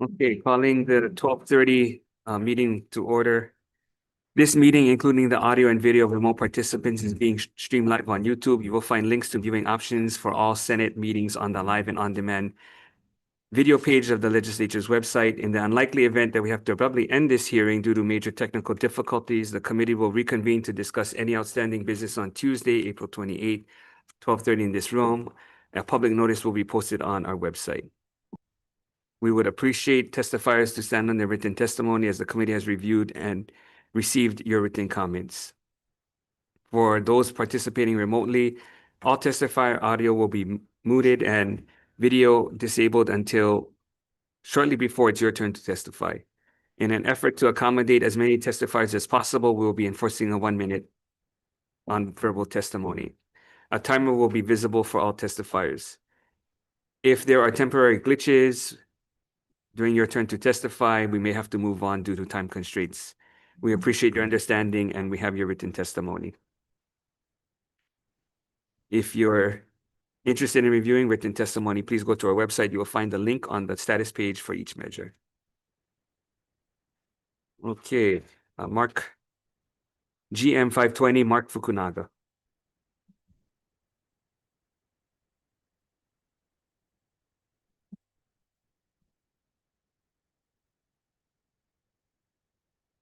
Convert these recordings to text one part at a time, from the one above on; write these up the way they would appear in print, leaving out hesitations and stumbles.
Okay, calling the 12:30 meeting to order. This meeting, including the audio and video of remote participants, is being streamed live on YouTube. You will find links to viewing options for all Senate meetings on the live and on-demand video page of the legislature's website. In the unlikely event that we have to abruptly end this hearing due to major technical difficulties, the committee will reconvene to discuss any outstanding business on Tuesday, April 28th, 12:30 in this room. A public notice will be posted on our website. We would appreciate testifiers to stand on their written testimony as the committee has reviewed and received your written comments. For those participating remotely, all testifier audio will be muted and video disabled until shortly before it's your turn to testify. In an effort to accommodate as many testifiers as possible, we will be enforcing a 1 minute on verbal testimony. A timer will be visible for all testifiers. If there are temporary glitches during your turn to testify, we may have to move on due to time constraints. We appreciate your understanding and we have your written testimony. If you're interested in reviewing written testimony, please go to our website. You will find the link on the status page for each measure. Okay, Mark, GM 520, Mark Fukunaga.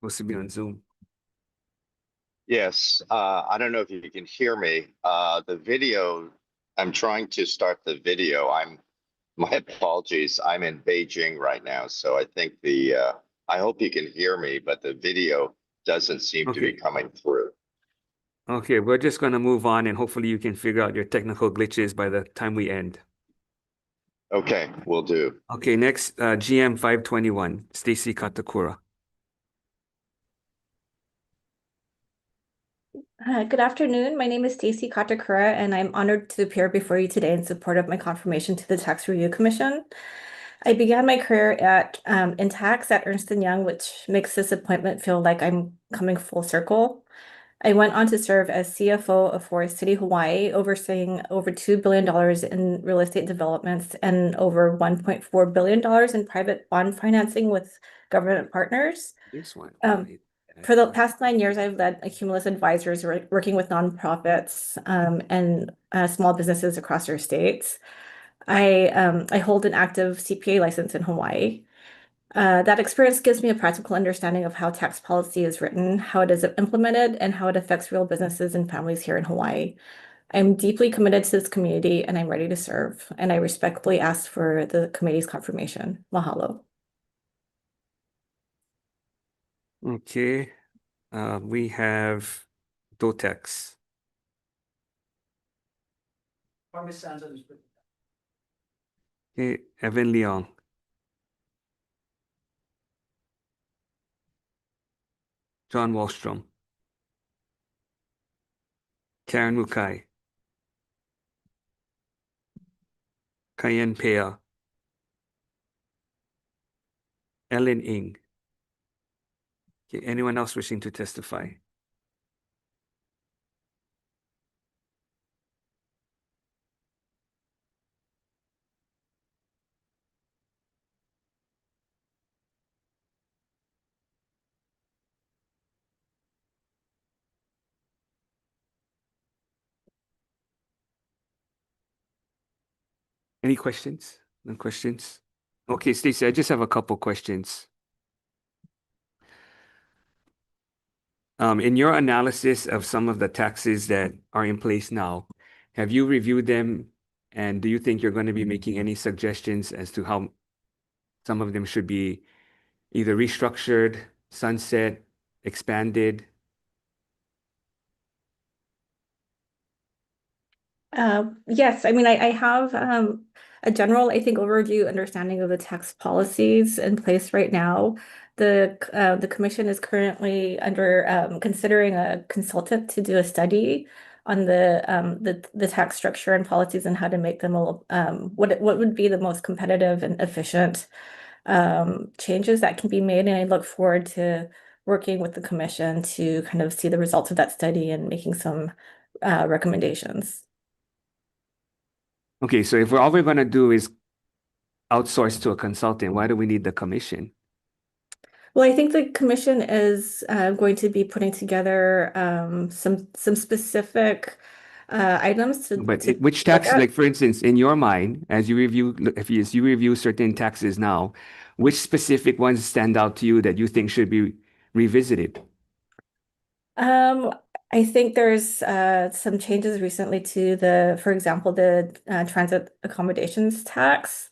Supposed to be on Zoom. Yes, I don't know if you can hear me. The video, I'm trying to start the video. My apologies. I'm in Beijing right now, so I think I hope you can hear me, but the video doesn't seem to be coming through. Okay, we're just going to move on and hopefully you can figure out your technical glitches by the time we end. Okay, will do. Okay, next, GM 521, Stacy Katakura. Good afternoon. My name is Stacy Katakura, and I'm honored to appear before you today in support of my confirmation to the Tax Review Commission. I began my career in tax at Ernst & Young, which makes this appointment feel like I'm coming full circle. I went on to serve as CFO of Forest City, Hawaii, overseeing over $2 billion in real estate developments and over $1.4 billion in private bond financing with government partners. This one. For the past 9 years, I've led Cumulus Advisors working with nonprofits and small businesses across our states. I hold an active CPA license in Hawaii. That experience gives me a practical understanding of how tax policy is written, how it is implemented, and how it affects real businesses and families here in Hawaii. I'm deeply committed to this community and I'm ready to serve, and I respectfully ask for the committee's confirmation. Mahalo. Okay, we have Dotex. Okay, Evan Leong. John Wallstrom. Karen Mukai. Cayenne Pea. Ellen Ng. Okay, anyone else wishing to testify? Any questions? No questions? Okay, Stacey, I just have a couple questions. In your analysis of some of the taxes that are in place now, have you reviewed them? And do you think you're going to be making any suggestions as to how some of them should be either restructured, sunset, expanded? Yes, I mean, I have a general, I think, overview understanding of the tax policies in place right now. The commission is currently under considering a consultant to do a study on the tax structure and policies and how to make them what would be the most competitive and efficient changes that can be made. And I look forward to working with the commission to kind of see the results of that study and making some recommendations. Okay, so if all we're going to do is outsourced to a consultant? Why do we need the commission? Well, I think the commission is going to be putting together some specific items But to which look tax, at. like for instance, in your mind, as you review, as you review certain taxes now, which specific ones stand out to you that you think should be revisited? Um, I think there's some changes recently to for example, the transit accommodations tax.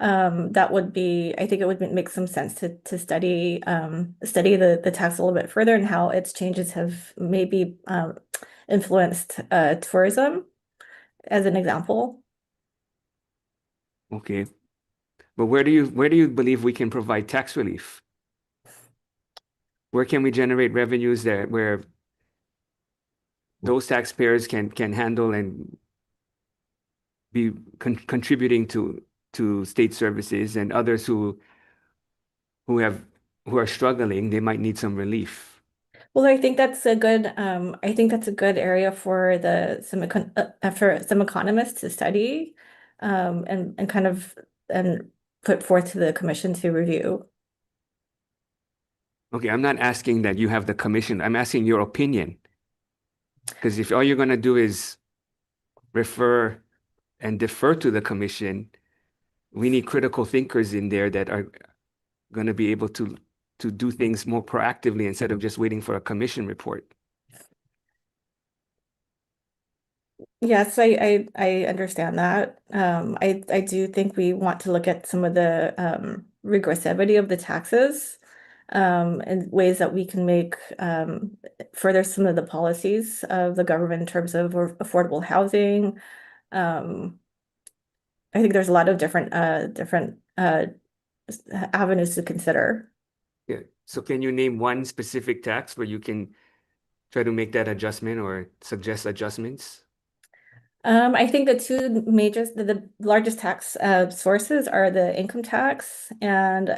That would be, I think it would make some sense to study the tax a little bit further and how its changes have maybe influenced tourism as an example. Okay. But where do you believe we can provide tax relief? Where can we generate revenues there where those taxpayers can handle and be contributing to state services, and others who have who are struggling, they might need some relief. Well, I think that's a good area for for some economists to study, and kind of and put forth to the commission to review. Okay, I'm not asking that you have the commission. I'm asking your opinion. Because if all you're going to do is refer and defer to the commission, we need critical thinkers in there that are going to be able to do things more proactively instead of just waiting for a commission report. Yes, I understand that. I do think we want to look at some of the regressivity of the taxes, and ways that we can make further some of the policies of the government in terms of affordable housing. Um, I think there's a lot of different avenues to consider. Yeah. So can you name one specific tax where you can try to make that adjustment or suggest adjustments? I think the largest tax sources are the income tax and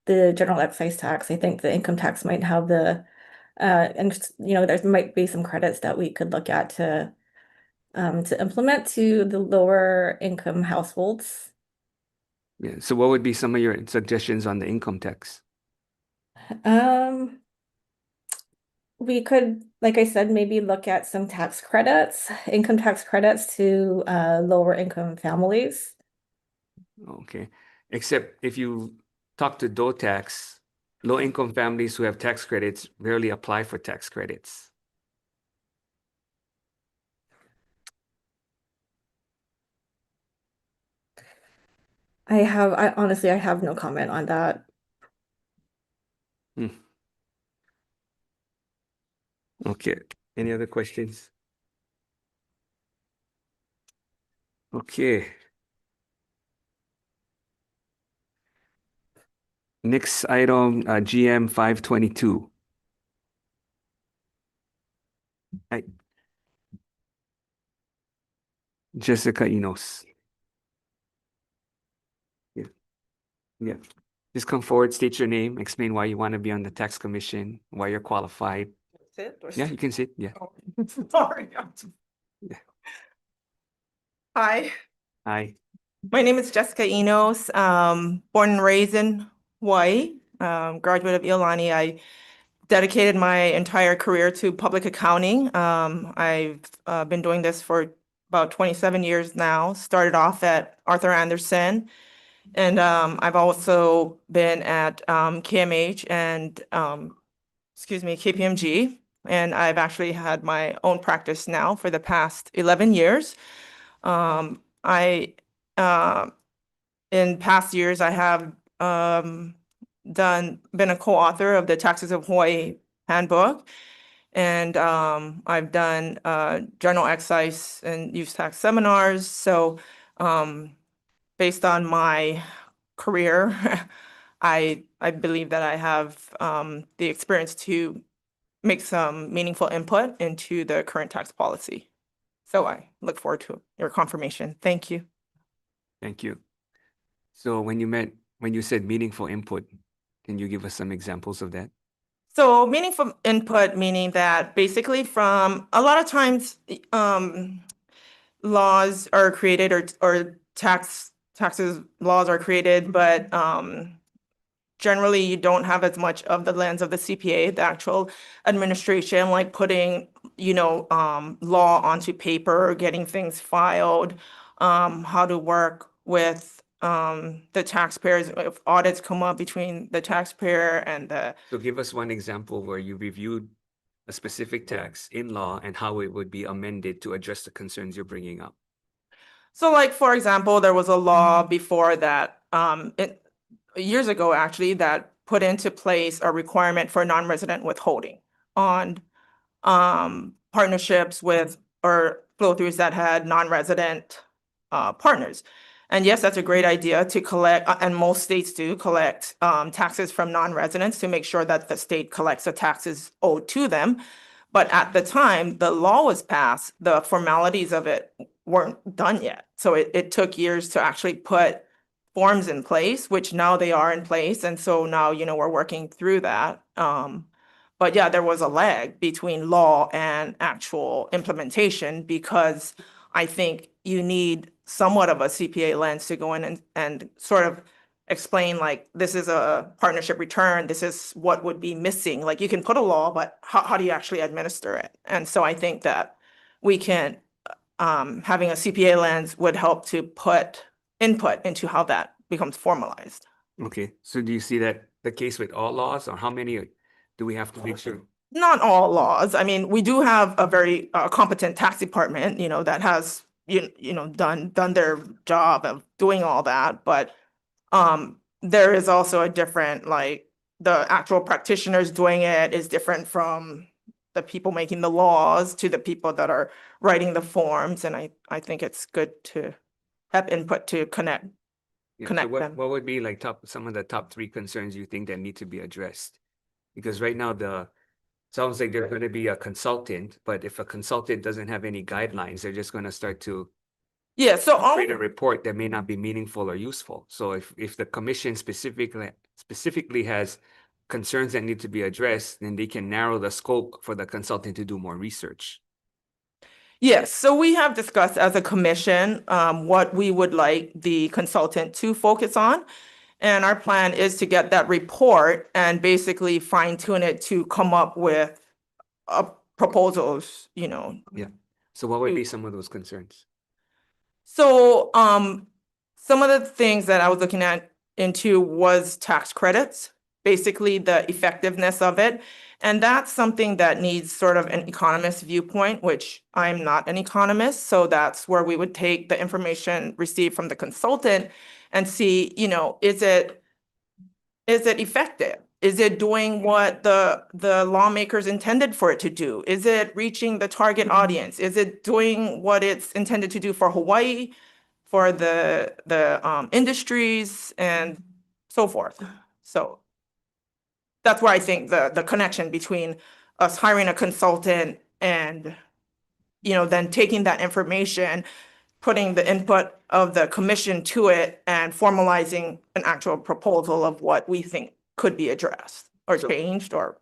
the general excise tax. I think the income tax might have and there might be some credits that we could look at to implement to the lower income households. Yeah. So what would be some of your suggestions on the income tax? Um, we could, like I said, maybe look at some tax credits, income tax credits to lower income families. Okay. Except if you talk to tax, low-income families who have tax credits rarely apply for tax credits. I honestly, I have no comment on that. Hmm. Okay. Any other questions? Okay. Next item, GM 522. Jessica Enos. Yeah. Yeah. Just come forward, state your name, explain why you want to be on the tax commission, why you're qualified. Sit or Yeah, you can sit. Yeah. Oh, sorry. Yeah. Hi, Hi. my name is Jessica Enos, born and raised in Hawaii, graduate of Iolani. I dedicated my entire career to public accounting. I've been doing this for about 27 years now. Started off at Arthur Andersen, and I've also been at KMH and KPMG. And I've actually had my own practice now for the past 11 years. I in past years I have been a co-author of the Taxes of Hawaii Handbook, and I've done general excise and use tax seminars. So based on my career, I believe that I have the experience to make some meaningful input into the current tax policy. So I look forward to your confirmation. Thank you. Thank you. So when you said meaningful input, can you give us some examples of that? So meaningful input, meaning that basically from a lot of times laws are created or tax taxes laws are created, but generally you don't have as much of the lens of the CPA, the actual administration, like putting, law onto paper, getting things filed, how to work with the taxpayers, if audits come up between the taxpayer and the. So give us one example where you reviewed a specific tax in law and how it would be amended to address the concerns you're bringing up. So like, for example, there was a law before that, years ago, actually, that put into place a requirement for non-resident withholding on partnerships with or flow-throughs that had non-resident partners. And yes, that's a great idea to collect, and most states do collect taxes from non-residents to make sure that the state collects the taxes owed to them. But at the time the law was passed, the formalities of it weren't done yet. So it took years to actually put forms in place, which now they are in place. And so now, we're working through that. But yeah, there was a lag between law and actual implementation because I think you need somewhat of a CPA lens to go in and sort of explain, like, this is a partnership return, this is what would be missing. Like, you can put a law, but how do you actually administer it? And so I think that we can, having a CPA lens would help to put input into how that becomes formalized. Okay, so do you see that the case with all laws, or how many do we have to make sure? Not all laws. I mean, we do have a very competent tax department, that has, done their job of doing all that. But there is also a different, like, the actual practitioners doing it is different from the people making the laws to the people that are writing the forms. And I think it's good to have input to connect Yeah, so connect what, them. what would be like some of the top 3 concerns you think that need to be addressed? Because right now sounds like there's going to be a consultant, but if a consultant doesn't have any guidelines, they're just going to start to Yeah, so create a report that may not be meaningful or useful. So if the commission specifically has concerns that need to be addressed, then they can narrow the scope for the consultant to do more research. yes, so we have discussed as a commission what we would like the consultant to focus on. And our plan is to get that report and basically fine tune it to come up with proposals, So what would be some of those concerns? So some of the things that I was looking into was tax credits, basically the effectiveness of it. And that's something that needs sort of an economist viewpoint, which I'm not an economist. So that's where we would take the information received from the consultant and see, is it effective? Is it doing what the lawmakers intended for it to do? Is it reaching the target audience? Is it doing what it's intended to do for Hawaii, for the industries and so forth? So that's where I think the connection between us hiring a consultant and, then taking that information, putting the input of the commission to it and formalizing an actual proposal of what we think could be addressed or So- changed or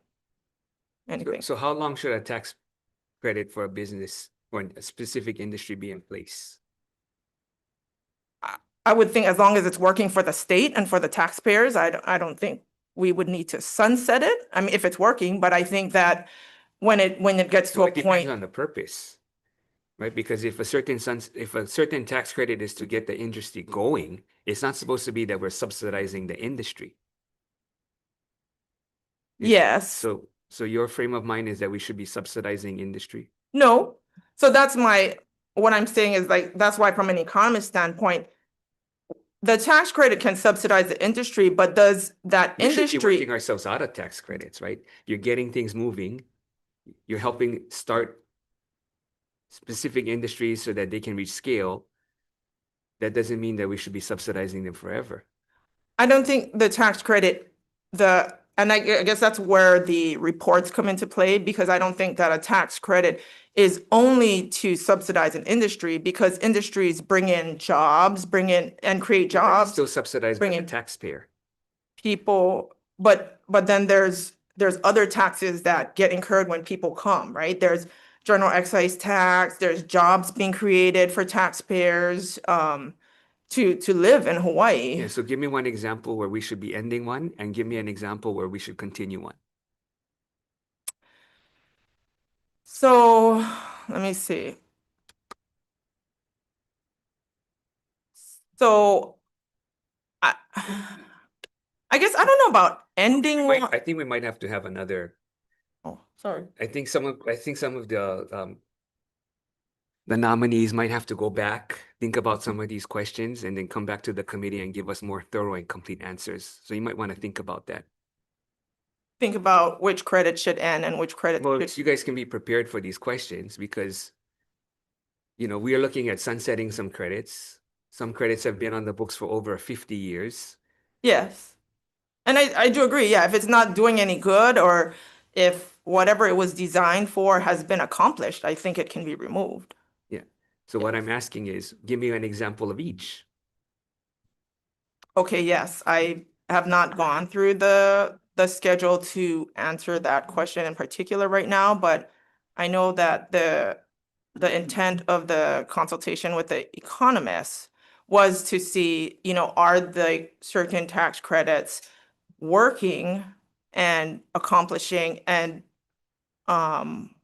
anything. So how long should a tax credit for a business or a specific industry be in place? I would think as long as it's working for the state and for the taxpayers, I don't think we would need to sunset it. I mean, if it's working, but I think that when it gets to So a it depends point, on the purpose, right? Because if a certain tax credit is to get the industry going, it's not supposed to be that we're subsidizing the industry. yes, So your frame of mind is that we should be subsidizing industry. no. So that's what I'm saying is, like, that's why from an economist standpoint, the tax credit can subsidize the industry, but does that We should be industry? working ourselves out of tax credits, right? You're getting things moving. You're helping start specific industries so that they can reach scale. That doesn't mean that we should be subsidizing them forever. I don't think the tax credit, and I guess that's where the reports come into play, because I don't think that a tax credit is only to subsidize an industry, because industries bring in jobs, and create It's jobs, still subsidized by bring the in taxpayer. people, but then there's other taxes that get incurred when people come, right? There's general excise tax, there's jobs being created for taxpayers, to live in Hawaii. Yeah, so give me one example where we should be ending one, and give me an example where we should continue one. So let me see. So I, I guess I don't know about ending one. I think we might have to have another. Oh, sorry. I think some of the nominees might have to go back, think about some of these questions, and then come back to the committee and give us more thorough and complete answers. So you might want to think about that. Think about which credit should end and which credit Well, should. you guys can be prepared for these questions because, you know, we are looking at sunsetting some credits. Some credits have been on the books for over 50 years. Yes. And I do agree. Yeah, if it's not doing any good or if whatever it was designed for has been accomplished, I think it can be removed. Yeah. So what I'm asking is, give me an example of each. Okay, yes, I have not gone through the schedule to answer that question in particular right now, but I know that the intent of the consultation with the economists was to see, you know, are the certain tax credits working and accomplishing and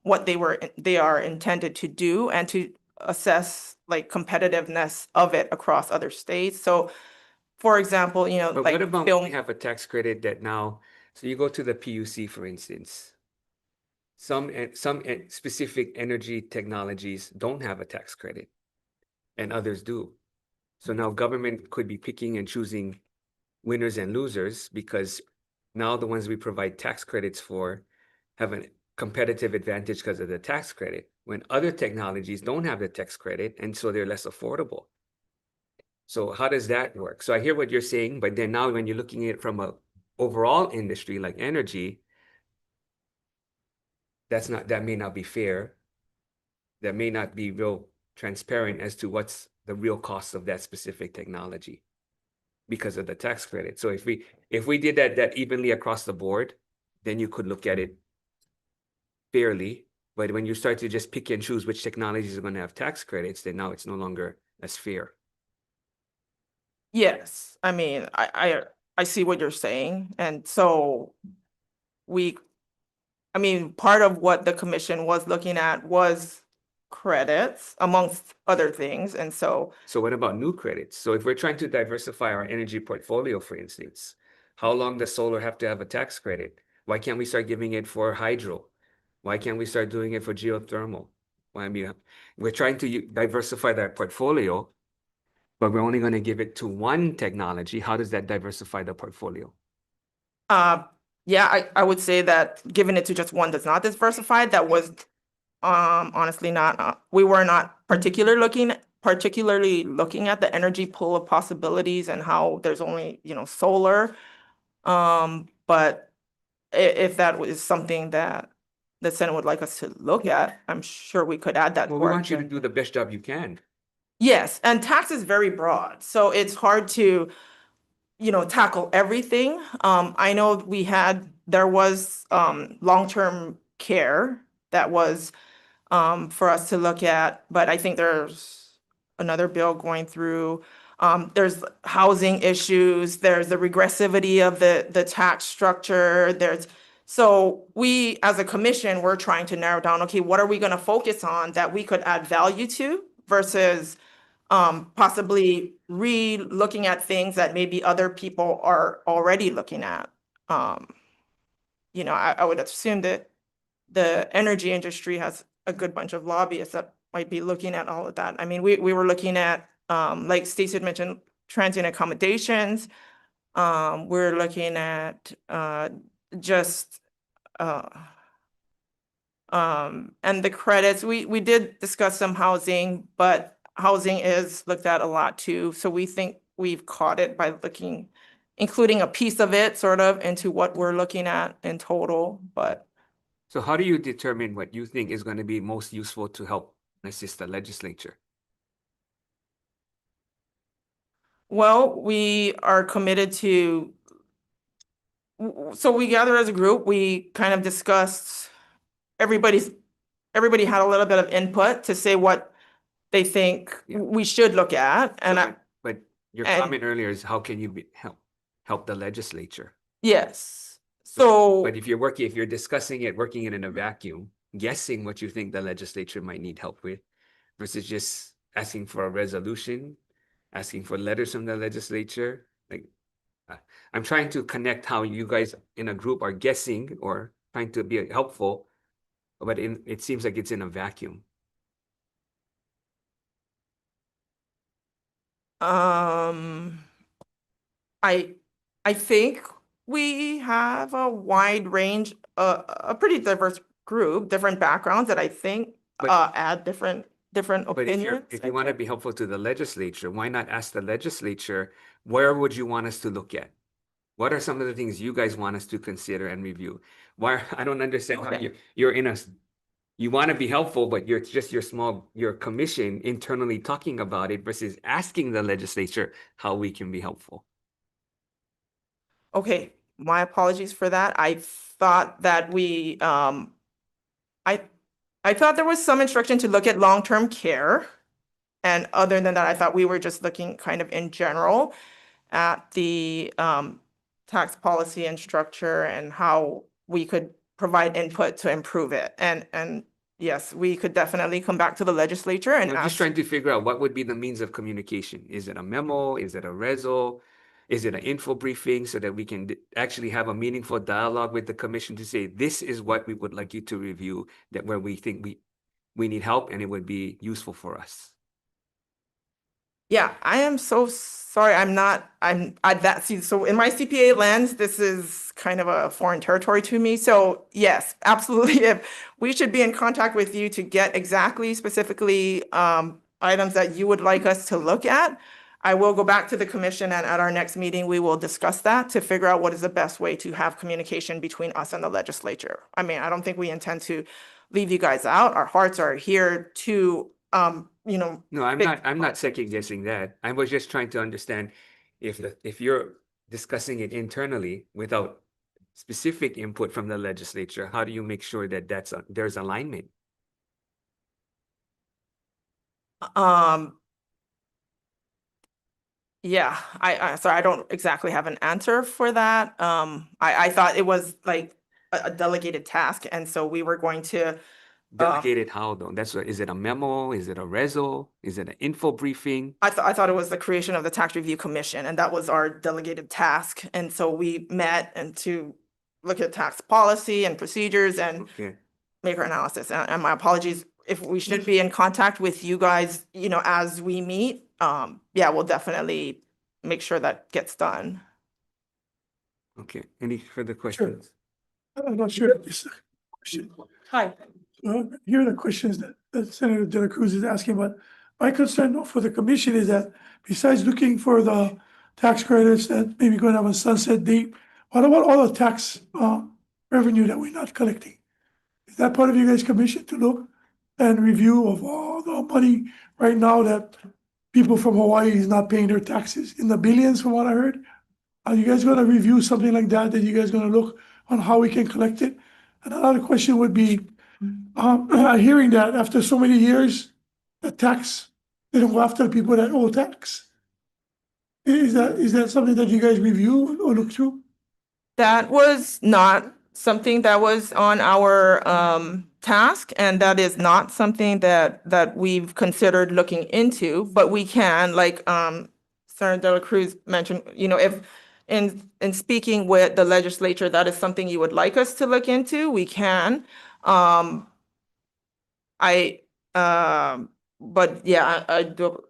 what they are intended to do, and to assess like competitiveness of it across other states. So for example, you know, But like what about film. we have a tax credit that now, so you go to the PUC, for instance. Some specific energy technologies don't have a tax credit and others do. So now government could be picking and choosing winners and losers because now the ones we provide tax credits for have a competitive advantage because of the tax credit, when other technologies don't have the tax credit and so they're less affordable. So how does that work? So I hear what you're saying, but then now when you're looking at it from a overall industry like energy, that may not be fair. That may not be real transparent as to what's the real cost of that specific technology because of the tax credit. So if we did that evenly across the board, then you could look at it fairly. But when you start to just pick and choose which technologies are going to have tax credits, then now it's no longer as fair. Yes, I mean, I see what you're saying. And so I mean, part of what the commission was looking at was credits amongst other things. And so, So what about new credits? So if we're trying to diversify our energy portfolio, for instance, how long does solar have to have a tax credit? Why can't we start giving it for hydro? Why can't we start doing it for geothermal? Well, I mean, we're trying to diversify that portfolio, but we're only going to give it to one technology. How does that diversify the portfolio? yeah, I would say that giving it to just one does not diversify. That was honestly not, we were not particularly looking at the energy pool of possibilities and how there's only, you know, solar. But if that was something that the Senate would like us to look at, I'm sure we could add that. Well, to we our want you to agenda. do the best job you can. Yes, and tax is very broad, so it's hard to, you know, tackle everything. I know there was long-term care that was for us to look at, but I think there's another bill going through. There's housing issues, there's the regressivity of the tax structure, so we, as a commission, we're trying to narrow down, okay, what are we gonna focus on that we could add value to versus possibly re-looking at things that maybe other people are already looking at. You know, I would assume that the energy industry has a good bunch of lobbyists that might be looking at all of that. I mean, we were looking at, like Stacey had mentioned, transient accommodations. We're looking at just and the credits. We did discuss some housing, but housing is looked at a lot too. So we think we've caught it by including a piece of it sort of into what we're looking at in total, but. So how do you determine what you think is going to be most useful to help assist the legislature? Well, we are committed to, so we gather as a group, we kind of discussed, everybody had a little bit of input to say what they think Yeah. we should look at. And But Your And- comment earlier is how can you help the legislature? Yes. So. But if you're discussing it, working it in a vacuum, guessing what you think the legislature might need help with versus just asking for a resolution, asking for letters from the legislature, like I'm trying to connect how you guys in a group are guessing or trying to be helpful, but it seems like it's in a vacuum. I think we have a wide range, a pretty diverse group, different backgrounds that I think But- add different But opinions. if you want to be helpful to the legislature, why not ask the legislature, where would you want us to look at? What are some of the things you guys want us to consider and review? Why, I don't understand how Okay. you're in you want to be helpful, but you're just your commission internally talking about it versus asking the legislature how we can be helpful. Okay, my apologies for that. I thought that I thought there was some instruction to look at long-term care. And other than that, I thought we were just looking kind of in general at the tax policy and structure and how we could provide input to improve it. And yes, we could definitely come back to the legislature and I'm just ask. trying to figure out what would be the means of communication. Is it a memo? Is it a resol? Is it an info briefing so that we can actually have a meaningful dialogue with the commission to say, this is what we would like you to review, that where we think we need help and it would be useful for us. Yeah, I am so sorry. So in my CPA lens, this is kind of a foreign territory to me. So yes, absolutely. If we should be in contact with you to get exactly specifically items that you would like us to look at, I will go back to the commission and at our next meeting, we will discuss that to figure out what is the best way to have communication between us and the legislature. I mean, I don't think we intend to leave you guys out. Our hearts are here to, No, I'm not second guessing that. I was just trying to understand if you're discussing it internally without specific input from the legislature, how do you make sure that there's alignment? Yeah, sorry, I don't exactly have an answer for that. I thought it was like a delegated task, and so we were going to. Delegated how though? Is it a memo? Is it a resol? Is it an info briefing? I thought it was the creation of the tax review commission, and that was our delegated task. And so we met and to look at tax policy and procedures and Okay. make our analysis. And my apologies if we should be in contact with you guys, as we meet. Yeah, we'll definitely make sure that gets done. Okay. Any further questions? I'm not sure if this is a question. Hi. Here are the questions that Senator De La Cruz is asking, but my concern for the commission is that besides looking for the tax credits that maybe going to have a sunset date, what about all the tax revenue that we're not collecting? Is that part of you guys' commission to look and review of all the money right now that people from Hawaii is not paying their taxes in the billions from what I heard? Are you guys gonna review something like that you guys gonna look on how we can collect it? And another question would be, hearing that after so many years, the tax, they don't go after the people that owe tax. Is that something that you guys review or look through? That was not something that was on our task, and that is not something that we've considered looking into, but we can, like Senator De La Cruz mentioned, if in speaking with the legislature, that is something you would like us to look into, we can. But yeah, I do.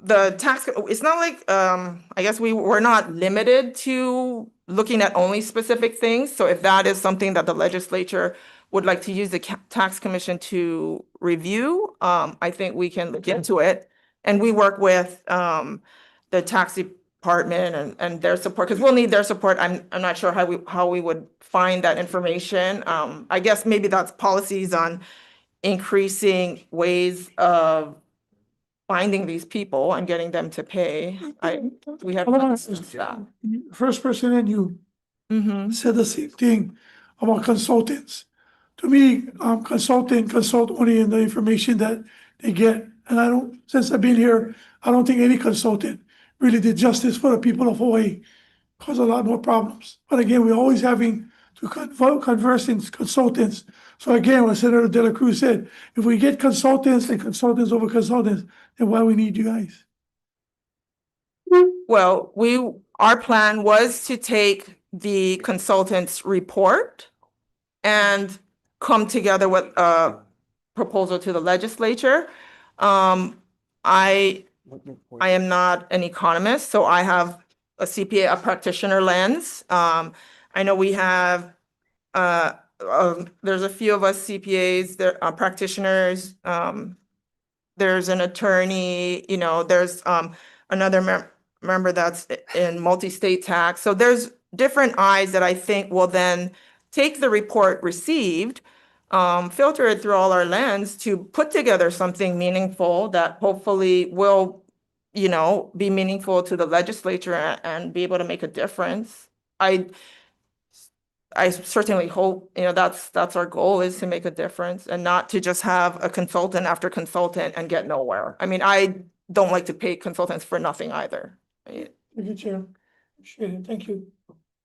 The tax, it's not like, I guess we're not limited to looking at only specific things. So if that is something that the legislature would like to use the tax commission to review, I think we can look into it. And we work with the tax department and their support, because we'll need their support. I'm not sure how we would find that information. I guess maybe that's policies on increasing ways of finding these people and getting them to pay. We have. Hold on. that. First person and you Mhm. said the same thing about consultants. To me, consult only in the information that they get. And since I've been here, I don't think any consultant really did justice for the people of Hawaii, caused a lot more problems. But again, we're always having to converse in consultants. So again, what Senator De La Cruz said, if we get consultants and consultants over consultants, then why we need you guys? Well, our plan was to take the consultant's report and come together with a proposal to the legislature. I am not an economist, so I have a CPA, a practitioner lens. I know we have, there's a few of us CPAs, there are practitioners. There's an attorney, there's another member that's in multi-state tax. So there's different eyes that I think will then take the report received, filter it through all our lens to put together something meaningful that hopefully will, be meaningful to the legislature and be able to make a difference. I certainly hope, that's our goal, is to make a difference and not to just have a consultant after consultant and get nowhere. I mean, I don't like to pay consultants for nothing either. Thank you, Chair. Appreciate it. Thank you.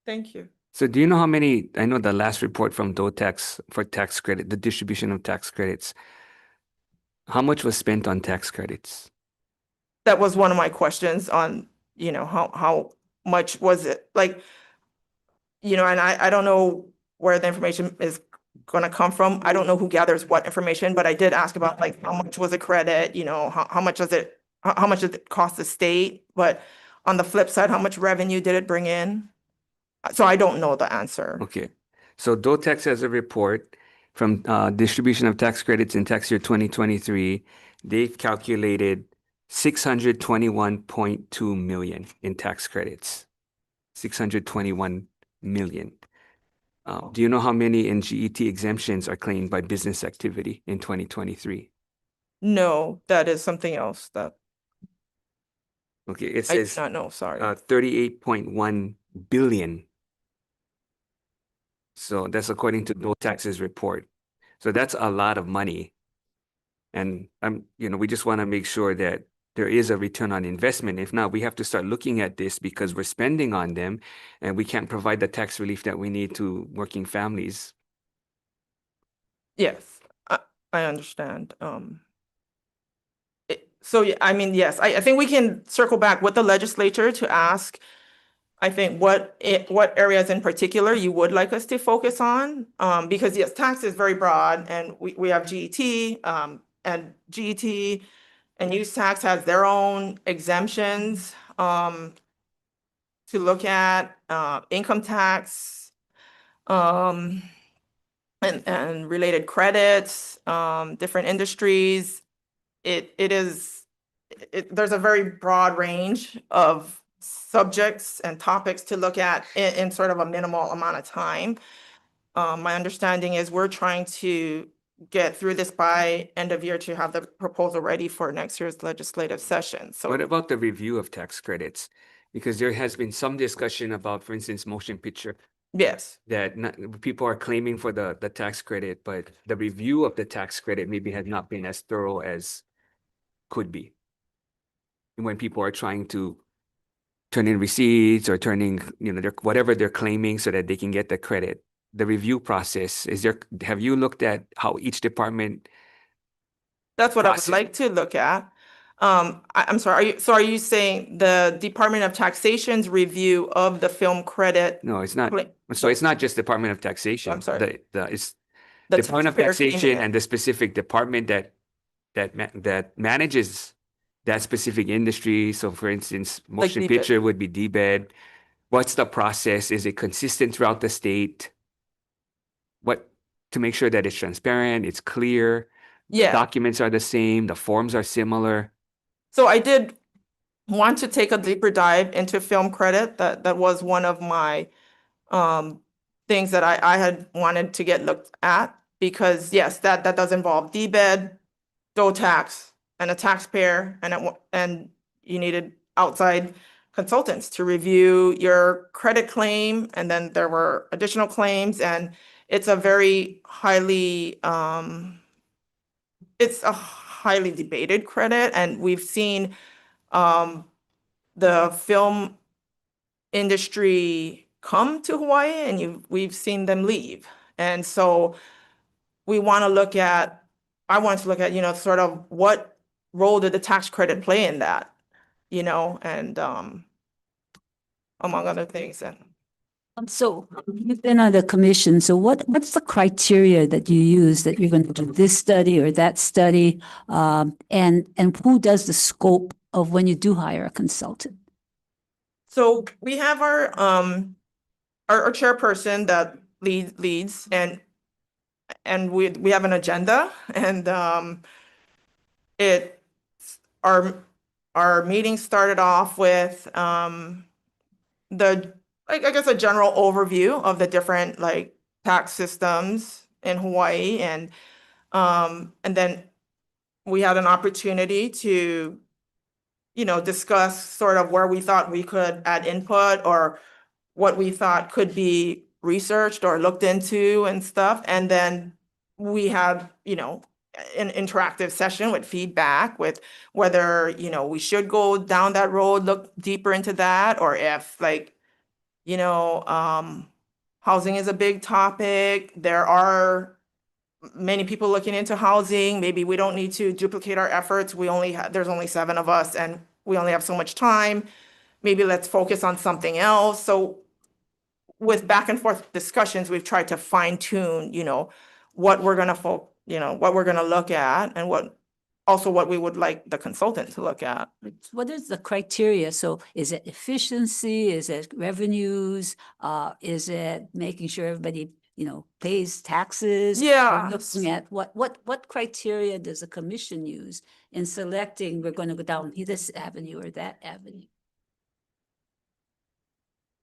Thank you. So do you know how many, I know the last report from DOTAX for tax credit, the distribution of tax credits, how much was spent on tax credits? That was one of my questions on, how much was it? Like, and I don't know where the information is going to come from. I don't know who gathers what information, but I did ask about like how much was a credit, how much does it, how much does it cost the state? But on the flip side, how much revenue did it bring in? So I don't know the answer. Okay. So DOTAX has a report from distribution of tax credits in tax year 2023. They've calculated 621.2 million in tax credits. 621 million. Do you know how many in GET exemptions are claimed by business activity in 2023? No, that is something else that Okay, it I do says not know, sorry. 38.1 billion. So that's according to DOTAX's report. So that's a lot of money. And we just want to make sure that there is a return on investment. If not, we have to start looking at this because we're spending on them and we can't provide the tax relief that we need to working families. Yes, I understand. So, yeah, I mean, yes, I think we can circle back with the legislature to ask, I think, what areas in particular you would like us to focus on? Because yes, tax is very broad, and we have GET, and GET and use tax has their own exemptions to look at, income tax, and related credits, different industries. There's a very broad range of subjects and topics to look at in sort of a minimal amount of time. My understanding is we're trying to get through this by end of year to have the proposal ready for next year's legislative session. So What about the review of tax credits? Because there has been some discussion about, for instance, motion picture, yes, that people are claiming for the tax credit, but the review of the tax credit maybe has not been as thorough as could be. When people are trying to turn in receipts or turning, whatever they're claiming so that they can get the credit. The review process, have you looked at how each department? that's what I would process- like to look at. I'm sorry, are you saying the Department of Taxation's review of the film credit? No, it's not. Cla- So it's not just Department of Taxation. I'm sorry. It's the Department of taxpayer claiming Taxation it? and the specific department that manages that specific industry. So for instance, motion DBED. picture would be DBED. What's the process? Is it consistent throughout the state? To make sure that it's transparent, it's clear, Yeah. documents are the same, the forms are similar. So I did want to take a deeper dive into film credit. That was one of my things that I had wanted to get looked at, because yes, that does involve DBED, tax, and a taxpayer, and you needed outside consultants to review your credit claim, and then there were additional claims, and it's a very highly debated credit, and we've seen the film industry come to Hawaii, and we've seen them leave. And so we want to look at, I want to look at, sort of what role did the tax credit play in that, and among other things. And So you've been on the commission. So what's the criteria that you use that you're going to do this study or that study? And who does the scope of when you do hire a consultant? so we have our chairperson that leads, and we have an agenda, and our meeting started off with I guess a general overview of the different like tax systems in Hawaii, and then we had an opportunity to discuss sort of where we thought we could add input or what we thought could be researched or looked into and stuff. And then we had, an interactive session with feedback with whether, we should go down that road, look deeper into that, or if like, housing is a big topic. There are many people looking into housing. Maybe we don't need to duplicate our efforts. There's only 7 of us and we only have so much time. Maybe let's focus on something else. So with back and forth discussions, we've tried to fine tune, what we're gonna what we're gonna look at, and what we would like the consultant to look at. What is the criteria? So is it efficiency? Is it revenues? Is it making sure everybody, pays taxes? Yeah. Or looking at what criteria does the commission use in selecting, we're going to go down this avenue or that avenue?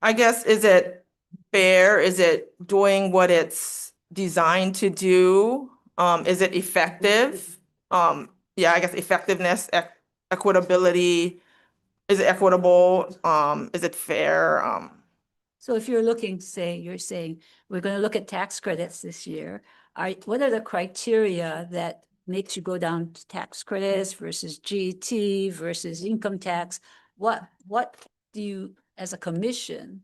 I guess, is it fair? Is it doing what it's designed to do? Is it effective? Yeah, I guess effectiveness, equitability. Is it equitable? Is it fair? So if you're looking, you're saying, we're going to look at tax credits this year. What are the criteria that makes you go down to tax credits versus GT versus income tax? What do you, as a commission,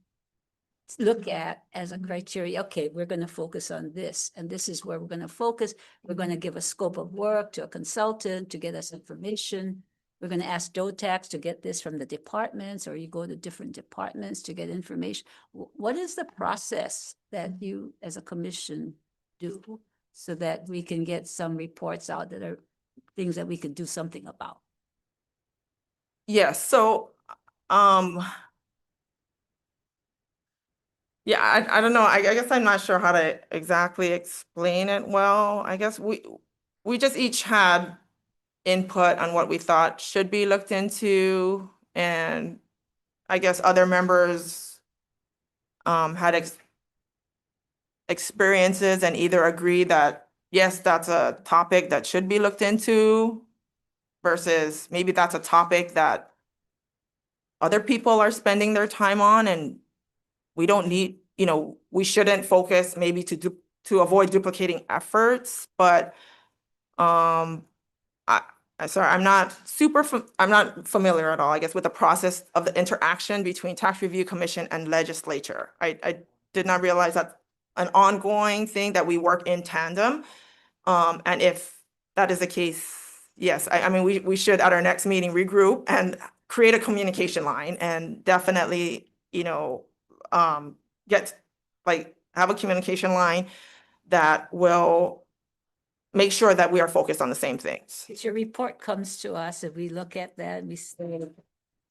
look at as a criteria? Okay, we're going to focus on this, and this is where we're going to focus. We're going to give a scope of work to a consultant to get us information. We're going to ask DOTAX to get this from the departments, or you go to different departments to get information. What is the process that you as a commission do so that we can get some reports out that are things that we could do something about? Yes, so yeah, I don't know. I guess I'm not sure how to exactly explain it well. I guess we just each had input on what we thought should be looked into, and I guess other members had experiences and either agree that yes, that's a topic that should be looked into, versus maybe that's a topic that other people are spending their time on, and we don't need, we shouldn't focus maybe to avoid duplicating efforts. But I'm not familiar at all, I guess, with the process of the interaction between Tax Review Commission and legislature. I did not realize that's an ongoing thing, that we work in tandem. And if that is the case, yes, I mean, we should at our next meeting regroup and create a communication line, and definitely, have a communication line that will make sure that we are focused on the same things. Your report comes to us, and we look at that, and we say,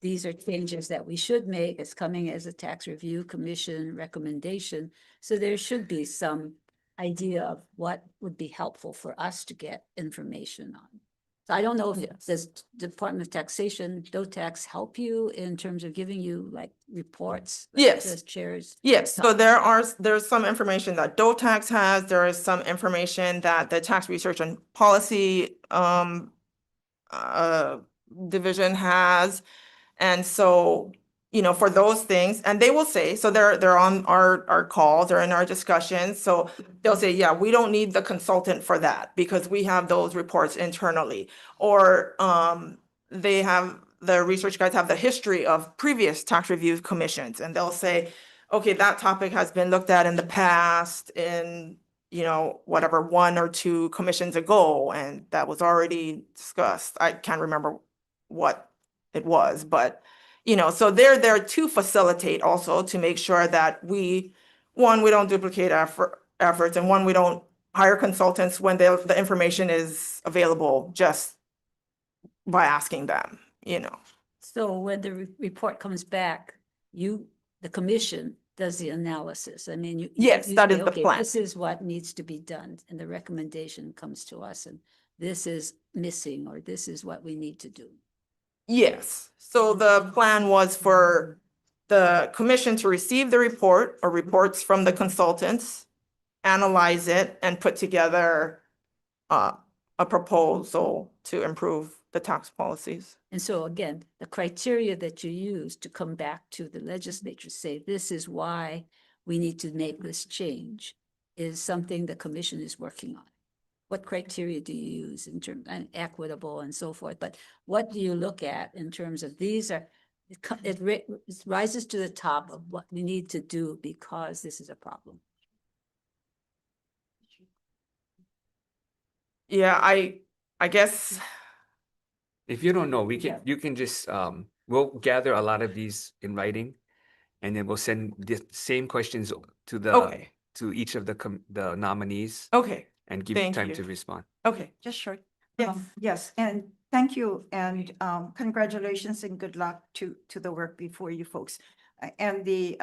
these are changes that we should make. It's coming as a Tax Review Commission recommendation. So there should be some idea of what would be helpful for us to get information on. So I don't know if does Department of Taxation, DOTAX, help you in terms of giving you like reports? Yes. As chairs? Yes, so there's some information that DOTAX has. There is some information that the Tax Research and Policy division has. And so, for those things, and they will say, so they're on our calls, they're in our discussions. So they'll say, yeah, we don't need the consultant for that because we have those reports internally. Or they have the research guides have the history of previous tax review commissions, and they'll say, okay, that topic has been looked at in the past in, you know, whatever, 1 or 2 commissions ago, and that was already discussed. I can't remember what it was, but, you know, so they're there to facilitate also to make sure that we don't duplicate efforts, and we don't hire consultants when the information is available just by asking them, you know. So when the report comes back, the commission does the analysis. I mean, Yes, you that say, is the okay, plan. this is what needs to be done, and the recommendation comes to us, and this is missing, or this is what we need to do. Yes, so the plan was for the commission to receive the report or reports from the consultants, analyze it, and put together a proposal to improve the tax policies. And so again, the criteria that you use to come back to the legislature, say, this is why we need to make this change, is something the commission is working on. What criteria do you use in terms, and equitable and so forth, but what do you look at in terms of these are, it rises to the top of what we need to do because this is a problem? Yeah, I guess, If you don't know, you can just, we'll gather a lot of these in writing. And then we'll send the same questions to Okay. to each of the nominees okay, and give you thank time you. to respond. okay. Just short. Yes. Yes, and thank you and congratulations and good luck to the work before you folks. And the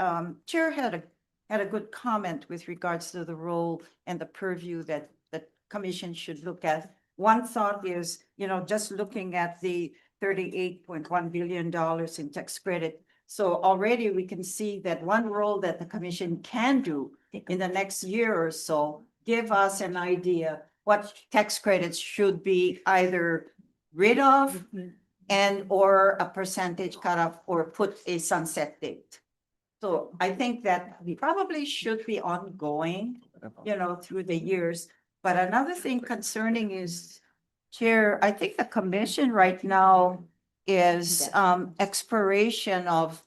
chair had a good comment with regards to the role and the purview that the commission should look at. One thought is, you know, just looking at the $38.1 billion in tax credit. So already we can see that one role that the commission can do in the next year or so, give us an idea what tax credits should be either rid of and or a percentage cut off or put a sunset date. So I think that probably should be ongoing, you know, through the years. But another thing concerning is, Chair, I think the commission right now is expiration of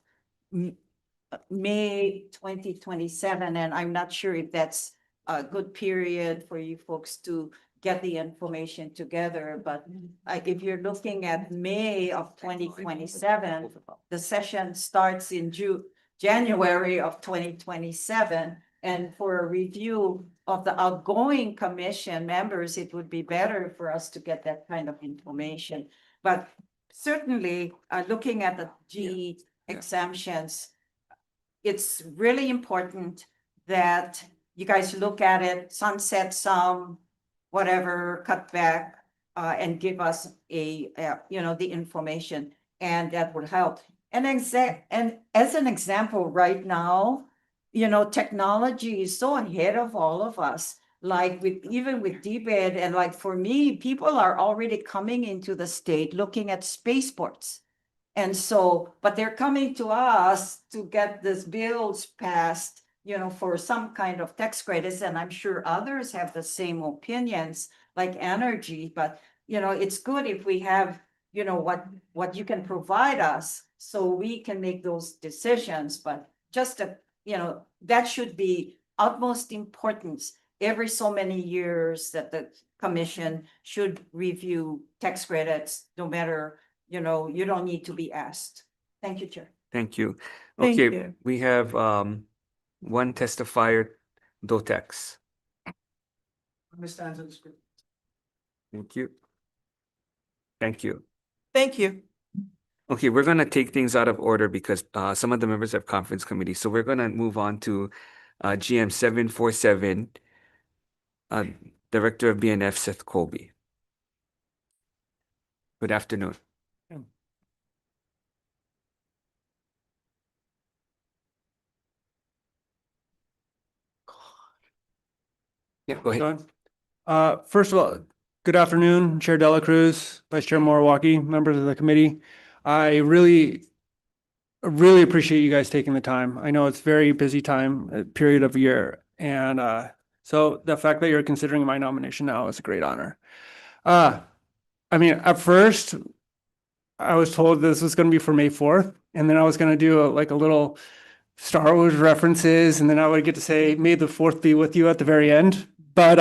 May 2027, and I'm not sure if that's a good period for you folks to get the information together, but if you're looking at May of 2027, the session starts in January of 2027. And for a review of the outgoing commission members, it would be better for us to get that kind of information. But certainly, looking at the GE exemptions, it's really important that you guys look at it, sunset some, whatever, cut back, and give us a, you know, the information, and that would help. And as an example, right now, you know, technology is so ahead of all of us. Like even with DBED, and like for me, people are already coming into the state looking at spaceports. And so, but they're coming to us to get this bills passed, you know, for some kind of tax credits. And I'm sure others have the same opinions, like energy, but, you know, it's good if we have, you know, what you can provide us so we can make those decisions. But just a, you know, that should be utmost importance every so many years that the commission should review tax credits, no matter, you know, you don't need to be asked. Thank you, Chair. Thank you. Thank Okay, you. we have one testifier, Dotex. Thank you. Thank you. Thank you. Okay, we're gonna take things out of order because some of the members have conference committee. So we're gonna move on to GM 747, Director of BNF Seth Colby. Good afternoon. Yeah, go ahead. First of all, good afternoon, Chair Dela Cruz, Vice Chair Moriwaki, members of the committee. I really appreciate you guys taking the time. I know it's very busy time, period of year. And so the fact that you're considering my nomination now is a great honor. I mean, at first, I was told this was going to be for May 4th, and then I was going to do a little Star Wars references, and then I would get to say, "May the 4th be with you" at the very end. But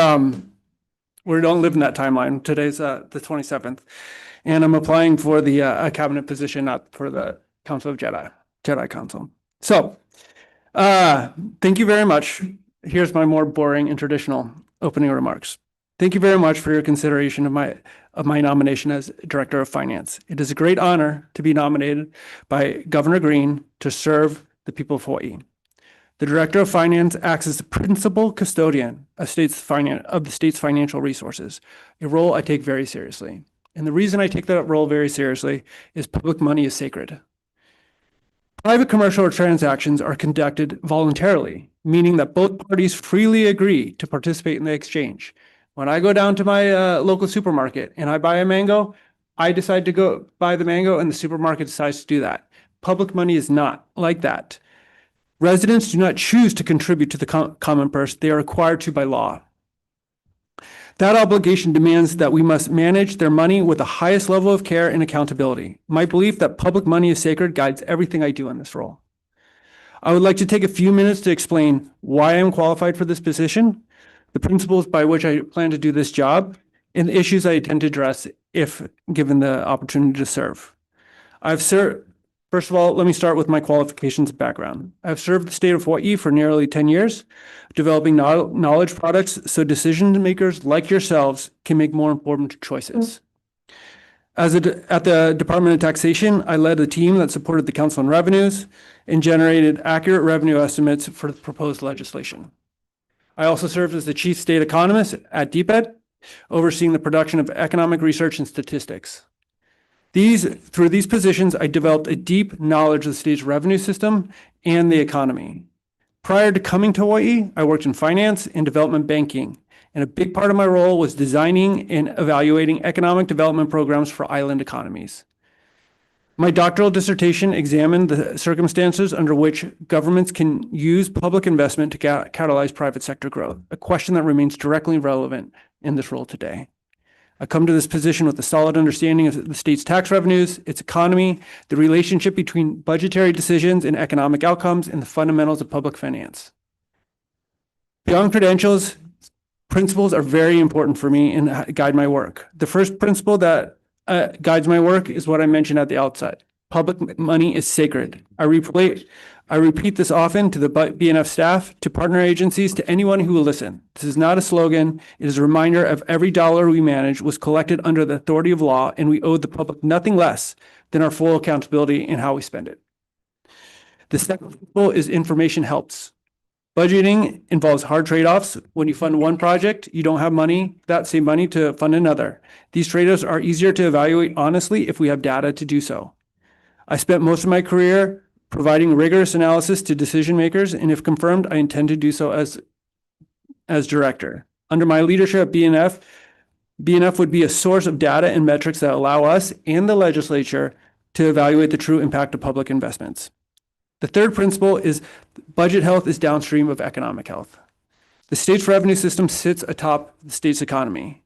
we don't live in that timeline. Today's the 27th, and I'm applying for the a cabinet position, not for the Council of Jedi Council. So, thank you very much. Here's my more boring and traditional opening remarks. Thank you very much for your consideration of my nomination as Director of Finance. It is a great honor to be nominated by Governor Green to serve the people of Hawaii. The Director of Finance acts as the principal custodian of the state's financial resources, a role I take very seriously. And the reason I take that role very seriously is public money is sacred. Private commercial transactions are conducted voluntarily, meaning that both parties freely agree to participate in the exchange. When I go down to my local supermarket and I buy a mango, I decide to go buy the mango and the supermarket decides to do that. Public money is not like that. Residents do not choose to contribute to the common purse. They are required to by law. That obligation demands that we must manage their money with the highest level of care and accountability. My belief that public money is sacred guides everything I do in this role. I would like to take a few minutes to explain why I'm qualified for this position, the principles by which I plan to do this job, and the issues I intend to address if given the opportunity to serve. First of all, let me start with my qualifications and background. I've served the state of Hawaii for nearly 10 years, developing knowledge products so decision makers like yourselves can make more informed choices. At the Department of Taxation, I led a team that supported the Council on Revenues and generated accurate revenue estimates for the proposed legislation. I also served as the chief state economist at DPED, overseeing the production of economic research and statistics. Through these positions, I developed a deep knowledge of the state's revenue system and the economy. Prior to coming to Hawaii, I worked in finance and development banking, and a big part of my role was designing and evaluating economic development programs for island economies. My doctoral dissertation examined the circumstances under which governments can use public investment to catalyze private sector growth, a question that remains directly relevant in this role today. I come to this position with a solid understanding of the state's tax revenues, its economy, the relationship between budgetary decisions and economic outcomes, and the fundamentals of public finance. Beyond credentials, principles are very important for me and guide my work. The first principle that guides my work is what I mentioned at the outset. Public money is sacred. I repeat this often to the BNF staff, to partner agencies, to anyone who will listen. This is not a slogan. It is a reminder of every dollar we manage was collected under the authority of law, and we owe the public nothing less than our full accountability in how we spend it. The second principle is information helps. Budgeting involves hard trade-offs. When you fund one project, you don't have that same money to fund another. These trade-offs are easier to evaluate honestly if we have data to do so. I spent most of my career providing rigorous analysis to decision makers, and if confirmed, I intend to do so as director. Under my leadership at BNF would be a source of data and metrics that allow us and the legislature to evaluate the true impact of public investments. The third principle is budget health is downstream of economic health. The state's revenue system sits atop the state's economy.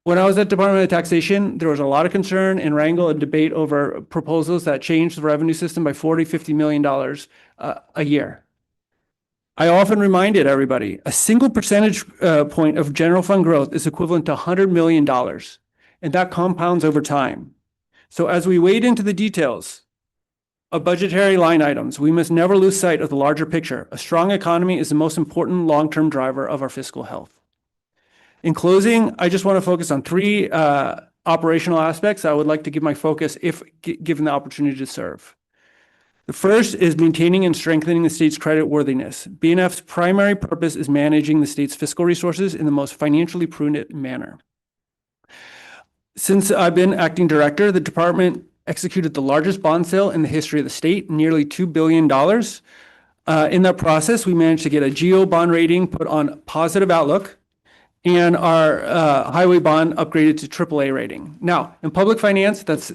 When I was at Department of Taxation, there was a lot of concern and wrangle and debate over proposals that changed the revenue system by $40–50 million a year. I often reminded everybody, a single percentage point of general fund growth is equivalent to $100 million, and that compounds over time. So as we wade into the details of budgetary line items, we must never lose sight of the larger picture. A strong economy is the most important long-term driver of our fiscal health. In closing, I just want to focus on three operational aspects I would like to give my focus if given the opportunity to serve. The first is maintaining and strengthening the state's credit worthiness. BNF's primary purpose is managing the state's fiscal resources in the most financially prudent manner. Since I've been acting director, the department executed the largest bond sale in the history of the state, nearly $2 billion. In that process, we managed to get a GO bond rating put on positive outlook, and our highway bond upgraded to AAA rating. Now, in public finance, that's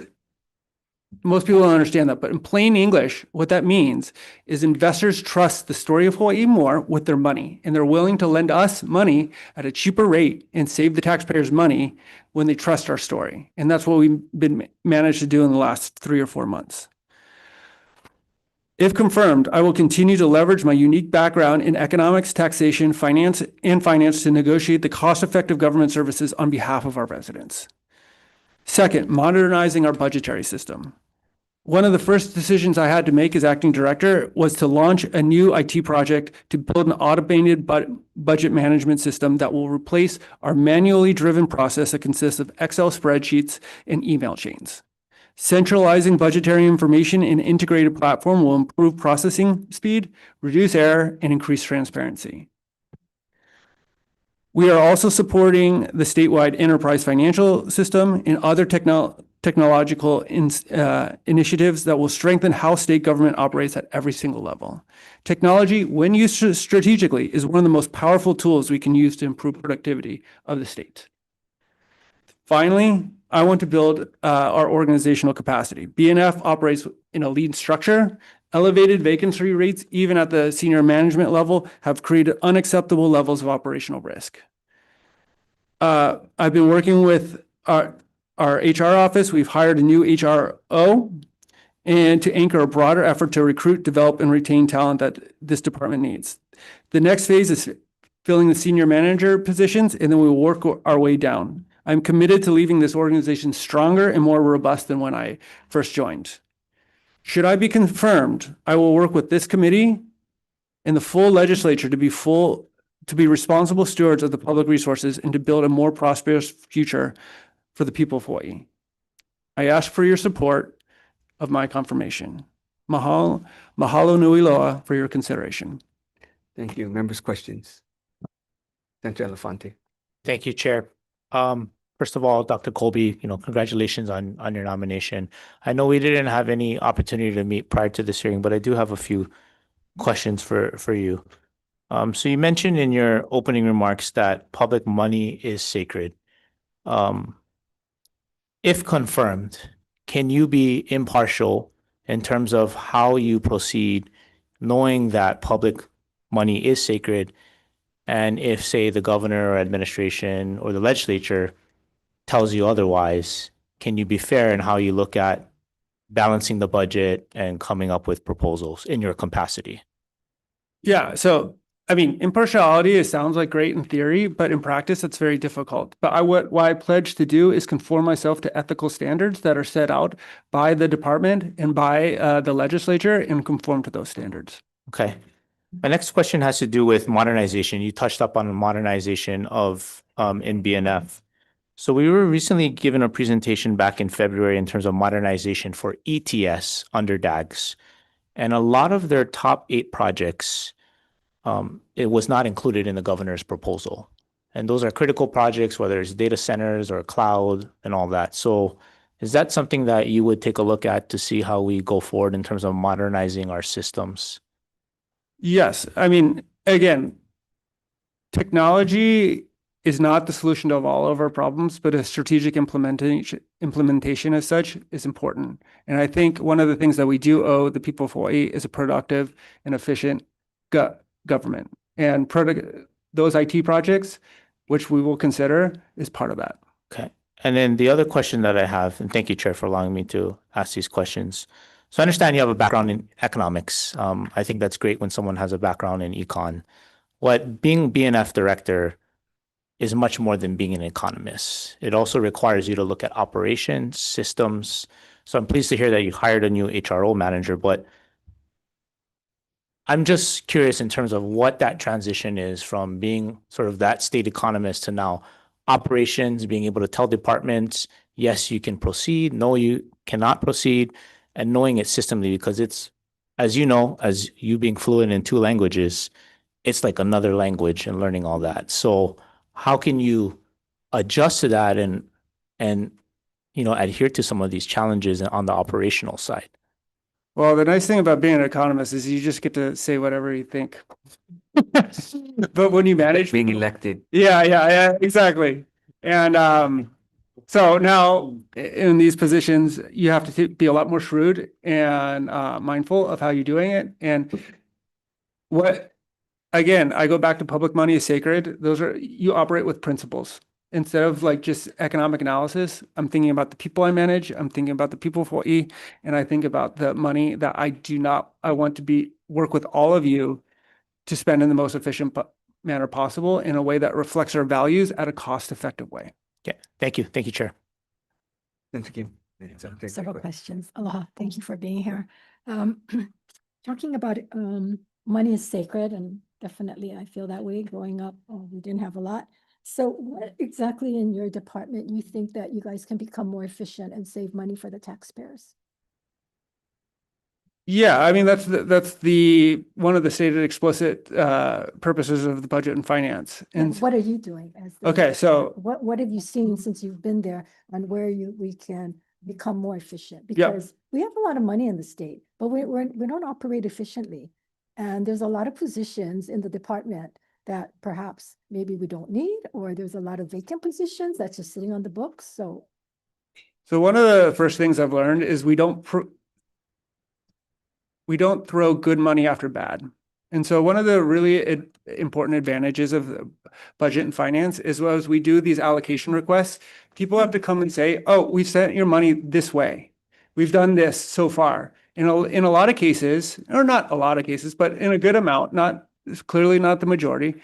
Most people don't understand that, but in plain English, what that means is investors trust the story of Hawaii more with their money, and they're willing to lend us money at a cheaper rate and save the taxpayers money when they trust our story. And that's what we've been managed to do in the last 3 or 4 months. If confirmed, I will continue to leverage my unique background in economics, taxation, finance to negotiate the cost-effective government services on behalf of our residents. Second, modernizing our budgetary system. One of the first decisions I had to make as acting director was to launch a new IT project to build an automated budget management system that will replace our manually driven process that consists of Excel spreadsheets and email chains. Centralizing budgetary information in an integrated platform will improve processing speed, reduce error, and increase transparency. We are also supporting the statewide enterprise financial system and other technological initiatives that will strengthen how state government operates at every single level. Technology, when used strategically, is one of the most powerful tools we can use to improve productivity of the state. Finally, I want to build our organizational capacity. BNF operates in a lean structure. Elevated vacancy rates, even at the senior management level, have created unacceptable levels of operational risk. I've been working with our HR office. We've hired a new HRO and to anchor a broader effort to recruit, develop, and retain talent that this department needs. The next phase is filling the senior manager positions, and then we will work our way down. I'm committed to leaving this organization stronger and more robust than when I first joined. Should I be confirmed, I will work with this committee and the full legislature to be responsible stewards of the public resources and to build a more prosperous future for the people of Hawaii. I ask for your support of my confirmation. Mahalo nui loa for your consideration. Thank you. Members' questions? Senator Elefante. Thank you, Chair. First of all, Dr. Colby, congratulations on your nomination. I know we didn't have any opportunity to meet prior to this hearing, but I do have a few questions for you. So you mentioned in your opening remarks that public money is sacred. If confirmed, can you be impartial in terms of how you proceed, knowing that public money is sacred? And if, say, the governor or administration or the legislature tells you otherwise, can you be fair in how you look at balancing the budget and coming up with proposals in your capacity? Yeah, so impartiality, it sounds like great in theory, but in practice, it's very difficult. But what I pledge to do is conform myself to ethical standards that are set out by the department and by the legislature and conform to those standards. Okay. My next question has to do with modernization. You touched up on modernization of in BNF. So we were recently given a presentation back in February in terms of modernization for ETS under DAGs. And a lot of their top 8 projects, it was not included in the governor's proposal. And those are critical projects, whether it's data centers or cloud and all that. So is that something that you would take a look at to see how we go forward in terms of modernizing our systems? Yes. Again, technology is not the solution to all of our problems, but a strategic implementation as such is important. And I think one of the things that we do owe the people of Hawaii is a productive and efficient government. And those IT projects, which we will consider, is part of that. Okay. And then the other question that I have, and thank you, Chair, for allowing me to ask these questions. So I understand you have a background in economics. I think that's great when someone has a background in econ. Being BNF director is much more than being an economist. It also requires you to look at operations, systems. So I'm pleased to hear that you hired a new HRO manager, but I'm just curious in terms of what that transition is from being sort of that state economist to now operations, being able to tell departments, yes, you can proceed, no, you cannot proceed, and knowing it systemly, because it's, as you know, as you being fluent in 2 languages, it's like another language and learning all that. So how can you adjust to that and adhere to some of these challenges on the operational side? Well, the nice thing about being an economist is you just get to say whatever you think. But when you manage Being elected. Yeah, exactly. And So now in these positions, you have to be a lot more shrewd and mindful of how you're doing it. And again, I go back to public money is sacred. You operate with principles. Instead of like just economic analysis, I'm thinking about the people I manage. I'm thinking about the people of Hawaii. And I think about the money that I want to work with all of you to spend in the most efficient manner possible in a way that reflects our values at a cost-effective way. Yeah, thank you. Thank you, Chair. Thank you. Several questions. Aloha, thank you for being here. Talking about money is sacred, and definitely I feel that way. Growing up, we didn't have a lot. So what exactly in your department you think that you guys can become more efficient and save money for the taxpayers? Yeah, I mean, that's one of the stated explicit purposes of the budget and finance. And And what are you doing as okay, so what have you seen since you've been there on where we can become more efficient? Yep. Because we have a lot of money in the state, but we don't operate efficiently. And there's a lot of positions in the department that perhaps maybe we don't need, or there's a lot of vacant positions that's just sitting on the books. So one of the first things I've learned is we don't throw good money after bad. And so one of the really important advantages of the budget and finance is as we do these allocation requests, people have to come and say, oh, we've sent your money this way. We've done this so far. In a lot of cases, or not a lot of cases, but in a good amount, clearly not the majority,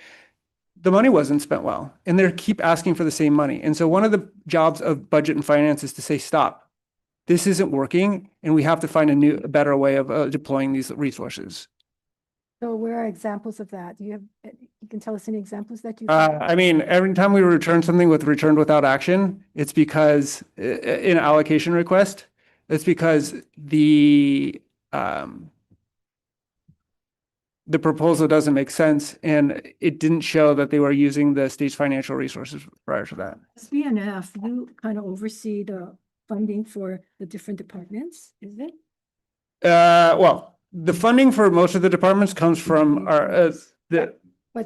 the money wasn't spent well. And they keep asking for the same money. And so one of the jobs of budget and finance is to say, stop. This isn't working, and we have to find a better way of deploying these resources. so where are examples of that? You can tell us any examples that you I mean, every time we return something returned without action, it's because in allocation request, it's because the proposal doesn't make sense, and it didn't show that they were using the state's financial resources prior to that. SBNF, you kind of oversee the funding for the different departments, is it? Well, the funding for most of the departments comes from our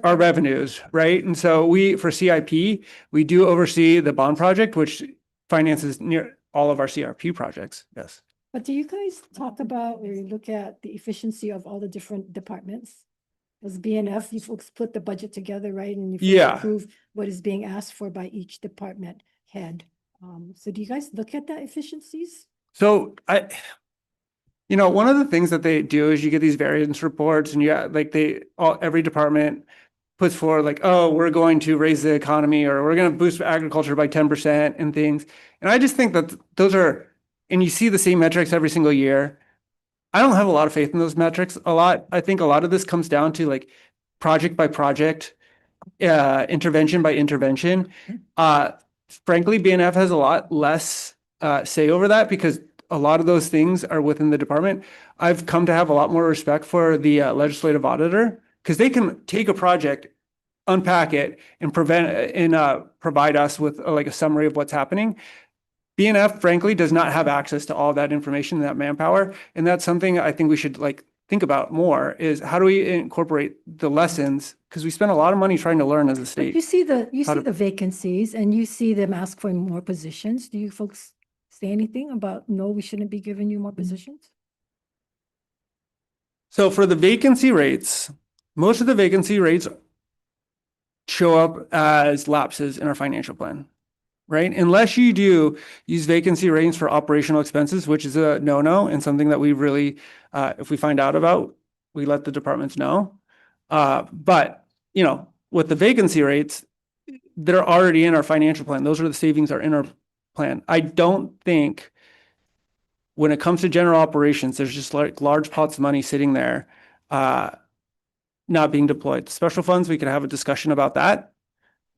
revenues, right? And so for CIP, we do oversee the bond project, which finances near all of our CRP projects. Yes. But do you guys talk about or you look at the efficiency of all the different departments? As BNF, you folks put the budget together, right? And you folks approve what is being asked for by each department head. So do you guys look at the efficiencies? So one of the things that they do is you get these variance reports, and every department puts forward like, oh, we're going to raise the economy, or we're going to boost agriculture by 10% and things. And I just think that those are, and you see the same metrics every single year. I don't have a lot of faith in those metrics. I think a lot of this comes down to like project by project, intervention by intervention. Frankly, BNF has a lot less say over that because a lot of those things are within the department. I've come to have a lot more respect for the legislative auditor because they can take a project, unpack it, and provide us with like a summary of what's happening. BNF, frankly, does not have access to all that information, that manpower, and that's something I think we should think about more. Is how do we incorporate the lessons? Because we spend a lot of money trying to learn as a state. You see the vacancies, and you see them ask for more positions. Do you folks say anything about no, we shouldn't be giving you more positions? So for the vacancy rates, most of the vacancy rates show up as lapses in our financial plan. Right? Unless you do use vacancy rates for operational expenses, which is a no-no and something that we really, if we find out about, we let the departments know. But, with the vacancy rates, they're already in our financial plan. Those are the savings are in our plan. I don't think when it comes to general operations, there's just like large pots of money sitting there, not being deployed. Special funds, we could have a discussion about that.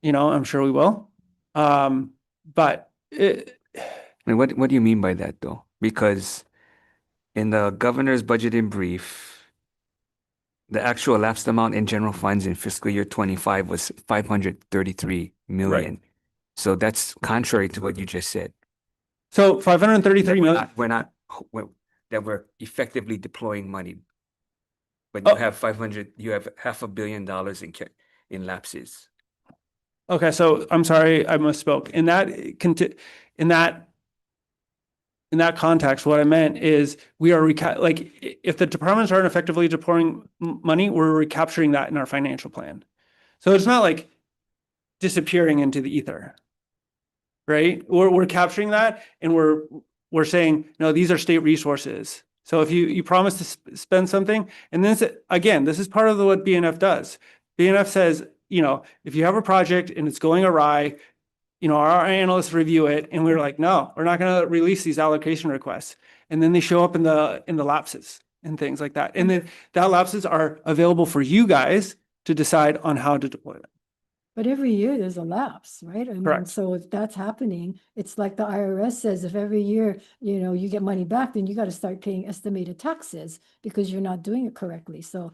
I'm sure we will. But I mean, what do you mean by that though? Because in the governor's budget in brief, the actual lapsed amount in general funds in fiscal year 25 was 533 million. Right. So that's contrary to what you just said. So 533 million. We're effectively deploying money. But Oh. you have $500 million in lapses. Okay, so I'm sorry, I misspoke. In that context, what I meant is we are if the departments aren't effectively deploying money, we're recapturing that in our financial plan. So it's not like disappearing into the ether, right? We're capturing that and we're saying, no, these are state resources. So if you promise to spend something, and then again, this is part of what BNF does. BNF says, if you have a project and it's going awry, our analysts review it and we're like, no, we're not going to release these allocation requests. And then they show up in the lapses and things like that. And then that lapses are available for you guys to decide on how to deploy them. But every year there's a lapse, right? I mean, Correct. so if that's happening, it's like the IRS says, if every year, you get money back, then you got to start paying estimated taxes because you're not doing it correctly. So,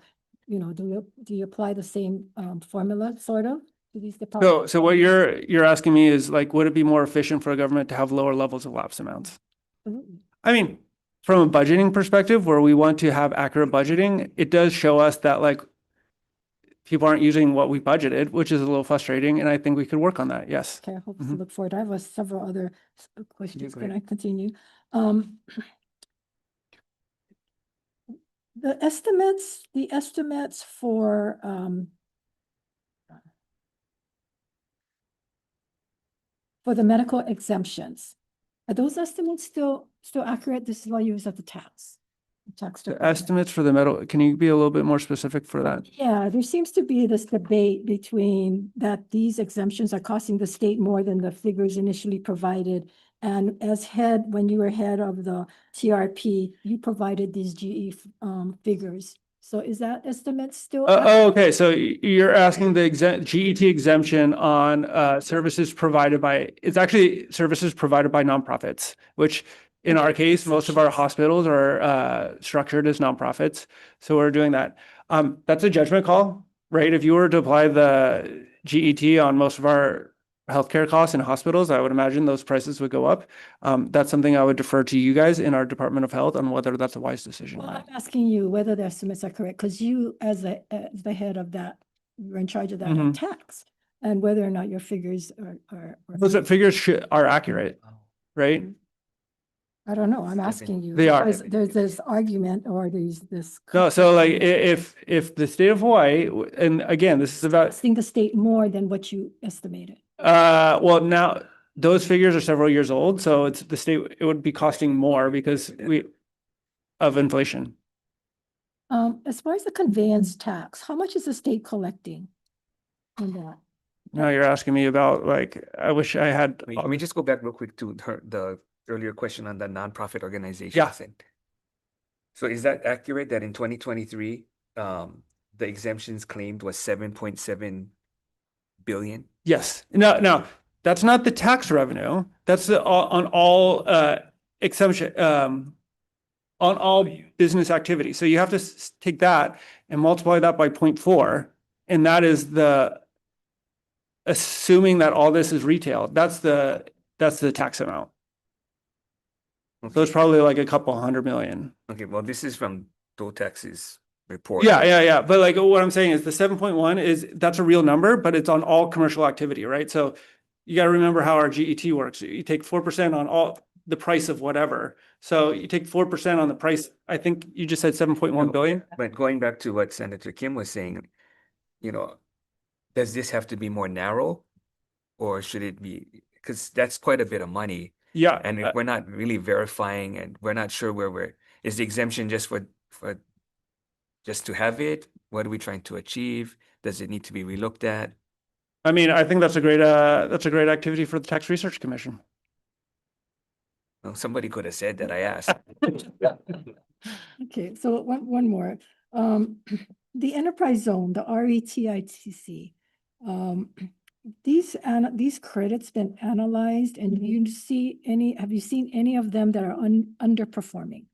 do you apply the same formula sort of to these departments? So what you're asking me is like, would it be more efficient for a government to have lower levels of lapse amounts? Absolutely. I mean, from a budgeting perspective, where we want to have accurate budgeting, it does show us that like people aren't using what we budgeted, which is a little frustrating. And I think we could work on that. Yes. Okay, I hope to Mhm. look forward. I have several other questions. go Can I ahead. continue? The estimates for the medical exemptions, are those estimates still accurate? This is why you use at the tax The department. estimates for the metal, can you be a little bit more specific for that? Yeah, there seems to be this debate between that these exemptions are costing the state more than the figures initially provided. And when you were head of the TRP, you provided these GE figures. So is that estimate still? Okay. So you're asking the GET exemption on services provided by, it's actually services provided by nonprofits, which in our case, most of our hospitals are structured as nonprofits. So we're doing that. That's a judgment call, right? If you were to apply the GET on most of our healthcare costs in hospitals, I would imagine those prices would go up. That's something I would defer to you guys in our Department of Health on whether that's a wise decision. Well, I'm asking you whether the estimates are correct, because you, as the head of that, you're in charge of that Mhm. tax, and whether or not your figures are. Those figures are accurate, right? I don't know, I'm asking you. They are. because There's this argument or this. No, so like if the state of Hawaii, and again, this is about, Costing the state more than what you estimated. well, now those figures are several years old, so it's the state, it would be costing more because of inflation. As far as the conveyance tax, how much is the state collecting on that? Now you're asking me about like, I wish I had. Let me just go back real quick to the earlier question on the nonprofit organizations. Yeah. So is that accurate that in 2023, the exemptions claimed was 7.7 billion? Yes. No, that's not the tax revenue. That's on all exemption, on all business activity. So you have to take that and multiply that by 0.4. And that is assuming that all this is retail. That's the tax amount. So it's probably like a couple $100 million. Okay, well, this is from DOTAX's report. Yeah. But like what I'm saying is the 7.1 that's a real number, but it's on all commercial activity, right? So you got to remember how our GET works. You take 4% on all the price of whatever. So you take 4% on the price. I think you just said 7.1 billion. But going back to what Senator Kim was saying, does this have to be more narrow, or should it be, because that's quite a bit of money. Yeah. And if we're not really verifying and we're not sure is the exemption just for just to have it? What are we trying to achieve? Does it need to be relooked at? I mean, I think that's a great activity for the Tax Research Commission. Well, somebody could have said that I asked. Okay, so one more. The enterprise zone, the RETITC, these credits been analyzed, and have you seen any of them that are underperforming?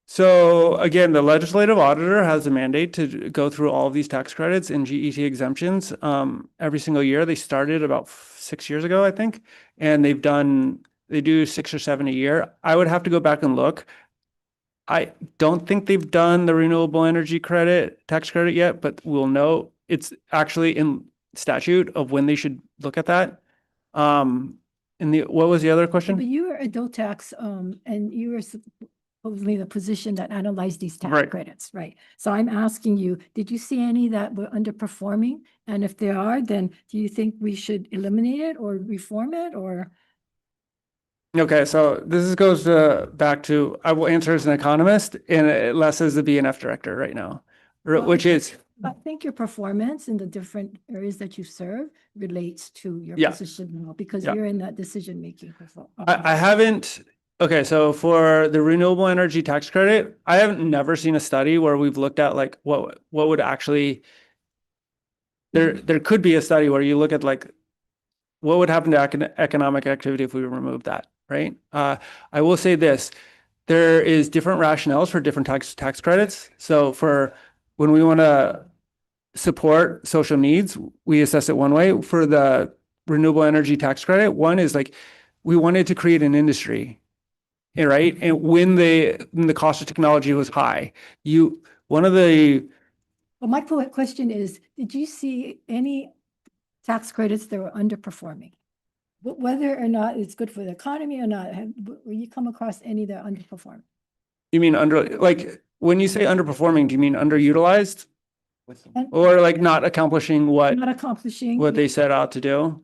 So again, the legislative auditor has a mandate to go through all of these tax credits and GET exemptions every single year. They started about 6 years ago, I think, and they do 6 or 7 a year. I would have to go back and look. I don't think they've done the renewable energy tax credit yet, but we'll know. It's actually statute of when they should look at that. What was the other But question? you were adult tax, and you were supposedly the position that analyzed these tax Right. credits, right? So I'm asking you, did you see any that were underperforming? And if there are, then do you think we should eliminate it or reform it or? Okay, so goes back to, I will answer as an economist and less as the BNF director right now, Well, which is, I think your performance in the different areas that you serve relates to your Yeah. position now, because Yeah. you're in that decision-making. I haven't, okay, so for the renewable energy tax credit, I haven't never seen a study where we've looked at like what would actually, there could be a study where you look at like, what would happen to economic activity if we remove that, right? I will say this, there is different rationales for different tax credits. So for when we want to support social needs, we assess it one way. For the renewable energy tax credit, one is like, we wanted to create an industry, right? And when the cost of technology was high, one of the, Well, my question is, did you see any tax credits that were underperforming? Whether or not it's good for the economy or not, will you come across any that are underperforming? you mean like, when you say underperforming, do you mean underutilized? And Or like not accomplishing what not accomplishing? they set out to do?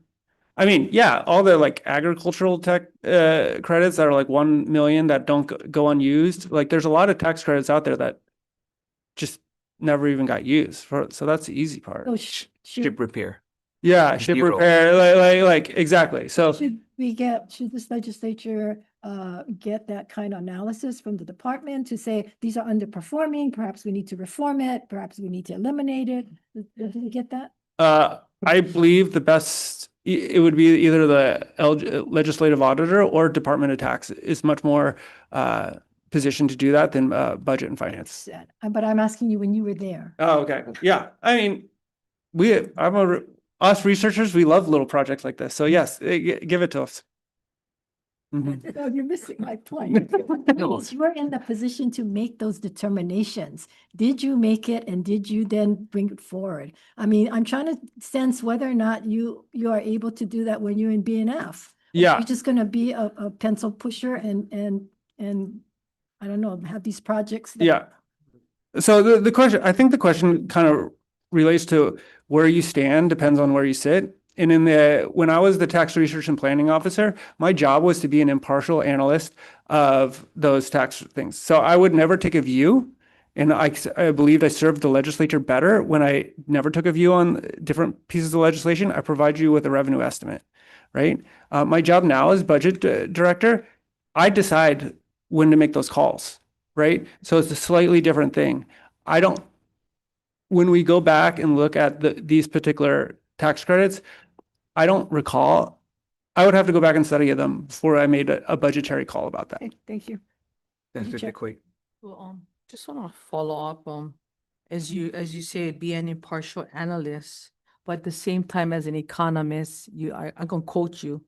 I mean, yeah, all the like agricultural tech credits that are like 1 million that don't go unused. Like there's a lot of tax credits out there that just never even got used so that's the easy part. So Ship repair. Yeah, ship Zero. repair, like exactly. So should this legislature get that kind of analysis from the department to say, these are underperforming, perhaps we need to reform it, perhaps we need to eliminate it? Did you get that? I believe the best, it would be either the legislative auditor or Department of Tax is much more positioned to do that than budget and finance. But I'm asking you when you were there. Oh, okay. Yeah. I mean, us researchers, we love little projects like this. So yes, give it to us. Mhm. No, you're missing my point. No. You were in the position to make those determinations. Did you make it and did you then bring it forward? I mean, I'm trying to sense whether or not you are able to do that when you're in BNF. Yeah. You're just gonna be a pencil pusher and I don't know, have these projects. Yeah. So the question, I think the question kind of relates to where you stand, depends on where you sit. And when I was the tax research and planning officer, my job was to be an impartial analyst of those tax things. So I would never take a view. And I believed I served the legislature better when I never took a view on different pieces of legislation. I provide you with a revenue estimate, right? My job now as budget director, I decide when to make those calls, right? So it's a slightly different thing. When we go back and look at these particular tax credits, I don't recall. I would have to go back and study them before I made a budgetary call about that. Okay, thank you. That's Check. really quick. Well, just want to follow up, as you say, be an impartial analyst, but at the same time, as an economist, I'm gonna quote you.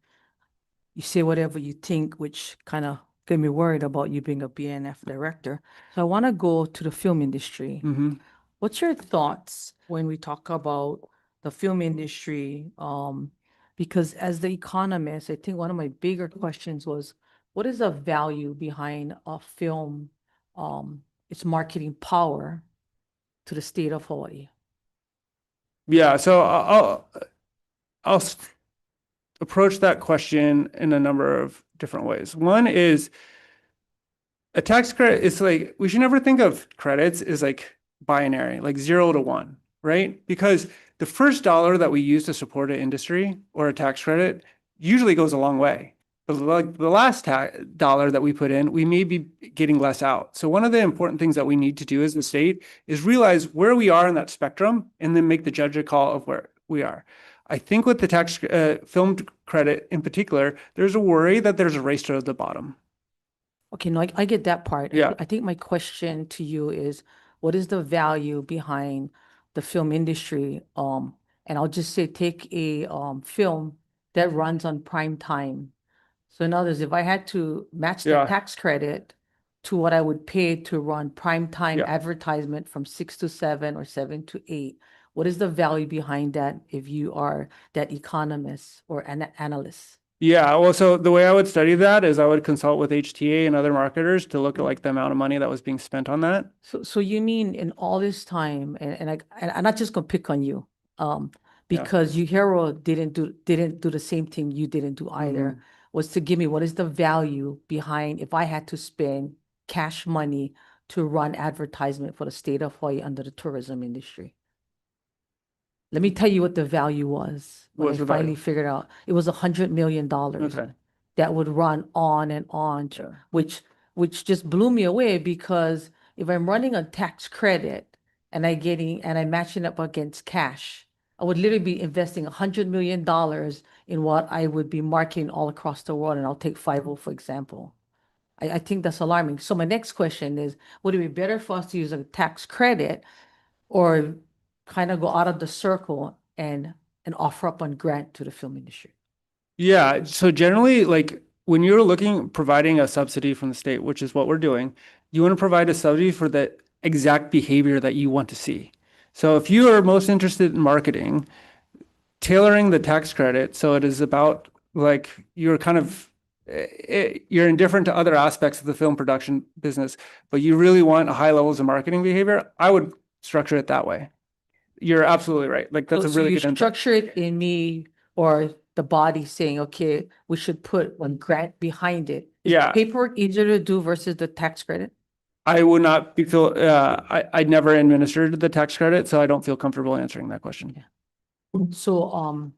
You say whatever you think, which kind of get me worried about you being a BNF director. So I want to go to the film industry. Mm-hmm. What's your thoughts when we talk about the film industry? Because as the economist, I think one of my bigger questions was, what is the value behind a film, its marketing power to the state of Hawaii? Yeah, so I'll approach that question in a number of different ways. One is a tax credit is like, we should never think of credits as like binary, like 0 to 1, right? Because the first dollar that we use to support an industry or a tax credit usually goes a long way. But like the last dollar that we put in, we may be getting less out. So one of the important things that we need to do as the state is realize where we are in that spectrum and then make the judgment call of where we are. I think with the tax film credit in particular, there's a worry that there's a race to the bottom. Okay, no, I get that part. Yeah. I think my question to you is, what is the value behind the film industry? And I'll just say, take a film that runs on prime time. So in other words, if I had to match the Yeah. tax credit to what I would pay to run prime time Yeah. advertisement from 6 to 7 or 7 to 8, What is the value behind that if you are that economist or an analyst? Yeah, well, so the way I would study that is I would consult with HTA and other marketers to look at like the amount of money that was being spent on that. So you mean in all this time, and I'm not just gonna pick on you, Yeah. because Hero didn't do the same thing you didn't do either, was to give me what is the value behind if I had to spend cash money to run advertisement for the state of Hawaii under the tourism industry. Let me tell you what the value was when I What's the value? finally figured out. It was $100 million Okay. that would run on and on, Sure. which just blew me away, because if I'm running a tax credit and I'm matching up against cash, I would literally be investing $100 million in what I would be marketing all across the world. And I'll take 50, for example. I think that's alarming. So my next question is, would it be better for us to use a tax credit or kind of go out of the circle and offer up on grant to the film industry? Yeah, so generally, like when you're providing a subsidy from the state, which is what we're doing, you want to provide a subsidy for the exact behavior that you want to see. So if you are most interested in marketing, tailoring the tax credit so it is about like you're kind of you're indifferent to other aspects of the film production business, but you really want high levels of marketing behavior, I would structure it that way. You're absolutely right. Like that's a So really you good insight. structure it in me or the body saying, okay, we should put one grant behind it. Is Yeah. paperwork easier to do versus the tax credit? I would not I never administered the tax credit, so I don't feel comfortable answering that question. So,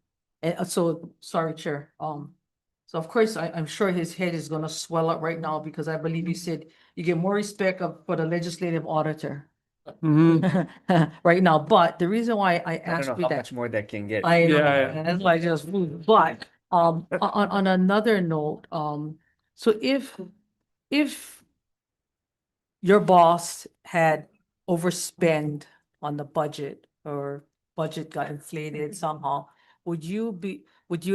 sorry, Chair. So of course, I'm sure his head is gonna swell up right now, because I believe you said you get more respect for the legislative auditor right now. But the reason why I I don't asked know you how that, much more that can get. I know, Yeah. and that's why I just moved. But on another note, so if your boss had overspent on the budget, or budget got inflated somehow, would you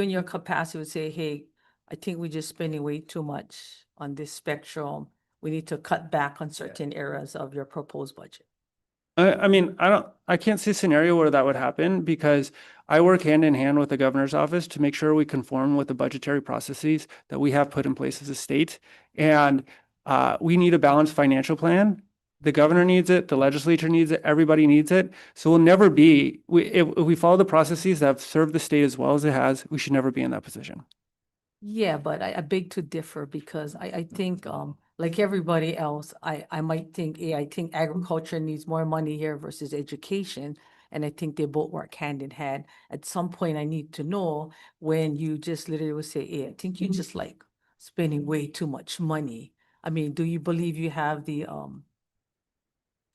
in your capacity would say, hey, I think we're just spending way too much on this spectrum. We need to cut back on certain areas of your proposed budget? I mean, I can't see a scenario where that would happen because I work hand in hand with the governor's office to make sure we conform with the budgetary processes that we have put in place as a state. And we need a balanced financial plan. The governor needs it, the legislature needs it, everybody needs it. So we'll never be, if we follow the processes that have served the state as well as it has, we should never be in that position. Yeah, but I beg to differ, because I think, like everybody else, I might think, I think agriculture needs more money here versus education. And I think they both work hand in hand. At some point, I need to know when you just literally would say, I think you just like spending way too much money. I mean, do you believe you have the,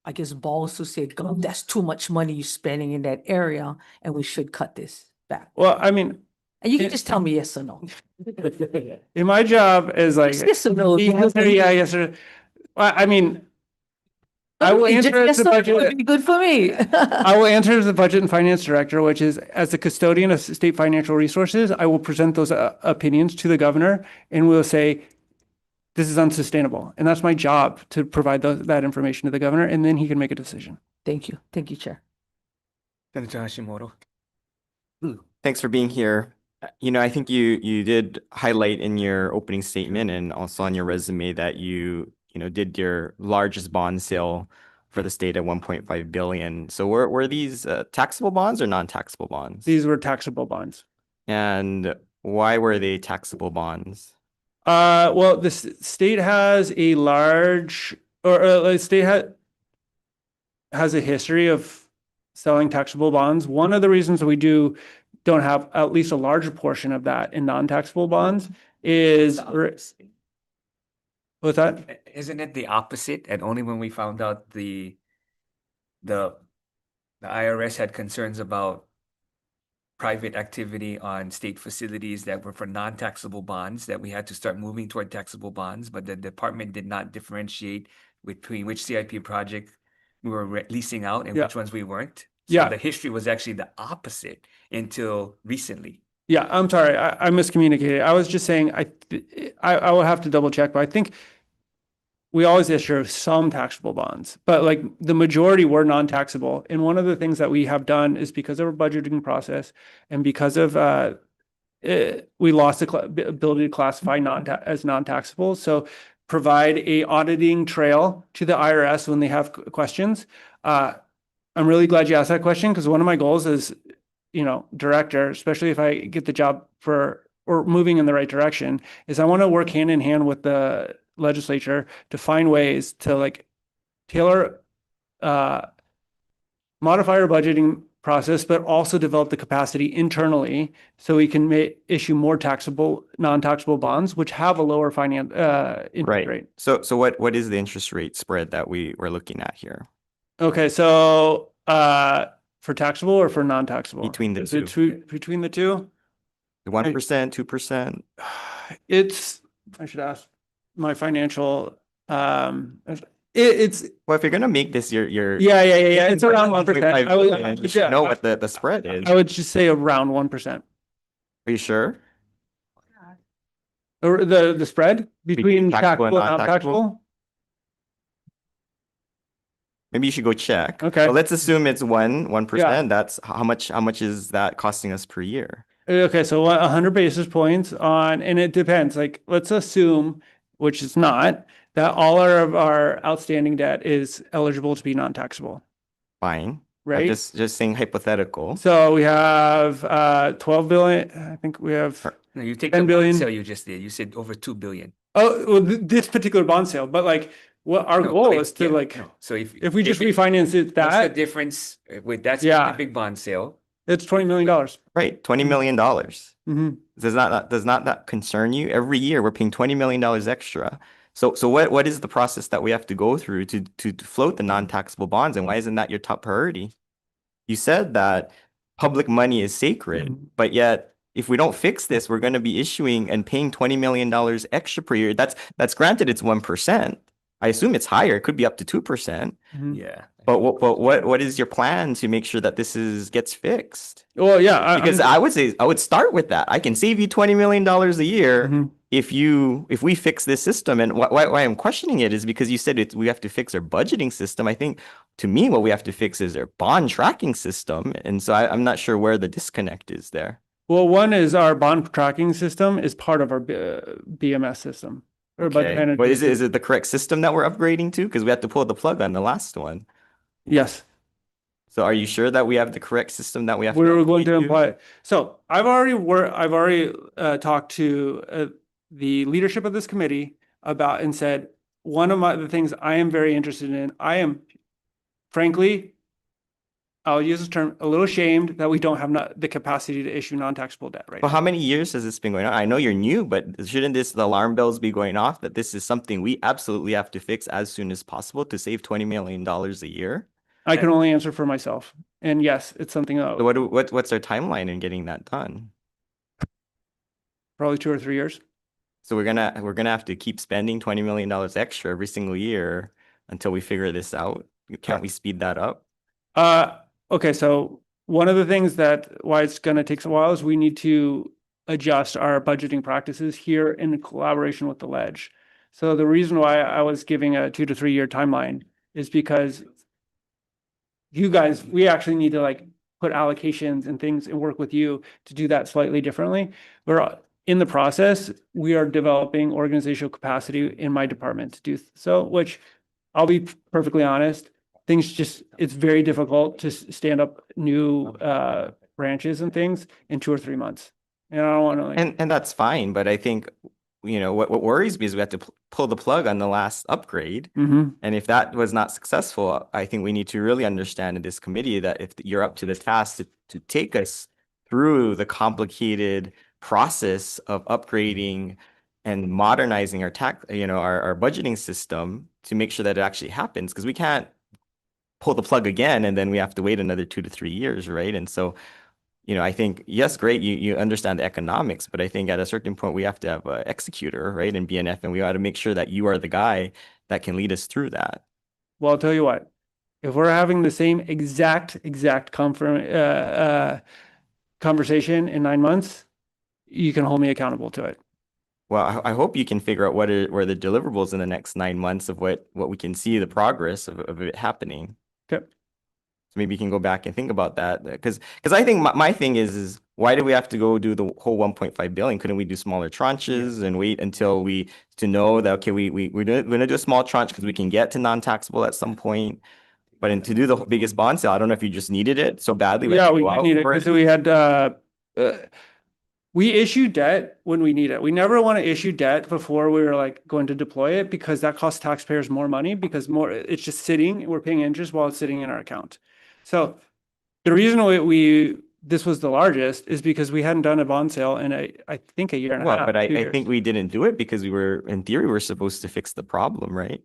I guess, balls to say, God, that's too much money you're spending in that area and we should cut this back? Well, I mean, And you can just tell me yes or no. in my job is like, Yes or no. yeah, yes or, well, I mean, I will Just answer as yes the or no budget. would be good for me. I will answer as the budget and finance director, which is as the custodian of state financial resources, I will present those opinions to the governor and we'll say, this is unsustainable. And that's my job, to provide that information to the governor, and then he can make a decision. Thank you. Thank you, Chair. Senator Hashimoto. Thanks for being here. You know, I think you did highlight in your opening statement and also on your resume that you did your largest bond sale for the state at 1.5 billion. So were these taxable bonds or non-taxable bonds? These were taxable bonds. And why were they taxable bonds? Well, the state has a large, or the state has a history of selling taxable bonds. One of the reasons we don't have at least a larger portion of that in non-taxable bonds is, what's that? Isn't it the opposite? And only when we found out the IRS had concerns about private activity on state facilities that were for non-taxable bonds, that we had to start moving toward taxable bonds, but the department did not differentiate between which CIP project we were leasing out and which ones we weren't. So Yeah. the history was actually the opposite until recently. Yeah, I'm sorry, I miscommunicated. I was just saying, I will have to double check, but I think we always issue some taxable bonds, but like the majority were non-taxable. And one of the things that we have done is because of our budgeting process and because of we lost the ability to classify as non-taxable. So provide a auditing trail to the IRS when they have questions. I'm really glad you asked that question because one of my goals is, director, especially if I get the job or moving in the right direction, is I want to work hand in hand with the legislature to find ways to like tailor, modify our budgeting process, but also develop the capacity internally so we can issue more non-taxable bonds, which have a lower interest rate. So what is the interest rate spread that we were looking at here? Okay, so for taxable or for non-taxable? Between the two. Between the two? 1%, 2%? I should ask my financial, it's Well, if you're gonna make this your yeah. It's around 1%. You should know what the spread is. I would just say around 1%. Are you sure? Or the spread between taxable and non-taxable? non-taxable? Maybe you should go check. Okay. Well, let's assume it's 1%. Yeah. That's how much is that costing us per year? Okay, so 100 basis points and it depends. Like, let's assume, which is not, that all of our outstanding debt is eligible to be non-taxable. Fine. Right? I'm just saying hypothetical. So we have 12 billion. I think we have. No, you take 10 the billion. bond sale you just did. You said over 2 billion. Oh, well, this particular bond sale, but like, what our No, goal wait, is to yeah, like, no. So if we just it- refinance it, what's the that difference with that Yeah. specific bond sale? it's $20 million. Right, $20 million. Mm-hmm. Does not that concern you? Every year we're paying $20 million extra. So what is the process that we have to go through to float the non-taxable bonds, and why isn't that your top priority? You said that public money is sacred, but yet if we don't fix this, we're going to be issuing and paying $20 million extra per year. That's granted it's 1%. I assume it's higher. It could be up to 2%. Yeah. But what is your plan to make sure that this gets fixed? Well, yeah, Because I would say I would start with that. I can save you $20 million a year Mhm. if we fix this system. And why I'm questioning it is because you said we have to fix our budgeting system. I think to me what we have to fix is our bond tracking system. And so I'm not sure where the disconnect is there. Well, one is our bond tracking system is part of our BMS system. Or budget Okay. management But is system. it the correct system that we're upgrading to? Because we had to pull the plug on the last one. Yes, So are you sure that we have the correct system that we have? we're going to upgrade imply it. So I've already talked to the leadership of this committee about and said, one of the things I am very interested in, I am frankly, I'll use this term, a little ashamed that we don't have the capacity to issue non-taxable debt right Well, now. how many years has this been going on? I know you're new, but shouldn't the alarm bells be going off that this is something we absolutely have to fix as soon as possible to save $20 million a year? I can only answer for myself. And yes, it's something So what's our timeline in getting that done? probably 2 or 3 years. So we're gonna have to keep spending $20 million extra every single year until we figure this out. Can't we speed that up? Okay, so one of the things why it's going to take a while is we need to adjust our budgeting practices here in collaboration with the ledge. So the reason why I was giving a 2 to 3 year timeline is because you guys, we actually need to like put allocations and things and work with you to do that slightly differently. We're in the process, we are developing organizational capacity in my department to do so, which I'll be perfectly honest, it's very difficult to stand up new branches and things in 2 or 3 months. And I don't want to like. And that's fine, but I think, what worries me is we have to pull the plug on the last upgrade. Mhm. And if that was not successful, I think we need to really understand in this committee that if you're up to the task to take us through the complicated process of upgrading and modernizing our our budgeting system to make sure that it actually happens, because we can't pull the plug again and then we have to wait another 2 to 3 years, right? And so, I think, yes, great, you understand the economics, but I think at a certain point we have to have an executor, right, in BNF, and we ought to make sure that you are the guy that can lead us through that. Well, I'll tell you what, if we're having the same exact conversation in 9 months, you can hold me accountable to it. well, I hope you can figure out what are the deliverables in the next 9 months of what we can see the progress of it happening. Okay. So maybe you can go back and think about that, because I think my thing is why do we have to go do the whole 1.5 billion? Couldn't we do smaller tranches and wait until to know that, okay, we're gonna do a small tranche because we can get to non-taxable at some point. But to do the biggest bond sale, I don't know if you just needed it so badly. we had Yeah, to we go out need it for because we had, we issue debt when we need it. We never want to issue debt before we were like going to deploy it because that costs taxpayers more money because it's just sitting, we're paying interest while it's sitting in our account. So the reason this was the largest is because we hadn't done a bond sale in I think a year and a half. Well, but I 2 years. think we didn't do it because in theory, we're supposed to fix the problem, right?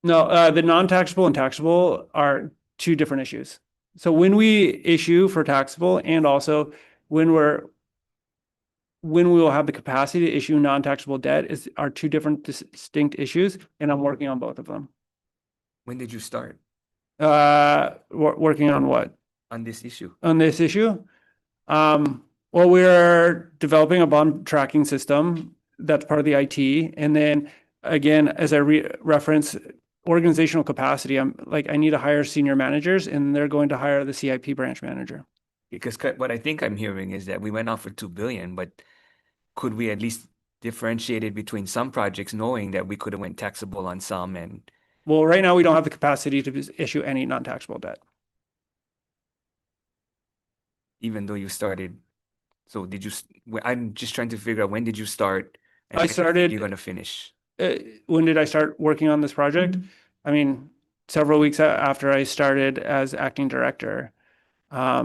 No, the non-taxable and taxable are two different issues. So when we issue for taxable and also when we will have the capacity to issue non-taxable debt are two different distinct issues, and I'm working on both of them. When did you start Working on what? on this issue? On this issue? Well, we're developing a bond tracking system that's part of the IT. And then again, as I reference organizational capacity, I need to hire senior managers and they're going to hire the CIP branch manager. Because what I think I'm hearing is that we went off for 2 billion, but could we at least differentiate it between some projects, knowing that we could have went taxable on some and Well, right now we don't have the capacity to issue any non-taxable debt. even though you started, so did you, I'm just trying to figure out when did you start? And I when started- You're gonna finish. When did I start working on this project? I mean, several weeks after I started as acting director. I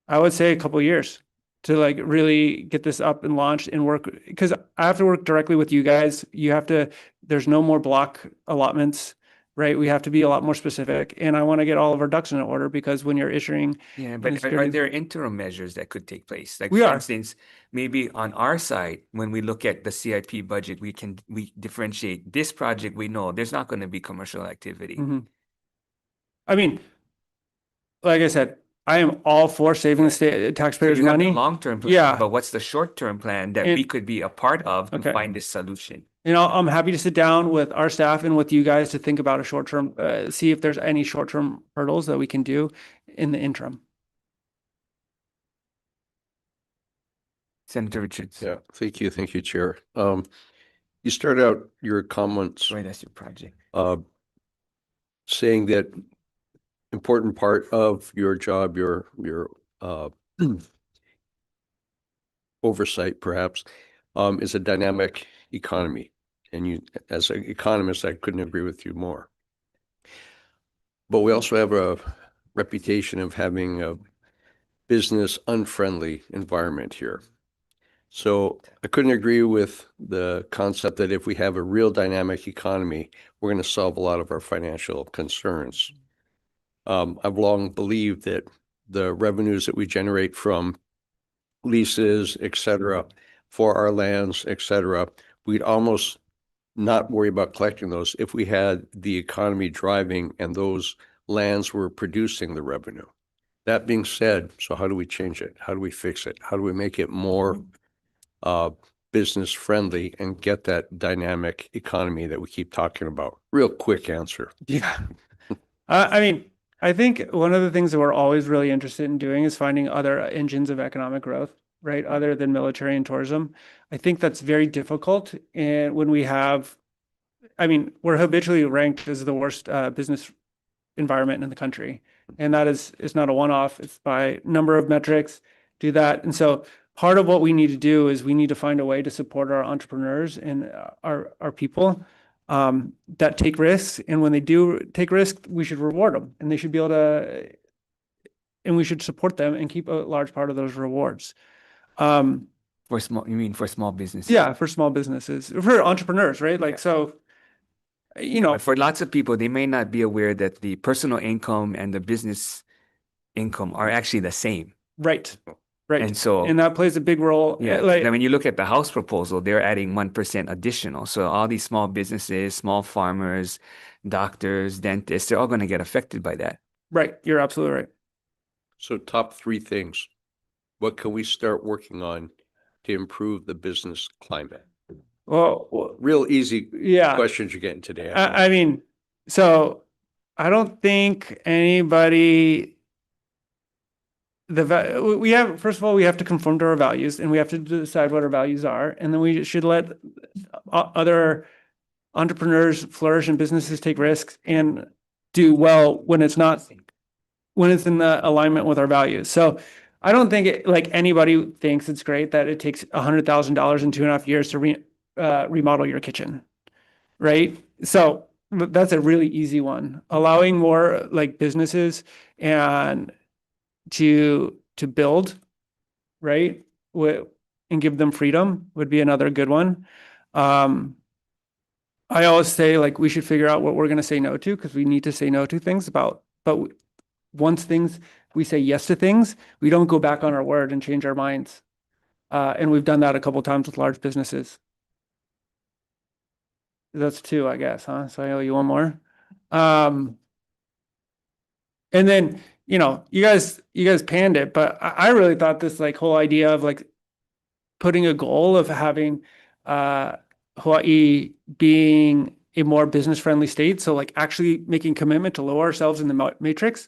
would say a couple of years to like really get this up and launched and work, because I have to work directly with you guys. There's no more block allotments, right? We have to be a lot more specific, and I want to get all of our ducks in order because when you're issuing, Yeah, And but it's are very- there interim measures that could take place? Like, We for are. instance, maybe on our side, when we look at the CIP budget, we differentiate this project. We know there's not going to be commercial activity. Mhm. I mean, like I said, I am all for saving the state So taxpayers' you have the money. long-term plan, Yeah. but what's the short-term plan that we And- could be a part of to Okay. find this solution? You know, I'm happy to sit down with our staff and with you guys to think about a short-term, see if there's any short-term hurdles that we can do in the interim. Senator Richards, Yeah, thank you, Chair. You started out your comments sorry, that's your project. saying that important part of your job, your oversight perhaps, is a dynamic economy. And you, as an economist, I couldn't agree with you more. But we also have a reputation of having a business unfriendly environment here. So I couldn't agree with the concept that if we have a real dynamic economy, we're going to solve a lot of our financial concerns. I've long believed that the revenues that we generate from leases, et cetera, for our lands, et cetera, we'd almost not worry about collecting those if we had the economy driving and those lands were producing the revenue. That being said, so how do we change it? How do we fix it? How do we make it more business friendly and get that dynamic economy that we keep talking about? Real quick answer. Yeah. I mean, I think one of the things that we're always really interested in doing is finding other engines of economic growth, right? Other than military and tourism. I think that's very difficult. And when we have, I mean, we're habitually ranked as the worst business environment in the country. And that is not a one-off. It's by number of metrics, do that. And so part of what we need to do is we need to find a way to support our entrepreneurs and our people that take risks. And when they do take risks, we should reward them, and they should be able to, and we should support them and keep a large part of those rewards. For small businesses? Yeah, for small businesses, for entrepreneurs, right? Like, so, you know, But for lots of people, they may not be aware that the personal income and the business income are actually the same. right. Right. And so, And that plays a big role. yeah, Like, when you look at the House proposal, they're adding 1% additional. So all these small businesses, small farmers, doctors, dentists, they're all going to get affected by that. right. You're absolutely right. So top three things. what can we start working on to improve the business climate? Well, Real easy yeah. questions you're getting today. I know. I mean, so I don't think anybody, we have, first of all, we have to conform to our values and we have to decide what our values are. And then we should let other entrepreneurs flourish and businesses take risks and do well when it's not, when it's in the alignment with our values. So I don't think like anybody thinks it's great that it takes $100,000 in 2.5 years to remodel your kitchen, right? So that's a really easy one. Allowing more like businesses and to build, right? And give them freedom would be another good one. I always say like we should figure out what we're going to say no to because we need to say no to things but once we say yes to things, we don't go back on our word and change our minds. And we've done that a couple times with large businesses. That's 2, I guess, huh? So I owe you one more. And then, you know, you guys panned it, but I really thought this like whole idea of like putting a goal of having Hawaii being a more business friendly state. So like actually making commitment to lower ourselves in the metrics.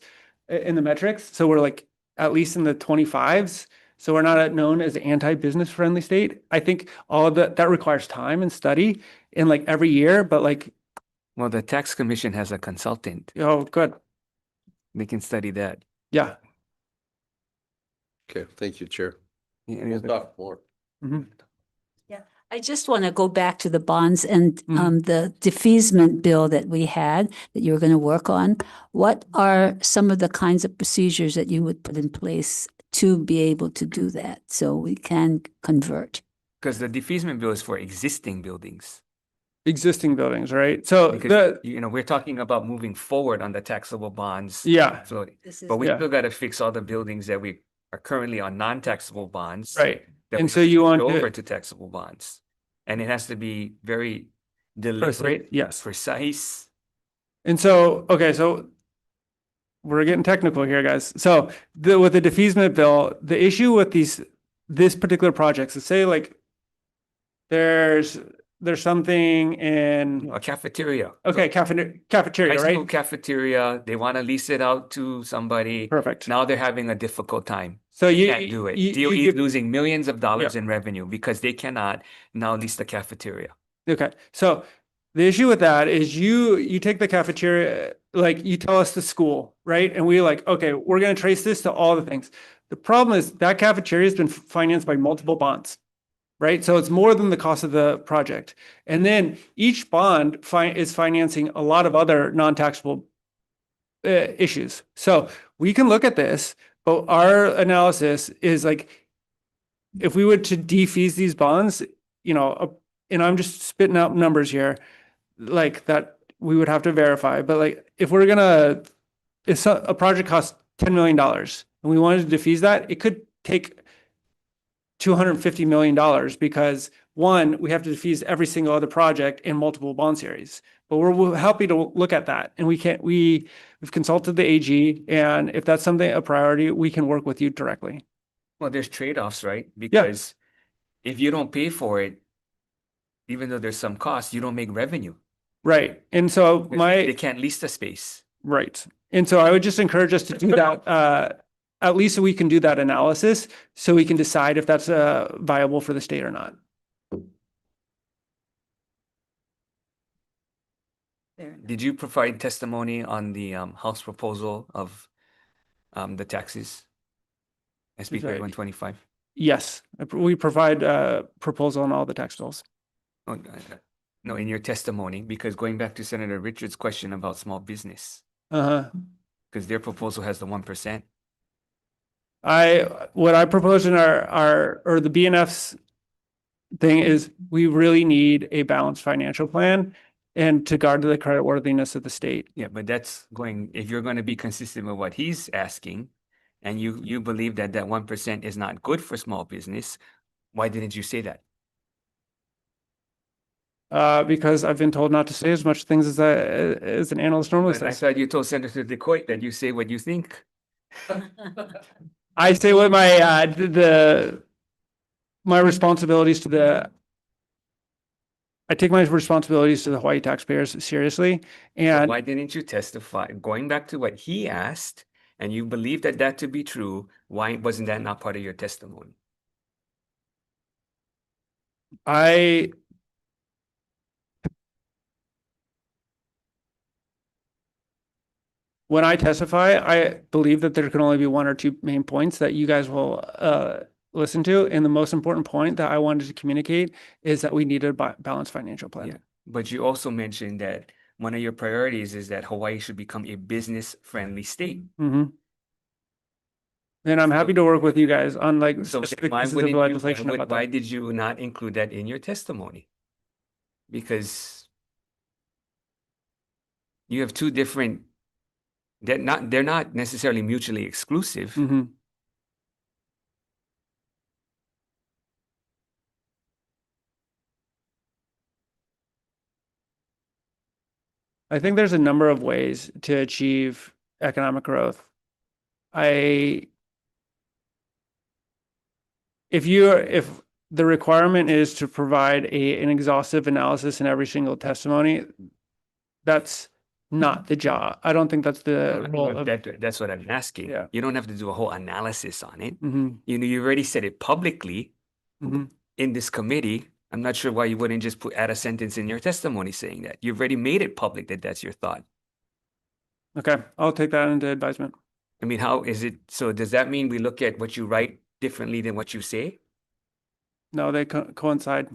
So we're like at least in the 25s. So we're not known as an anti-business friendly state. I think all of that requires time and study in like every year, but like. Well, the tax commission has a consultant. Oh, good. They can study that. Yeah. Okay, thank you, Chair. Any We'll other- talk more. Mhm. I just want to go back to the bonds and the defeasance bill that we had that you were going to work on. What are some of the kinds of procedures that you would put in place to be able to do that so we can convert? Because the defeasance bill is for existing buildings. Existing buildings, right? So Because, you know, we're talking about moving forward on the taxable bonds. yeah, So, This is but we Yeah. still got to fix all the buildings that we are currently on non-taxable bonds. right. That And we so you switch want over to, to taxable bonds. And it has to be very Precise, deliberate, yes. precise. And so, okay, so we're getting technical here, guys. So with the defeasance bill, the issue with this particular project, so say like there's something in, A cafeteria. okay, cafeteria, High school right? cafeteria, they want to lease it out to somebody. Perfect. Now they're having a difficult time. So They you can't do it. you DOE is give- losing millions of dollars in revenue because they cannot now lease the cafeteria. Okay, so the issue with that is you take the cafeteria, like you tell us the school, right? And we like, okay, we're gonna trace this to all the things. The problem is that cafeteria has been financed by multiple bonds, right? So it's more than the cost of the project. And then each bond is financing a lot of other non-taxable issues. So we can look at this, but our analysis is like, if we were to defease these bonds, you know, and I'm just spitting out numbers here, like that we would have to verify, but like if we're gonna, if a project costs $10 million and we wanted to defease that, it could take $250 million because one, we have to defease every single other project in multiple bond series. But we're happy to look at that, and we've consulted the AG, and if that's something a priority, we can work with you directly. Well, there's trade-offs, right? Because if you don't pay for it, even though there's some cost, you don't make revenue. Right, and so They can't lease the space. right, and so I would just encourage us to do that. At least so we can do that analysis, so we can decide if that's viable for the state or not. Did you provide testimony on the House proposal of the taxes? SB Sorry. 3125? Yes, we provide proposal on all the tax bills. Oh, no, in your testimony, because going back to Senator Richards' question about small business, because their proposal has the 1%. What I propose in or the BNF's thing is we really need a balanced financial plan and to guard the creditworthiness of the state. Yeah, but that's going, if you're going to be consistent with what he's asking, and you believe that 1% is not good for small business, why didn't you say that? Because I've been told not to say as much things as an analyst normally But I says. thought you told Senator DeCoit that you say what you think. I say what my, my responsibilities to I take my responsibilities to the Hawaii taxpayers seriously. And Why didn't you testify? Going back to what he asked, and you believe that to be true, why wasn't that not part of your testimony? When I testify, I believe that there can only be one or two main points that you guys will listen to. And the most important point that I wanted to communicate is that we need a balanced financial plan. Yeah. But you also mentioned that one of your priorities is that Hawaii should become a business-friendly state. Mm-hmm. And I'm happy to work with you guys on like So specific why pieces of wouldn't you, legislation about why that. did you not include that in your testimony? Because you have two different, they're not necessarily mutually exclusive. Mm-hmm. I think there's a number of ways to achieve economic growth. If the requirement is to provide an exhaustive analysis in every single testimony, that's not the job. I don't think that's the role of. That's what I'm asking. Yeah. You don't have to do a whole analysis on it. Mhm. You know, you already said it publicly Mhm. in this committee. I'm not sure why you wouldn't just add a sentence in your testimony saying that. You've already made it public that that's your thought. Okay, I'll take that into advisement. I mean, how is it? So does that mean we look at what you write differently than what you say? No, they coincide.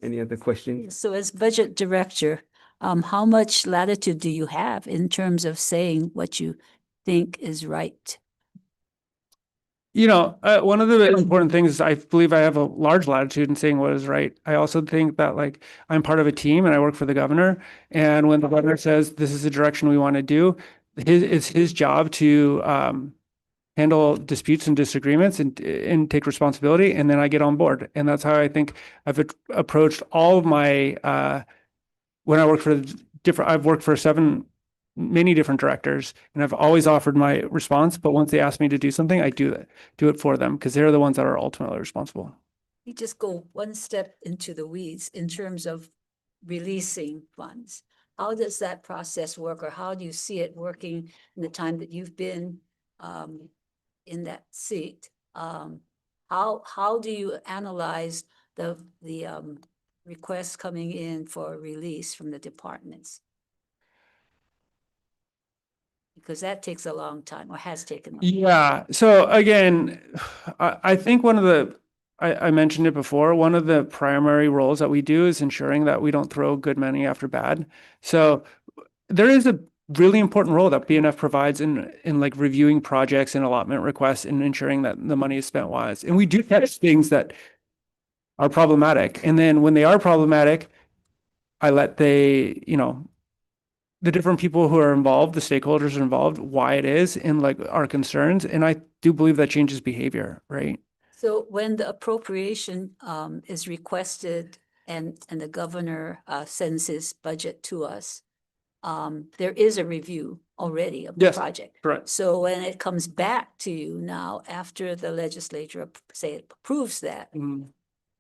Any other questions? So as budget director, how much latitude do you have in terms of saying what you think is right? You know, one of the important things is I believe I have a large latitude in saying what is right. I also think that like I'm part of a team and I work for the governor. And when the governor says this is the direction we want to do, it's his job to handle disputes and disagreements and take responsibility. And then I get on board. And that's how I think I've approached all of my, when I work for I've worked for many different directors, and I've always offered my response. But once they ask me to do something, I do it for them because they're the ones that are ultimately responsible. You just go one step into the weeds in terms of releasing funds. How does that process work, or how do you see it working in the time that you've been in that seat? How do you analyze the requests coming in for release from the departments? Because that takes a long time, or has taken. A long time. Yeah. So again, I think I mentioned it before, one of the primary roles that we do is ensuring that we don't throw good money after bad. So there is a really important role that BNF provides in like reviewing projects and allotment requests and ensuring that the money is spent wise. And we do catch things that are problematic. And then when they are problematic, I let the different people who are involved, the stakeholders are involved, why it is, and like our concerns. And I do believe that changes behavior, right? So when the appropriation is requested and the governor sends his budget to us, there is a review already of the Yes, project. correct. So when it comes back to you now, after the legislature, say it approves that, Mhm.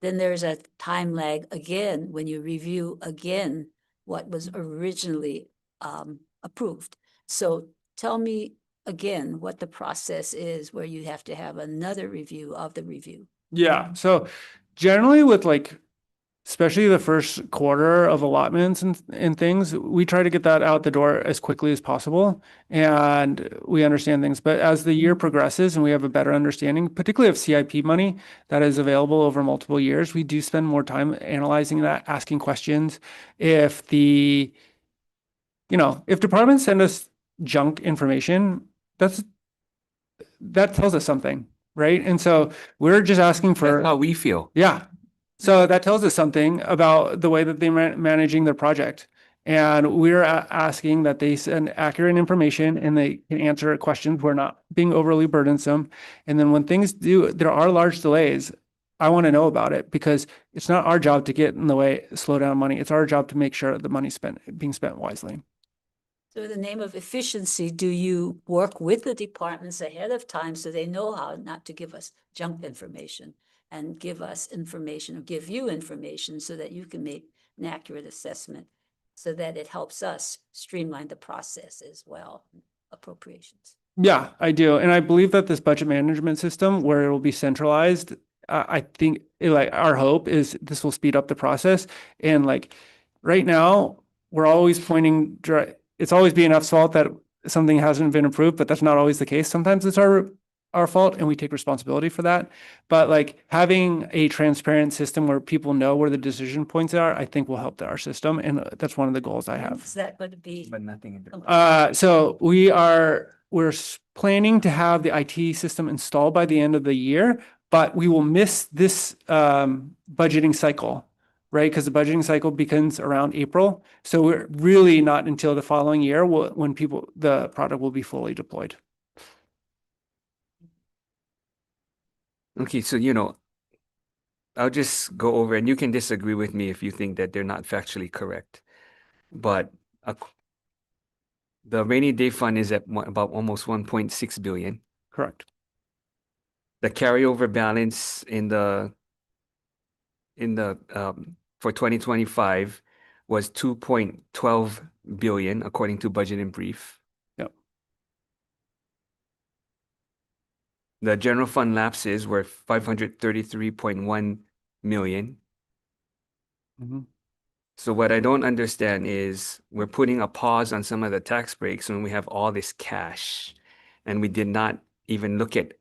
then there's a time lag again when you review again what was originally approved. So tell me again what the process is where you have to have another review of the review. Yeah. So generally with like, especially the first quarter of allotments and things, we try to get that out the door as quickly as possible. And we understand things. But as the year progresses and we have a better understanding, particularly of CIP money that is available over multiple years, we do spend more time analyzing that, asking questions. If departments send us junk information, that tells us something, right? And so we're just asking for. That's how we feel. Yeah. So that tells us something about the way that they're managing their project. And we're asking that they send accurate information and they can answer questions. We're not being overly burdensome. And then when there are large delays, I want to know about it because it's not our job to get in the way, slow down money. It's our job to make sure the money's being spent wisely. So in the name of efficiency, do you work with the departments ahead of time so they know how not to give us junk information and give us information or give you information so that you can make an accurate assessment so that it helps us streamline the process as well, appropriations? Yeah, I do. And I believe that this budget management system where it will be centralized, I think like our hope is this will speed up the process. And like right now, we're always pointing, it's always BNF's fault that something hasn't been approved, but that's not always the case. Sometimes it's our fault and we take responsibility for that. But like having a transparent system where people know where the decision points are, I think will help our system. And that's one of the goals I have. Is that going to be? But nothing in the. So we're planning to have the IT system installed by the end of the year, but we will miss this budgeting cycle, right? Because the budgeting cycle begins around April. So we're really not until the following year when the product will be fully deployed. Okay, so I'll just go over and you can disagree with me if you think that they're not factually correct. But the rainy day fund is at about almost 1.6 billion. Correct. The carryover balance for 2025 was 2.12 billion according to Budget in Brief. Yep. The general fund lapses were 533.1 million. Mm-hmm. So what I don't understand is we're putting a pause on some of the tax breaks when we have all this cash and we did not even look at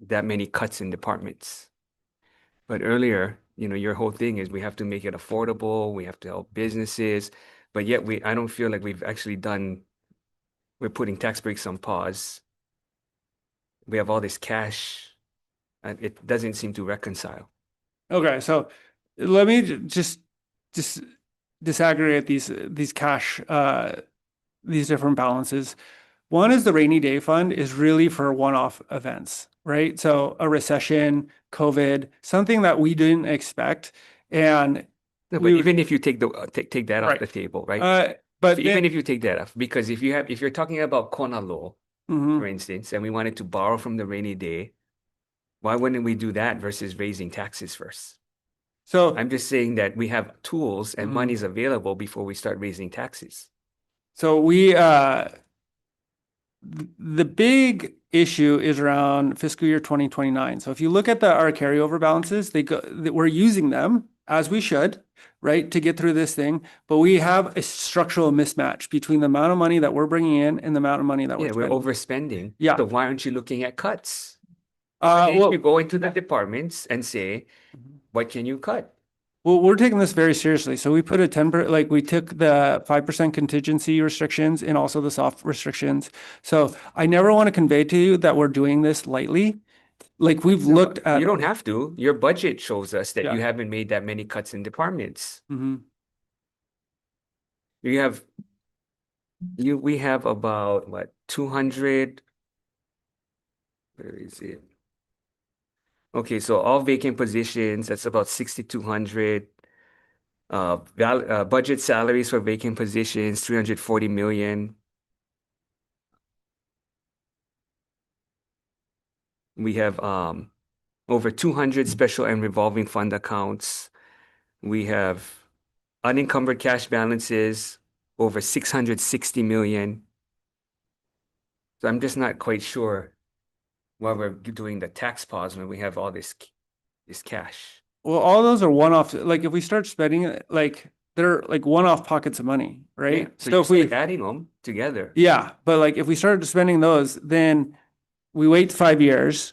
that many cuts in departments. But earlier, your whole thing is we have to make it affordable, we have to help businesses, but yet I don't feel like we've actually we're putting tax breaks on pause. We have all this cash and it doesn't seem to reconcile. Okay, so let me just disaggregate these cash, these different balances. One is the rainy day fund is really for one-off events, right? So a recession, COVID, something that we didn't expect. And no, but even if you take that off the table, right? But even if you take that off, because if you're talking about Kona law, for instance, and we wanted to borrow from the rainy day, why wouldn't we do that versus raising taxes first? So I'm just saying that we have tools and money's available before we start raising taxes. So the big issue is around fiscal year 2029. So if you look at our carryover balances, we're using them as we should, right, to get through this thing. But we have a structural mismatch between the amount of money that we're bringing in and the amount of money that we're spending. We're overspending. Yeah. So why aren't you looking at cuts? Well, you go into the departments and say, what can you cut? Well, we're taking this very seriously. So we put we took the 5% contingency restrictions and also the soft restrictions. So I never want to convey to you that we're doing this lightly. Like we've looked at. You don't have to. Your budget shows us that Yeah. you haven't made that many cuts in departments. Mm-hmm. We have about what, 200. Where is it? Okay, so all vacant positions, that's about 6,200. Budget salaries for vacant positions, 340 million. We have over 200 special and revolving fund accounts. We have unencumbered cash balances over 660 million. So I'm just not quite sure why we're doing the tax pause when we have all this cash. Well, all those are one-off. Like if we start spending it, like they're like one-off pockets of money, right? Yeah, so So if we adding them together. Yeah, but like if we started spending those, then we wait 5 years,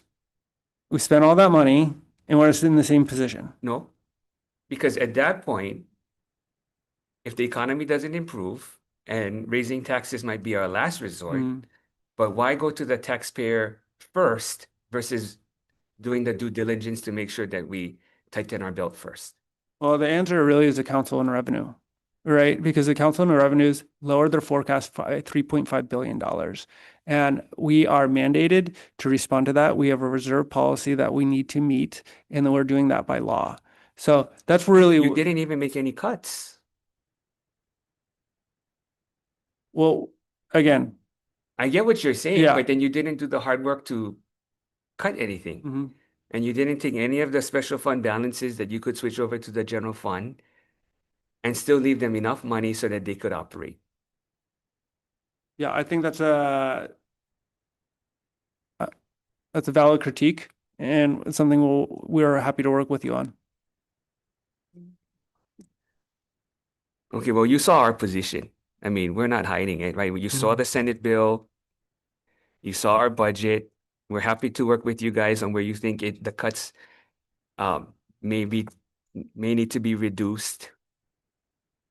we spend all that money, and we're in the same position. No, because at that point, if the economy doesn't improve and raising taxes might be our last resort, but why go to the taxpayer first versus doing the due diligence to make sure that we tighten our belt first? Well, the answer really is the council and revenue, right? Because the council and revenues lowered their forecast by $3.5 billion. And we are mandated to respond to that. We have a reserve policy that we need to meet, and then we're doing that by law. So that's really. You didn't even make any cuts. Well, again, I get what you're saying, Yeah. but then you didn't do the hard work to cut anything. mhm. And you didn't take any of the special fund balances that you could switch over to the general fund and still leave them enough money so that they could operate. Yeah, I think that's a valid critique and it's something we're happy to work with you on. Okay, well, you saw our position. I mean, we're not hiding it, right? You saw Mhm. the Senate bill. You saw our budget. We're happy to work with you guys on where you think the cuts may need to be reduced.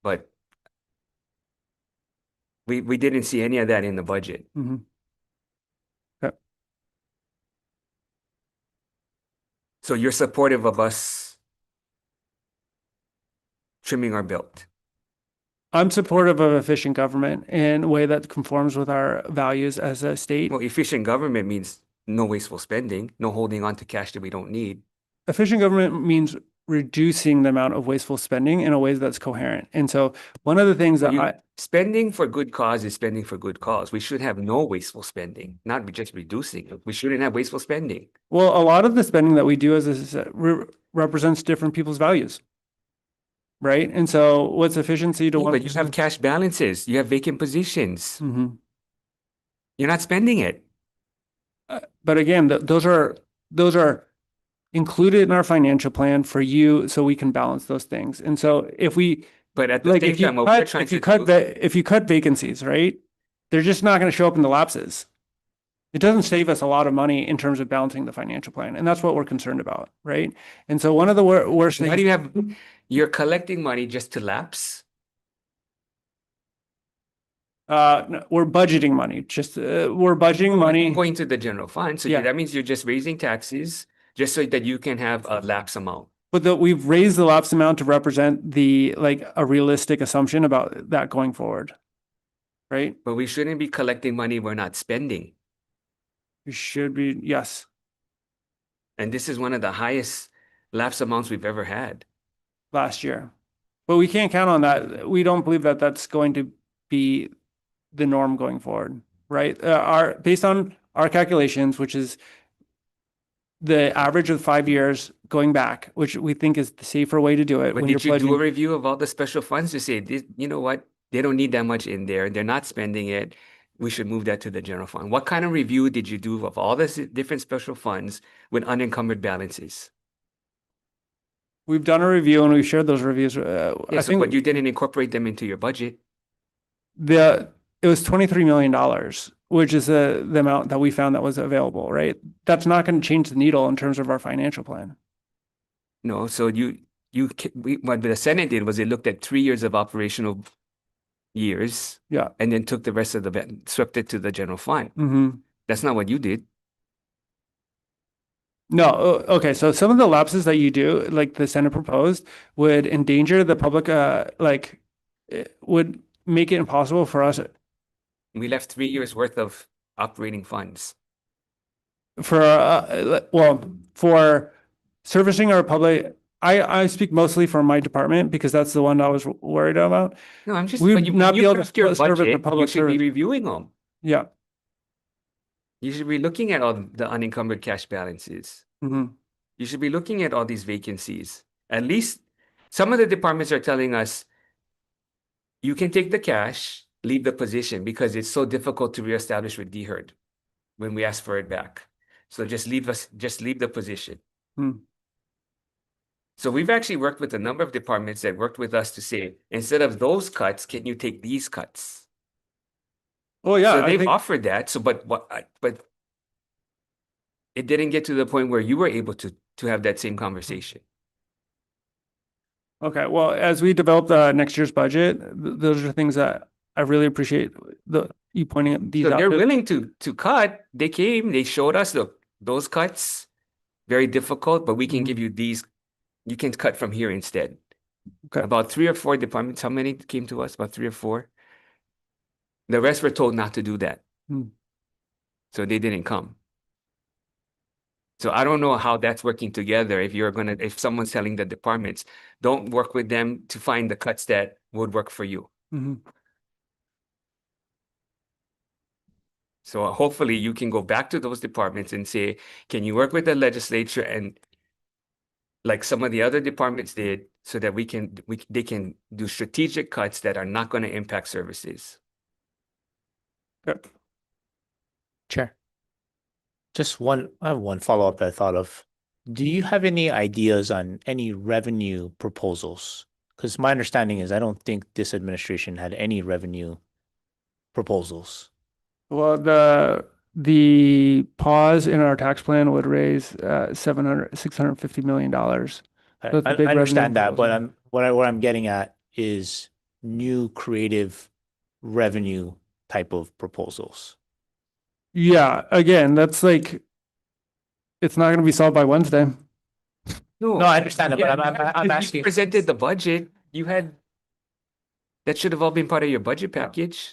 But we didn't see any of that in the budget. Mhm. Okay. So you're supportive of us trimming our belt. I'm supportive of efficient government in a way that conforms with our values as a state. Well, efficient government means no wasteful spending, no holding on to cash that we don't need. Efficient government means reducing the amount of wasteful spending in a way that's coherent. And so one of the things that Spending for good cause is spending for good cause. We should have no wasteful spending, not just reducing it. We shouldn't have wasteful spending. well, a lot of the spending that we do represents different people's values. Right? And so what's efficiency to one But you have cash balances, you have vacant positions. Mhm. You're not spending it. But again, those are included in our financial plan for you so we can balance those things. And so if we But at the like same if you time, what we're cut trying if you to cut do, if you cut vacancies, right? They're just not going to show up in the lapses. It doesn't save us a lot of money in terms of balancing the financial plan. And that's what we're concerned about, right? And so one of the worst why things do you have, you're collecting money just to lapse? no, we're budgeting money. Just we're budgeting money. Going to the general fund. So Yeah. that means you're just raising taxes just so that you can have a lapse amount. But we've raised the lapse amount to represent a realistic assumption about that going forward. Right? But we shouldn't be collecting money we're not spending. We should be, yes, And this is one of the highest lapse amounts we've ever had. last year. But we can't count on that. We don't believe that that's going to be the norm going forward, right? Based on our calculations, which is the average of 5 years going back, which we think is the safer way to do it. But when did you're you do a budgeting. review of all the special funds to say, you know what? They don't need that much in there. They're not spending it. We should move that to the general fund. What kind of review did you do of all the different special funds with unencumbered balances? We've done a review and we've shared those reviews. I think but you didn't incorporate them into your budget. it was $23 million, which is the amount that we found that was available, right? That's not going to change the needle in terms of our financial plan. No, so what the Senate did was it looked at 3 years of operational years. Yeah. And then took the rest of swept it to the general fund. Mm-hmm. That's not what you did. No, okay. So some of the lapses that you do, like the Senate proposed, would endanger the public, it would make it impossible for us We left 3 years worth of operating funds. for servicing our public. I speak mostly for my department because that's the one I was worried about. No, I'm just, We but would you, not you be able to craft your service the budget, you public should be service. reviewing them. Yeah. You should be looking at all the unencumbered cash balances. Mm-hmm. You should be looking at all these vacancies. At least some of the departments are telling us you can take the cash, leave the position because it's so difficult to reestablish with DHERD when we ask for it back. So just leave the position. Hmm. So we've actually worked with a number of departments that worked with us to say, instead of those cuts, can you take these cuts? Oh yeah, So I they've think, offered that. So, but it didn't get to the point where you were able to have that same conversation. okay. Well, as we develop next year's budget, those are things that I really appreciate you pointing at these So out. they're willing to cut. They came, they showed us, look, those cuts, very difficult, but we can Mhm. give you these. You can cut from here instead. Okay. About 3 or 4 departments. How many came to us? About 3 or 4. The rest were told not to do that. Hmm. So they didn't come. So I don't know how that's working together. If someone's telling the departments, don't work with them to find the cuts that would work for you. Mhm. So hopefully you can go back to those departments and say, can you work with the legislature and like some of the other departments did, so that they can do strategic cuts that are not going to impact services. Chair. I have one follow-up that I thought of. Do you have any ideas on any revenue proposals? Because my understanding is I don't think this administration had any revenue proposals. Well, the pause in our tax plan would raise $650 million. That's I the big revenue understand that, but proposal. what I'm getting at is new creative revenue type of proposals. Yeah, again, that's like, it's not gonna be solved by Wednesday. No, I understand that, but I'm If you asking. presented the budget, that should have all been part of your budget package.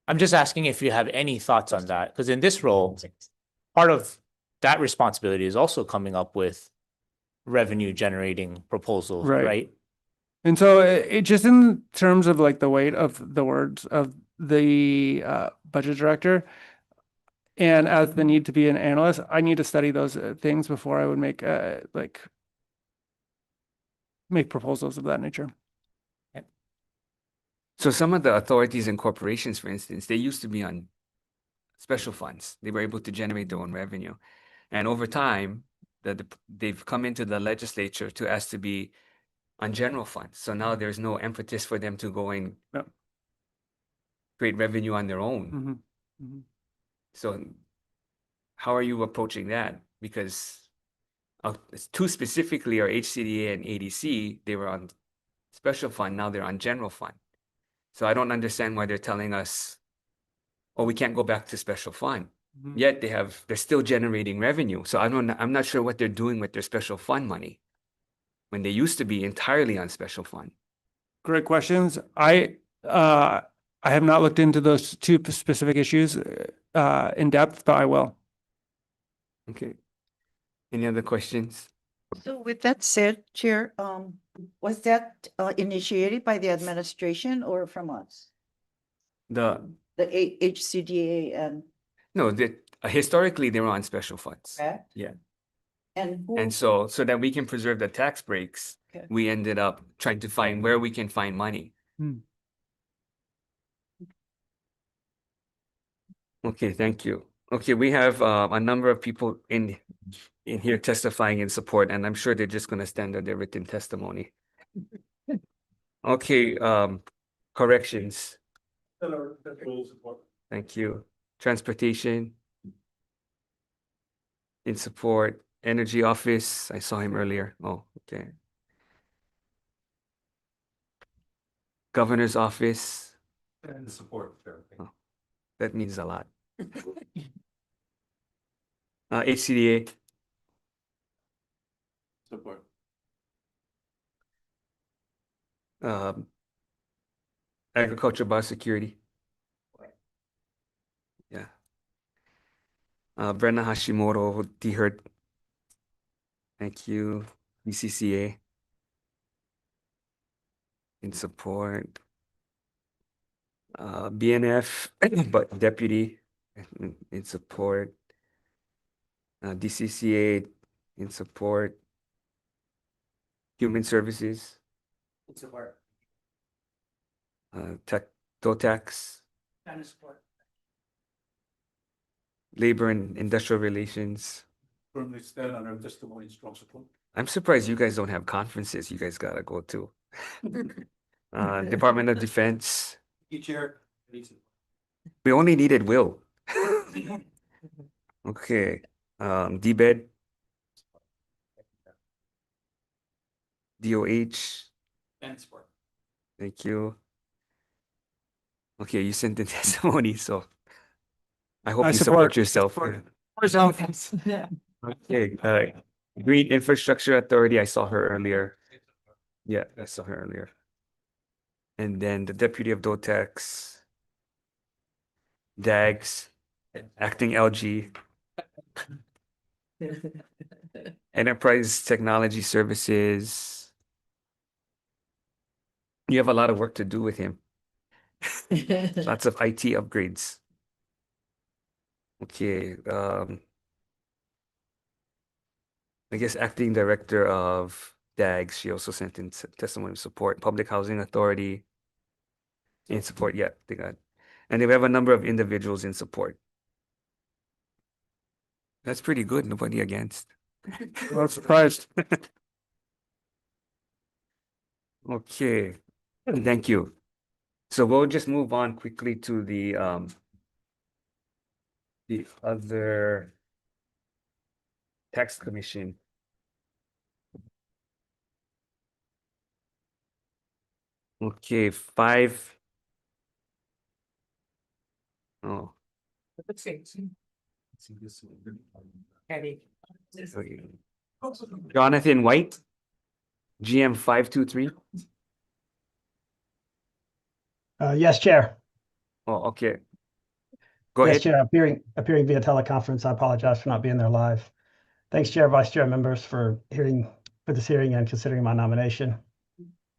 I'm just asking if you have any thoughts on that, because in this role, part of that responsibility is also coming up with revenue generating proposals, Right. right? And so it just in terms of like the weight of the words of the budget director, and as the need to be an analyst, I need to study those things before I would make proposals of that nature. So some of the authorities and corporations, for instance, they used to be on special funds. They were able to generate their own revenue. And over time, they've come into the legislature to ask to be on general funds. So now there's no impetus for them to go and Yep. create revenue on their own. So how are you approaching that? Because two specifically are HCDA and ADC. They were on special fund. Now they're on general fund. So I don't understand why they're telling us, oh, we can't go back to special fund. Yet they're still generating revenue. So I'm not sure what they're doing with their special fund money when they used to be entirely on special fund. Great questions. I have not looked into those two specific issues in depth, but I will. Okay. Any other questions? So with that said, Chair, was that initiated by the administration or from us? The HCDA and, No, historically they were on special funds. correct? Yeah. And who? And so that we can preserve the tax breaks, Okay. we ended up trying to find where we can find money. Okay, thank you. Okay, we have a number of people in here testifying in support, and I'm sure they're just gonna stand on their written testimony. Okay, corrections. Thank you. Transportation. In support. Energy office, I saw him earlier. Oh, okay. Governor's office. And support. Oh, that means a lot. HCDA. Support. Agriculture biosecurity. Yeah. Brenna Hashimoto, DHERT. Thank you. BCCA. In support. BNF, but deputy in support. DCCA in support. Human Services. In support. TOTAX. And support. Labor and Industrial Relations. Firmly stand on our testimony, strong support. I'm surprised you guys don't have conferences you guys gotta go to. Department of Defense. Chair. We only needed Will. Okay, DBED. DOH. And support. Thank you. Okay, you sent the testimony, so I hope I you support support. yourself. Yeah. Okay, Green Infrastructure Authority, I saw her earlier. Yeah, I saw her earlier. And then the Deputy of DOTAX. DAGS, Acting LG. Enterprise Technology Services. You have a lot of work to do with him. Lots of IT upgrades. Okay, I guess acting director of DAGS, she also sent in testimony of support, Public Housing Authority in support, yeah, they got. And we have a number of individuals in support. That's pretty good, nobody against. Well, surprised. Okay, thank you. So we'll just move on quickly to the other tax commission. Okay, 5. Oh, Eddie. okay. Jonathan White, GM 523. Yes, Chair. Oh, okay. Go Yes, ahead. Chair. Appearing via teleconference. I apologize for not being there live. Thanks, Chair, Vice Chair, members for this hearing and considering my nomination.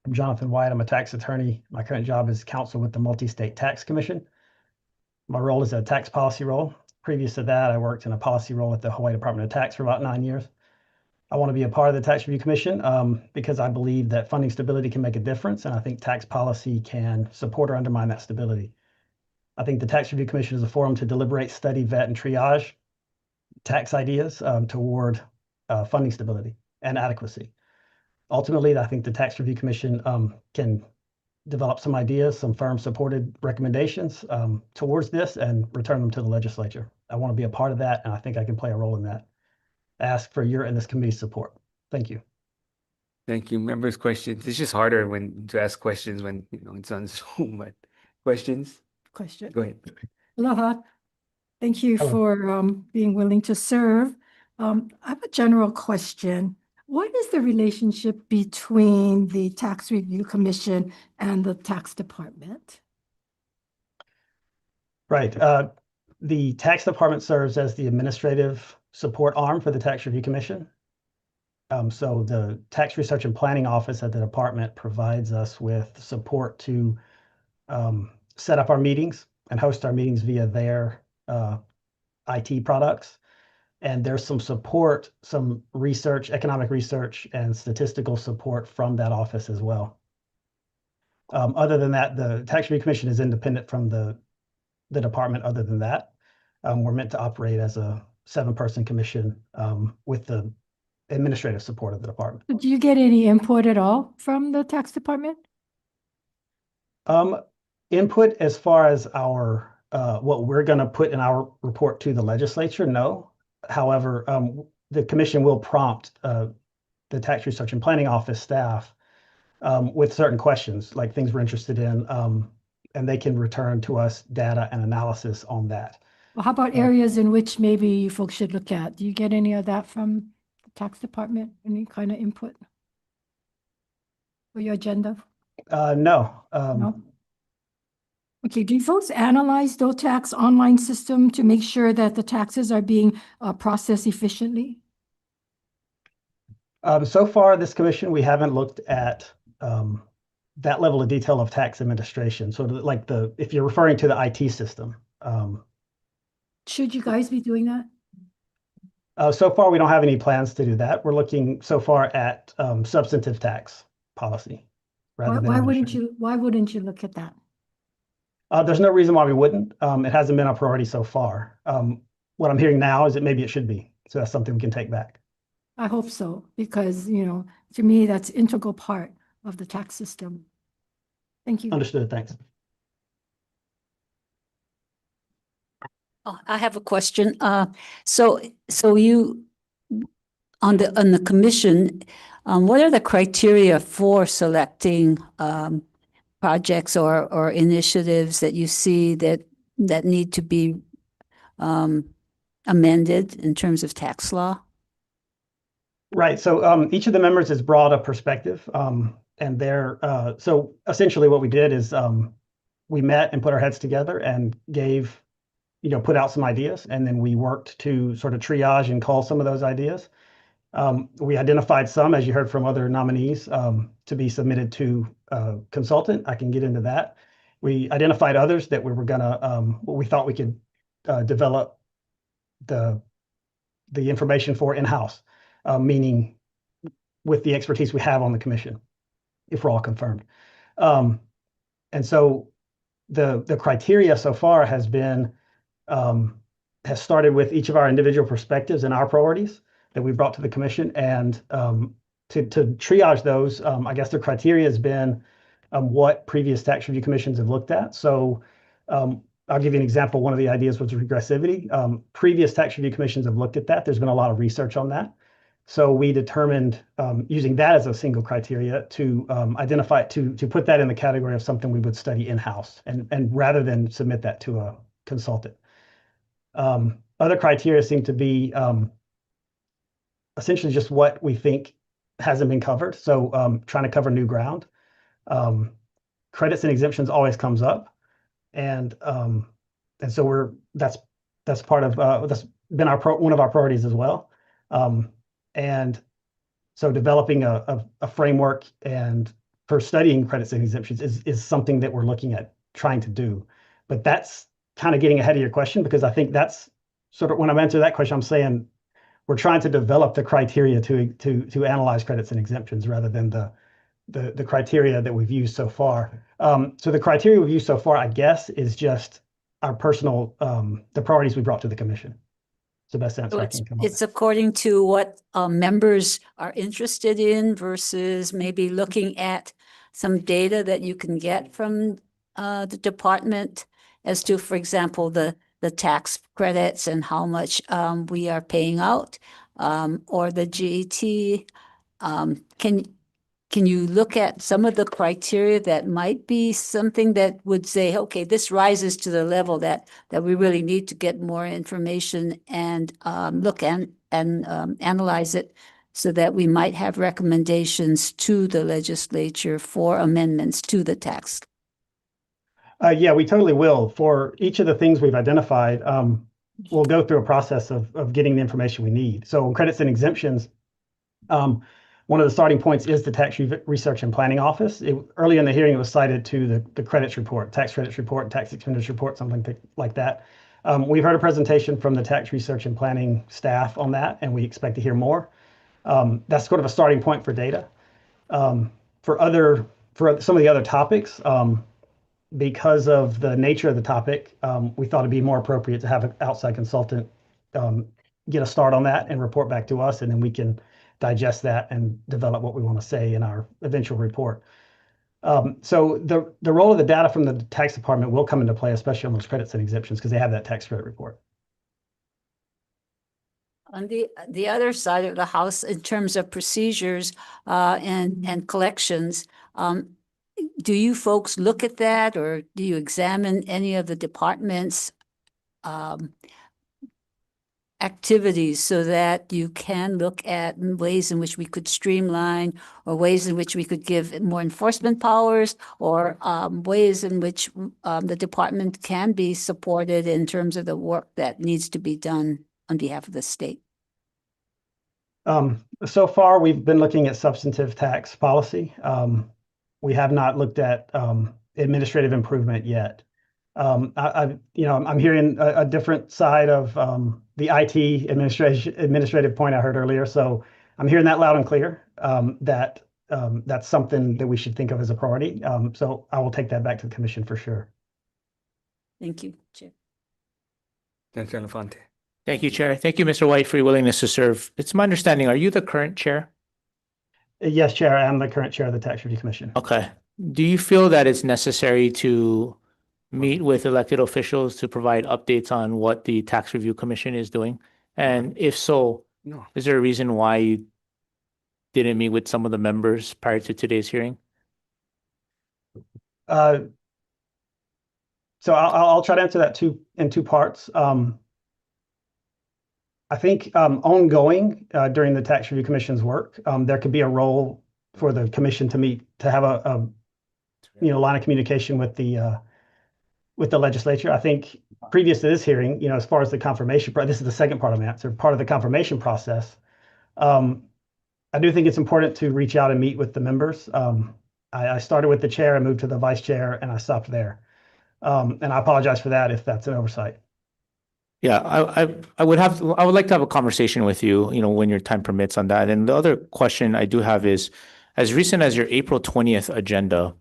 I'm Jonathan White. I'm a tax attorney. My current job is counsel with the Multi-State Tax Commission. My role is a tax policy role. Previous to that, I worked in a policy role at the Hawaii Department of Tax for about 9 years. I want to be a part of the Tax Review Commission because I believe that funding stability can make a difference, and I think tax policy can support or undermine that stability. I think the Tax Review Commission is a forum to deliberate, study, vet, and triage tax ideas toward funding stability and adequacy. Ultimately, I think the Tax Review Commission can develop some ideas, some firm-supported recommendations towards this and return them to the legislature. I want to be a part of that, and I think I can play a role in that. I ask for your and this committee's support. Thank you. Thank you. Members' questions. It's just harder to ask questions when it's on Zoom, but questions? Question. Go ahead. Aloha. Thank you Hello. for being willing to serve. I have a general question. What is the relationship between the Tax Review Commission and the Tax Department? Right. The Tax Department serves as the administrative support arm for the Tax Review Commission. So the Tax Research and Planning Office at the department provides us with support to set up our meetings and host our meetings via their IT products. And there's some support, some research, economic research and statistical support from that office as well. Other than that, the Tax Review Commission is independent from the department. Other than that, we're meant to operate as a 7-person commission with the administrative support of the department. Do you get any input at all from the Tax Department? Input as far as our what we're going to put in our report to the legislature, no. However, the commission will prompt the Tax Research and Planning Office staff with certain questions, like things we're interested in, and they can return to us data and analysis on that. Well, how about areas in which maybe you folks should look at? Do you get any of that from the Tax Department? Any kind of input for your agenda? No. No? Okay, do you folks analyze the tax online system to make sure that the taxes are being processed efficiently? So far, this commission, we haven't looked at that level of detail of tax administration. So like if you're referring to the IT system. Should you guys be doing that? So far, we don't have any plans to do that. We're looking so far at substantive tax policy. Rather than Why wouldn't you look at that? There's no reason why we wouldn't. It hasn't been a priority so far. What I'm hearing now is that maybe it should be. So that's something we can take back. I hope so, because, to me, that's an integral part of the tax system. Thank you. Understood. Thanks. Oh, I have a question. So you, on the commission, what are the criteria for selecting projects or initiatives that you see that need to be amended in terms of tax law? Right. So each of the members has brought a perspective, and so essentially what we did is we met and put our heads together and put out some ideas, and then we worked to sort of triage and cull some of those ideas. We identified some, as you heard from other nominees, to be submitted to a consultant. I can get into that. We identified others that we were gonna, we thought we could develop the information for in-house, meaning with the expertise we have on the commission, if we're all confirmed. And so the criteria so far has been, has started with each of our individual perspectives and our priorities that we brought to the commission. And to triage those, I guess the criteria has been what previous tax review commissions have looked at. So I'll give you an example. One of the ideas was regressivity. Previous tax review commissions have looked at that. There's been a lot of research on that. So we determined using that as a single criteria to identify, to put that in the category of something we would study in-house and rather than submit that to a consultant. Other criteria seem to be essentially just what we think hasn't been covered. So trying to cover new ground. Credits and exemptions always comes up. And so that's part of, that's been one of our priorities as well. And so developing a framework and for studying credits and exemptions is something that we're looking at trying to do. But that's kind of getting ahead of your question, because I think that's sort of when I'm answering that question, I'm saying we're trying to develop the criteria to analyze credits and exemptions rather than the criteria that we've used so far. So the criteria we've used so far, I guess, is just our personal, the priorities we brought to the commission. The best answer I can come up with. It's according to what members are interested in versus maybe looking at some data that you can get from the department as to, for example, the tax credits and how much we are paying out, or the GET. Can you look at some of the criteria that might be something that would say, okay, this rises to the level that we really need to get more information and look and analyze it so that we might have recommendations to the legislature for amendments to the tax? Yeah, we totally will. For each of the things we've identified, we'll go through a process of getting the information we need. So in credits and exemptions, one of the starting points is the Tax Research and Planning Office. Early in the hearing, it was cited to the credits report, tax credits report, tax expenditure report, something like that. We've heard a presentation from the Tax Research and Planning staff on that, and we expect to hear more. That's sort of a starting point for data. For some of the other topics, because of the nature of the topic, we thought it'd be more appropriate to have an outside consultant get a start on that and report back to us, and then we can digest that and develop what we want to say in our eventual report. So the role of the data from the tax department will come into play, especially on those credits and exemptions, because they have that tax credit report. On the other side of the house, in terms of procedures and collections, do you folks look at that, or do you examine any of the departments' activities so that you can look at ways in which we could streamline, or ways in which we could give more enforcement powers, or ways in which the department can be supported in terms of the work that needs to be done on behalf of the state? So far, we've been looking at substantive tax policy. We have not looked at administrative improvement yet. I'm hearing a different side of the IT administrative point I heard earlier. So I'm hearing that loud and clear, that that's something that we should think of as a priority. So I will take that back to the commission for sure. Thank you, Chair. Senator Elefante. Thank you, Chair. Thank you, Mr. White, for your willingness to serve. It's my understanding, are you the current chair? Yes, Chair. I am the current chair of the Tax Review Commission. Okay. Do you feel that it's necessary to meet with elected officials to provide updates on what the Tax Review Commission is doing? And if so, No. is there a reason why you didn't meet with some of the members prior to today's hearing? So I'll try to answer that in two parts. I think ongoing during the Tax Review Commission's work, there could be a role for the commission to have a line of communication with the legislature. I think previous to this hearing, as far as the confirmation, this is the second part of my answer, part of the confirmation process. I do think it's important to reach out and meet with the members. I started with the chair, I moved to the vice chair, and I stopped there. And I apologize for that if that's an oversight. Yeah, I would like to have a conversation with you, when your time permits on that. And the other question I do have is, as recent as your April 20th agenda,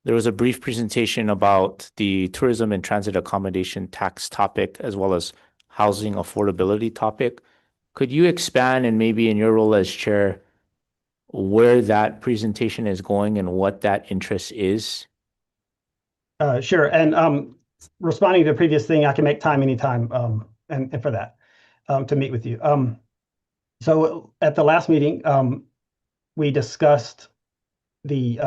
there was a brief presentation about the tourism and transit accommodation tax topic, as well as housing affordability topic. Could you expand, and maybe in your role as chair, where that presentation is going and what that interest is? Sure. And responding to the previous thing, I can make time anytime and for that to meet with you. So at the last meeting, we discussed the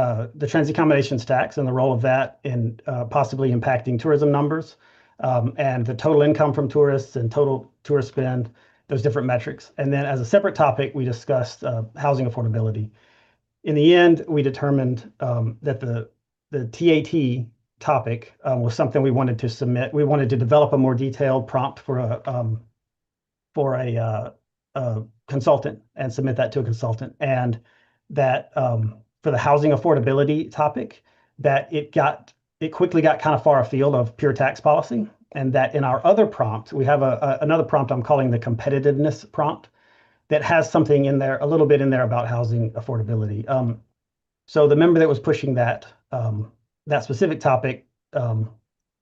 transit accommodations tax and the role of that in possibly impacting tourism numbers and the total income from tourists and total tourist spend, those different metrics. And then as a separate topic, we discussed housing affordability. In the end, we determined that the TAT topic was something we wanted to submit. We wanted to develop a more detailed prompt for a consultant and submit that to a consultant. And that for the housing affordability topic, that it quickly got kind of far afield of pure tax policy. And that in our other prompt, we have another prompt I'm calling the competitiveness prompt that has something in there, a little bit in there about housing affordability. So the member that was pushing that specific topic,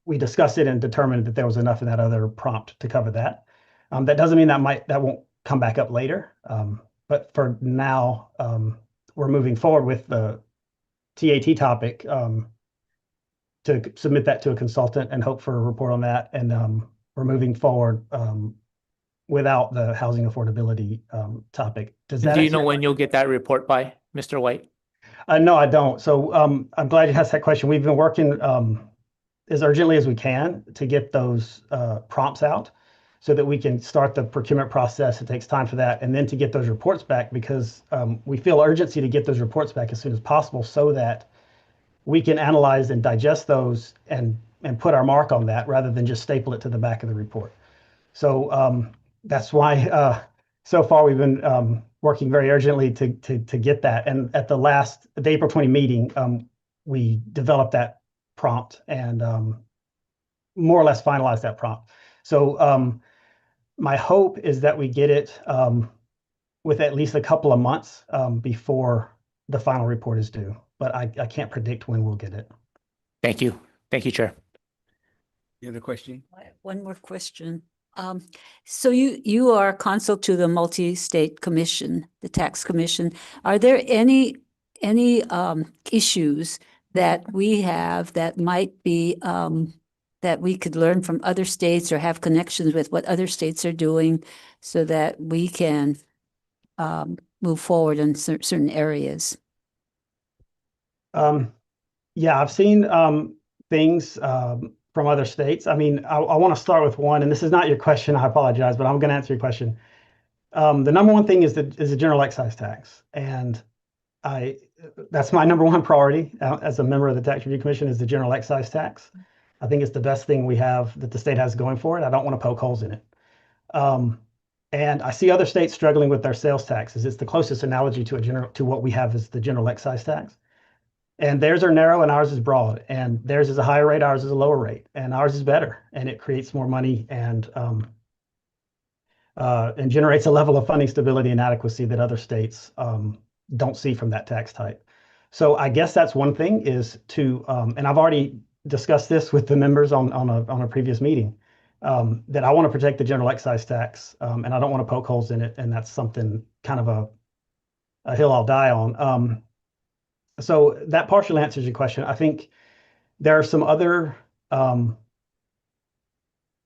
we discussed it and determined that there was enough in that other prompt to cover that. That doesn't mean that won't come back up later. But for now, we're moving forward with the TAT topic to submit that to a consultant and hope for a report on that. And we're moving forward without the housing affordability topic. Does that Do you know when you'll get that report by, Mr. White? No, I don't. So I'm glad you asked that question. We've been working as urgently as we can to get those prompts out so that we can start the procurement process. It takes time for that. And then to get those reports back, because we feel urgency to get those reports back as soon as possible so that we can analyze and digest those and put our mark on that rather than just staple it to the back of the report. So that's why so far we've been working very urgently to get that. And at the April 20 meeting, we developed that prompt and more or less finalized that prompt. So my hope is that we get it with at least a couple of months before the final report is due. But I can't predict when we'll get it. Thank you. Thank you, Chair. You have a question? One more question. So you are consul to the multi-state commission, the tax commission. Are there any issues that we have that might be that we could learn from other states or have connections with what other states are doing so that we can move forward in certain areas? Yeah, I've seen things from other states. I mean, I want to start with one, and this is not your question, I apologize, but I'm going to answer your question. The number one thing is the general excise tax. And that's my number one priority as a member of the Tax Review Commission is the general excise tax. I think it's the best thing we have that the state has going for it. I don't want to poke holes in it. And I see other states struggling with their sales taxes. It's the closest analogy to what we have is the general excise tax. And theirs are narrow and ours is broad, and theirs is a higher rate, ours is a lower rate, and ours is better, and it creates more money and generates a level of funding stability and adequacy that other states don't see from that tax type. So I guess that's one thing is to, and I've already discussed this with the members on a previous meeting, that I want to protect the general excise tax, and I don't want to poke holes in it, and that's something kind of a hill I'll die on. So that partially answers your question. I think there are some other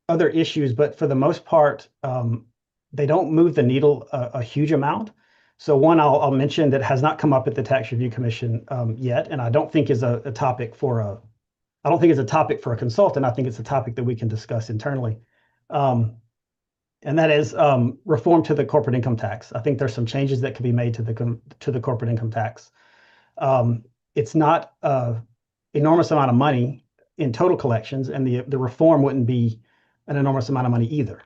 issues, but for the most part, they don't move the needle a huge amount. So one I'll mention that has not come up at the Tax Review Commission yet, and I don't think is a topic for I don't think it's a topic for a consultant. I think it's a topic that we can discuss internally. And that is reform to the corporate income tax. I think there's some changes that could be made to the corporate income tax. It's not an enormous amount of money in total collections, and the reform wouldn't be an enormous amount of money either.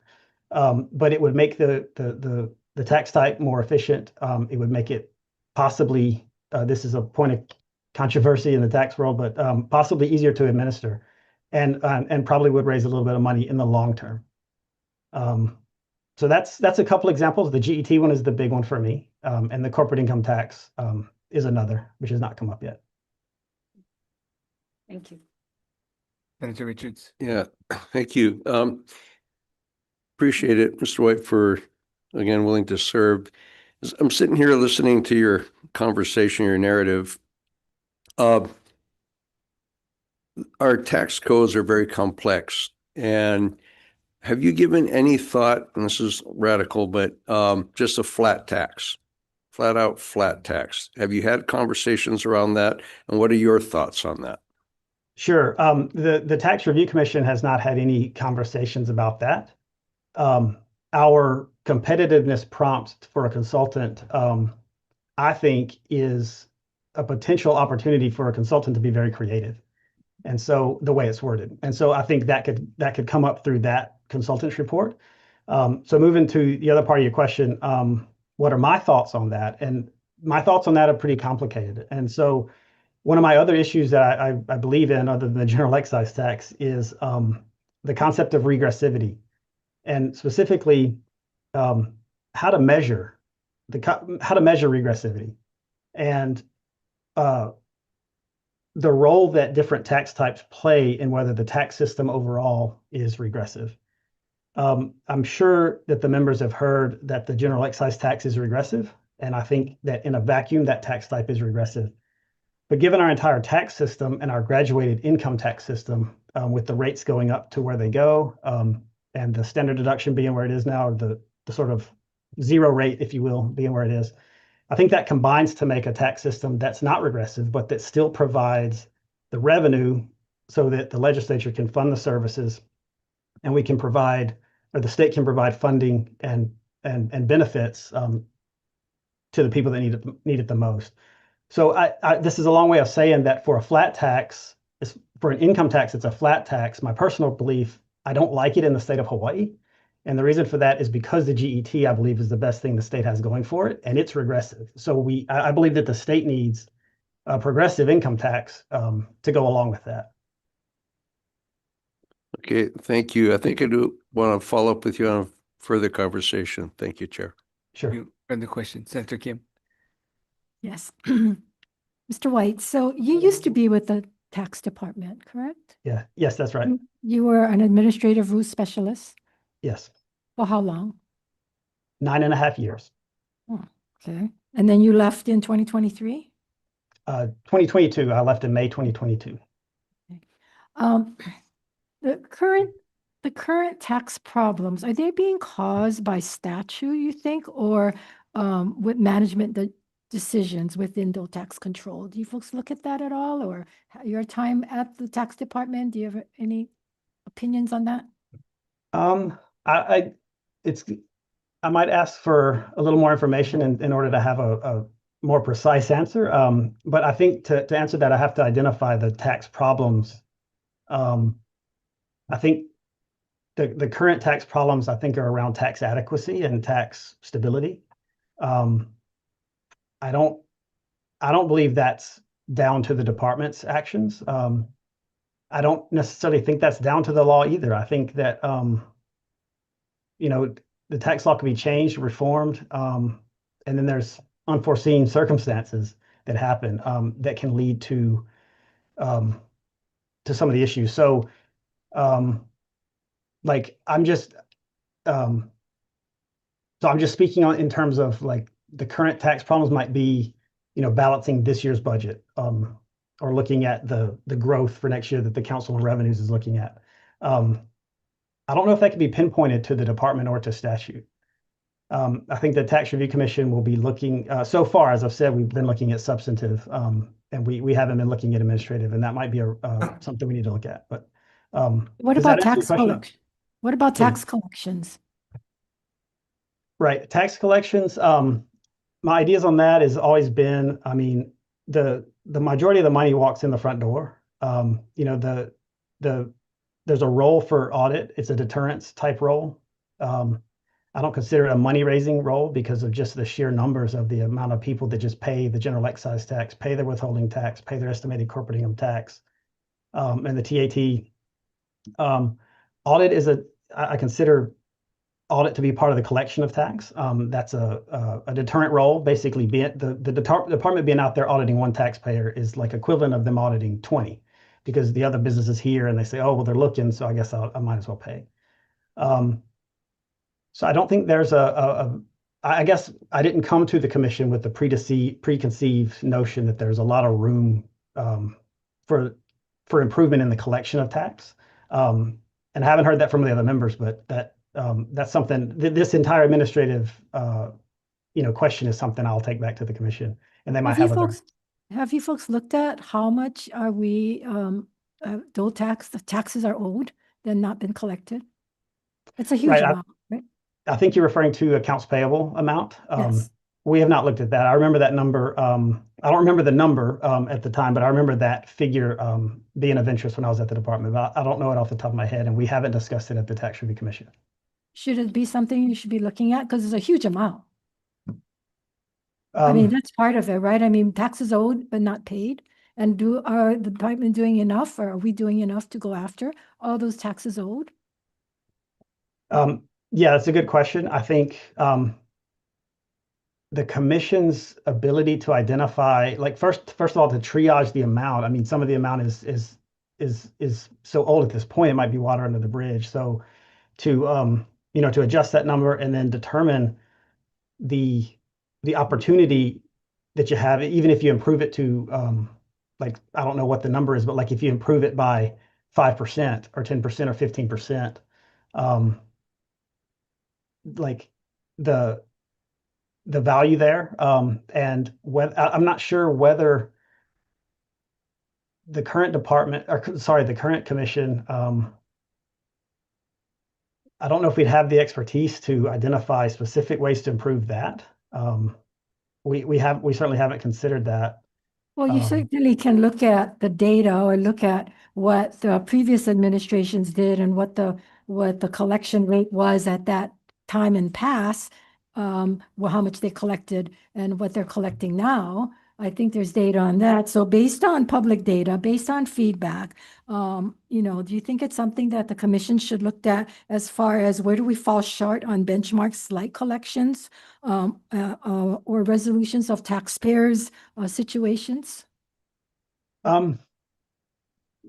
But it would make the tax type more efficient. It would make it possibly, this is a point of controversy in the tax world, but possibly easier to administer. and probably would raise a little bit of money in the long term. So that's a couple examples. The GET one is the big one for me, and the corporate income tax is another, which has not come up yet. Thank you. Senator Richards. Yeah, thank you. Appreciate it, Mr. White, for, again, willing to serve. As I'm sitting here listening to your conversation, your narrative. Our tax codes are very complex, and have you given any thought, and this is radical, but just a flat tax, flat out flat tax? Have you had conversations around that, and what are your thoughts on that? Sure. The Tax Review Commission has not had any conversations about that. Our competitiveness prompt for a consultant, I think, is a potential opportunity for a consultant to be very creative. And so the way it's worded. And so I think that could come up through that consultant's report. So moving to the other part of your question, what are my thoughts on that? And my thoughts on that are pretty complicated. And so one of my other issues that I believe in, other than the general excise tax, is the concept of regressivity, and specifically how to measure regressivity, and the role that different tax types play in whether the tax system overall is regressive. I'm sure that the members have heard that the general excise tax is regressive, and I think that in a vacuum, that tax type is regressive. But given our entire tax system and our graduated income tax system, with the rates going up to where they go, and the standard deduction being where it is now, or the sort of zero rate, if you will, being where it is, I think that combines to make a tax system that's not regressive, but that still provides the revenue so that the legislature can fund the services, and we can provide, or the state can provide funding and benefits to the people that need it the most. So this is a long way of saying that for a flat tax, for an income tax, it's a flat tax. My personal belief, I don't like it in the state of Hawaii. And the reason for that is because the GET, I believe, is the best thing the state has going for it, and it's regressive. So I believe that the state needs a progressive income tax to go along with that. Okay, thank you. I think I do want to follow up with you on a further conversation. Thank you, Chair. Sure. Further question, Senator Kim. Yes. Mr. White, so you used to be with the tax department, correct? Yeah. Yes, that's right. You were an administrative rules specialist? Yes. For how long? 9.5 years. Oh, okay. And then you left in 2023? 2022. I left in May 2022. The current tax problems, are they being caused by statute, you think, or with management decisions within the tax control? Do you folks look at that at all, or your time at the tax department? Do you have any opinions on that? I might ask for a little more information in order to have a more precise answer. But I think to answer that, I have to identify the tax problems. I think the current tax problems, I think, are around tax adequacy and tax stability. I don't believe that's down to the department's actions. I don't necessarily think that's down to the law either. I think that the tax law can be changed, reformed, and then there's unforeseen circumstances that happen that can lead to some of the issues. So, I'm just speaking in terms of the current tax problems might be, balancing this year's budget, or looking at the growth for next year that the Council on Revenues is looking at. I don't know if that can be pinpointed to the department or to statute. I think the Tax Review Commission will be looking, so far, as I've said, we've been looking at substantive, and we haven't been looking at administrative, and that might be something we need to look at. But what about tax collection? What about tax collections? Right, tax collections. My ideas on that has always been, the majority of the money walks in the front door. There's a role for audit. It's a deterrence type role. I don't consider it a money raising role because of just the sheer numbers of the amount of people that just pay the general excise tax, pay their withholding tax, pay their estimated corporate income tax, and the TAT Audit is I consider audit to be part of the collection of tax. That's a deterrent role. Basically, the department being out there auditing one taxpayer is like equivalent of them auditing 20, because the other business is here and they say, oh, well, they're looking, so I guess I might as well pay. So I don't think there's I guess I didn't come to the commission with the preconceived notion that there's a lot of room for improvement in the collection of tax. And I haven't heard that from the other members, but that's something, this entire administrative question is something I'll take back to the commission, and they might Have you folks looked at how much are we, the taxes are owed, they're not been collected? It's a huge Right, amount, right? I think you're referring to accounts payable amount. Yes. We have not looked at that. I remember that number. I don't remember the number at the time, but I remember that figure being of interest when I was at the department. But I don't know it off the top of my head, and we haven't discussed it at the Tax Review Commission. Should it be something you should be looking at? Because it's a huge amount. I mean, that's part of it, right? I mean, taxes owed but not paid. And are the department doing enough, or are we doing enough to go after all those taxes owed? Yeah, that's a good question. I think the commission's ability to identify, like first of all, to triage the amount. I mean, some of the amount is so old at this point, it might be water under the bridge. So to to adjust that number and then determine the opportunity that you have, even if you improve it to like, I don't know what the number is, but like if you improve it by 5% or 10% or 15%, like the value there, and I'm not sure whether the current department, or sorry, the current commission, I don't know if we'd have the expertise to identify specific ways to improve that. We certainly haven't considered that. Well, you certainly can look at the data or look at what the previous administrations did and what the collection rate was at that time and past, well, how much they collected and what they're collecting now. I think there's data on that. So based on public data, based on feedback, do you think it's something that the commission should look at as far as where do we fall short on benchmarks like collections or resolutions of taxpayers situations?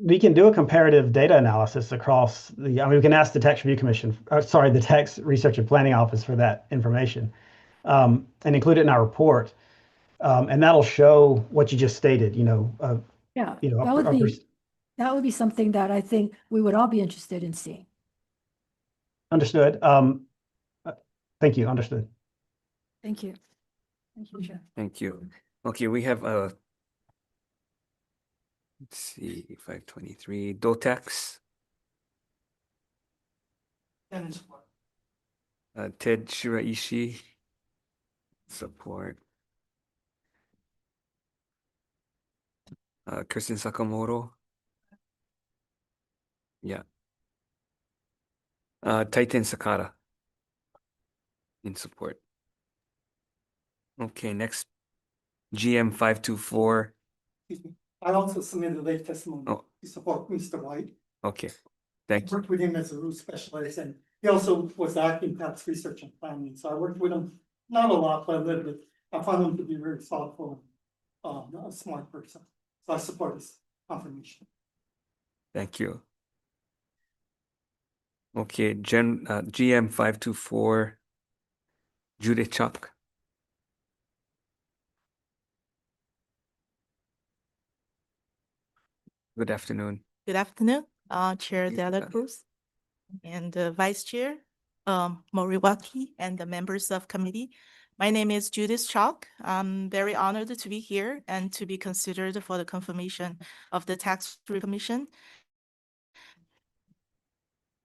We can do a comparative data analysis across we can ask the Tax Review Commission, the Tax Research and Planning Office for that information, and include it in our report. And that'll show what you just stated, Yeah, that would be something that I think we would all be interested in seeing. Understood. Thank you. Understood. Thank you. Thank you, Chair. Thank you. Okay, we have let's see, 523, DOTAX. Ted Shiraishi, support. Kristen Sakamoto. Yeah. Titan Sakata in support. Okay, next GM 524. Excuse me. I also submitted late testimony to support Mr. White. Okay, thank you. Worked with him as a root specialist, and he also was acting tax research and planning. So I worked with him, not a lot, but a little bit. I found him to be very thoughtful, a smart person. So I support his confirmation. Thank you. Okay, GM 524, Judith Chuck. Good afternoon. Good afternoon, Chair Dela Cruz and Vice Chair Moriwaki and the members of committee. My name is Judith Chalk. I'm very honored to be here and to be considered for the confirmation of the Tax Commission.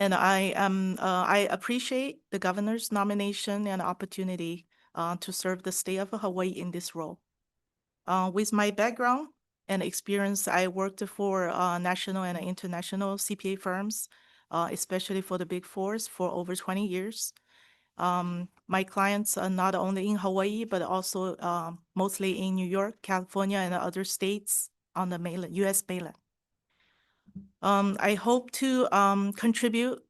And I appreciate the governor's nomination and opportunity to serve the state of Hawaii in this role. With my background and experience, I worked for national and international CPA firms, especially for the Big Fours, for over 20 years. My clients are not only in Hawaii, but also mostly in New York, California, and other states on the mainland, U.S. mainland. I hope to contribute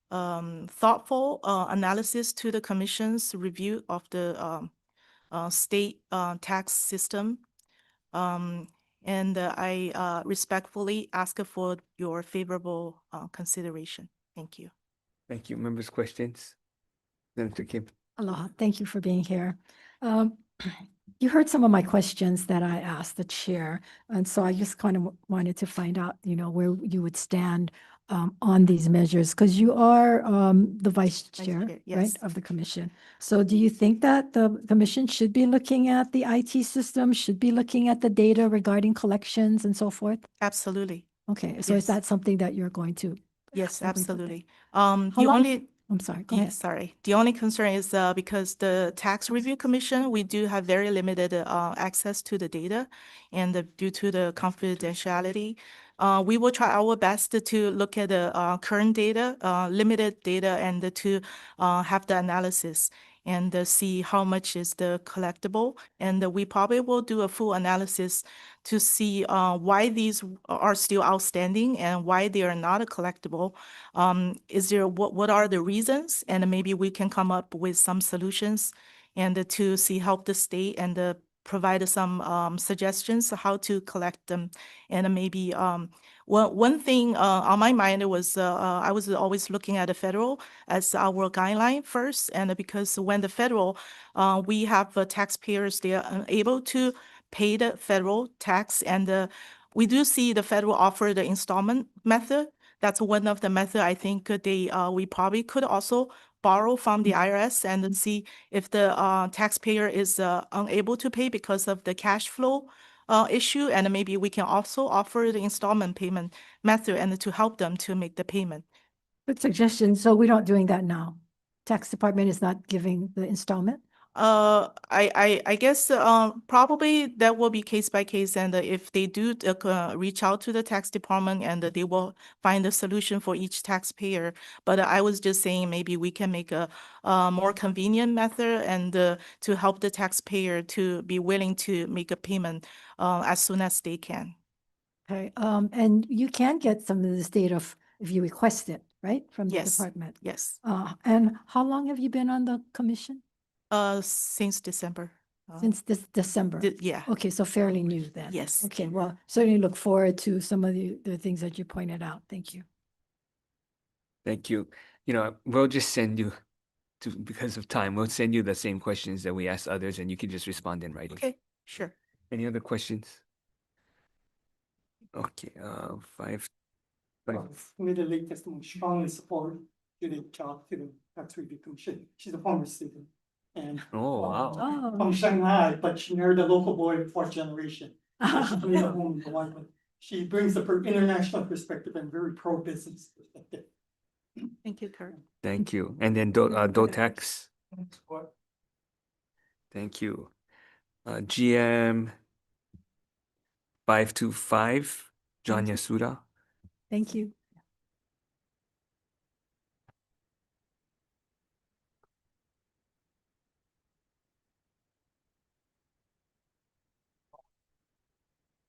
thoughtful analysis to the commission's review of the state tax system. And I respectfully ask for your favorable consideration. Thank you. Thank you. Members' questions? Senator Kim. Aloha, thank you for being here. You heard some of my questions that I asked the chair, and so I just kind of wanted to find out, where you would stand on these measures, because you are the vice chair, chair, right, yes. of the commission. So do you think that the commission should be looking at the IT system, should be looking at the data regarding collections and so forth? Absolutely. Okay, so is Yes. that something that you're going to? Yes, actively put absolutely. How The long- only I'm sorry, go Yeah, ahead. sorry. The only concern is because the Tax Review Commission, we do have very limited access to the data, and due to the confidentiality, we will try our best to look at the current data, limited data, and to have the analysis and see how much is the collectible. And we probably will do a full analysis to see why these are still outstanding and why they are not collectible. Is there what are the reasons? And maybe we can come up with some solutions and to see help the state and provide some suggestions how to collect them. And maybe one thing on my mind was I was always looking at the federal as our guideline first, and because when the federal we have taxpayers, they are unable to pay the federal tax, and we do see the federal offer the installment method. That's one of the method I think we probably could also borrow from the IRS and then see if the taxpayer is unable to pay because of the cash flow issue, and maybe we can also offer the installment payment method and to help them to make the payment. Good suggestion. So we're not doing that now. Tax department is not giving the installment? I guess probably that will be case by case, and if they do reach out to the tax department, and they will find a solution for each taxpayer. But I was just saying maybe we can make a more convenient method and to help the taxpayer to be willing to make a payment as soon as they can. Okay, and you can get some of this data if you request it, right, from the Yes. department? Yes, And how long have you been on the commission? since December. Since this December? Yeah. Okay, so fairly new then. Yes. Okay, well, certainly look forward to some of the things that you pointed out. Thank you. Thank you. We'll just send you because of time, we'll send you the same questions that we asked others, and you can just respond in writing. Okay, sure. Any other questions? Okay, five. Made a late testimony, strongly support Judith Chow to the Tax Review Commission. She's a former student. And Oh, wow. Oh. from Shanghai, but she married a local boy in fourth generation. So she made a home in Hawaii, but she brings the international perspective and very pro-business perspective. Thank you, Kurt. Thank you. And then DOTAX. Thank you. GM 525, John Yasuda. Thank you.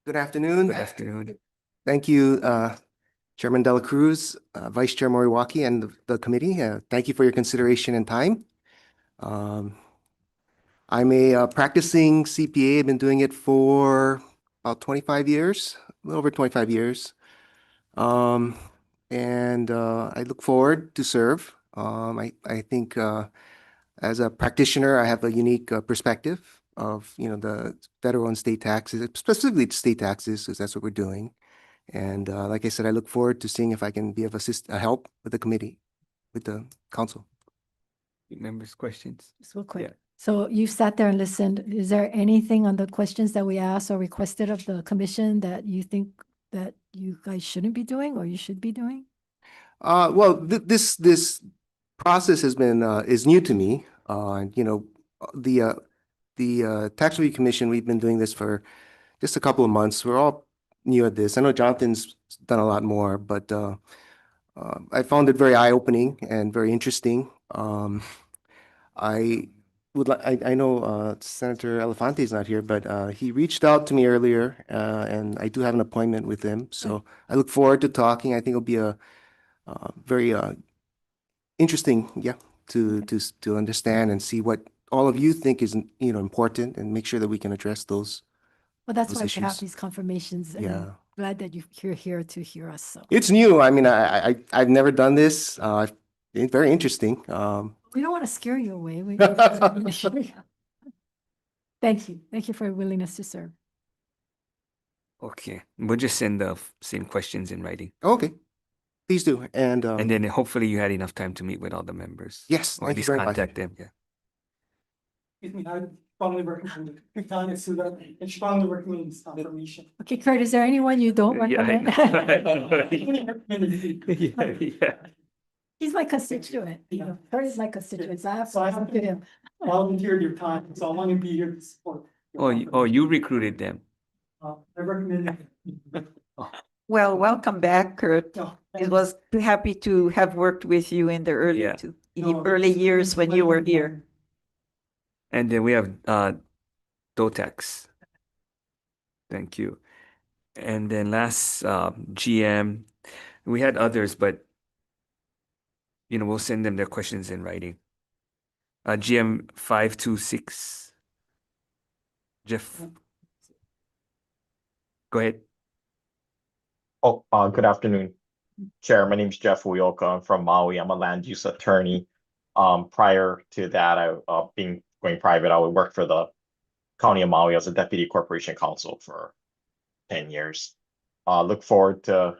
Good afternoon. Good afternoon. Thank you, Chairman Dela Cruz, Vice Chair Moriwaki, and the committee. Thank you for your consideration and time. I'm a practicing CPA. I've been doing it for about 25 years, a little over 25 years. And I look forward to serve. I think as a practitioner, I have a unique perspective of, the federal and state taxes, specifically state taxes, because that's what we're doing. And like I said, I look forward to seeing if I can be of a help with the committee, with the council. Members' questions? Just real quick. Yeah. So you sat there and listened. Is there anything on the questions that we asked or requested of the commission that you think that you guys shouldn't be doing or you should be doing? Well, this process has been is new to me. The Tax Review Commission, we've been doing this for just a couple of months. We're all new at this. I know Jonathan's done a lot more, but I found it very eye-opening and very interesting. I would like, I know Senator Elefante is not here, but he reached out to me earlier, and I do have an appointment with him. So I look forward to talking. I think it'll be a very interesting, yeah, to understand and see what all of you think is, important, and make sure that we can address those. Well, that's those why we have issues. these confirmations, and Yeah. I'm glad that you're here to hear us, so. It's new. I mean, I've never done this. It's very interesting. We don't want to scare you away. Thank you. Thank you for your willingness to serve. Okay, we'll just send the same questions in writing. Okay, please do. And then hopefully you had enough time to meet with all the members. yes, Or at thank you least very much. contact them, yeah. Excuse me, I strongly recommend Tanya Suda and strongly recommend this confirmation. Okay, Kurt, is there anyone you don't Yeah, I recommend? Yeah. He's my constituent. Yeah. Kurt is my constituent, so I have So I to have talk to him. volunteered your time, so I want to be here to support. your Oh, you recruited them. I recommend it. Well, welcome back, Kurt. No, It was happy to have worked with you in the early Yeah. early years when you were here. And then we have Dotex. Thank you. And then last GM, we had others, but we'll send them their questions in writing. GM 526. Jeff. Go ahead. Oh, good afternoon, Chair. My name is Jeff Uyoka. I'm from Maui. I'm a land use attorney. Prior to that, going private, I would work for the County of Maui as a deputy corporation counsel for 10 years. Look forward to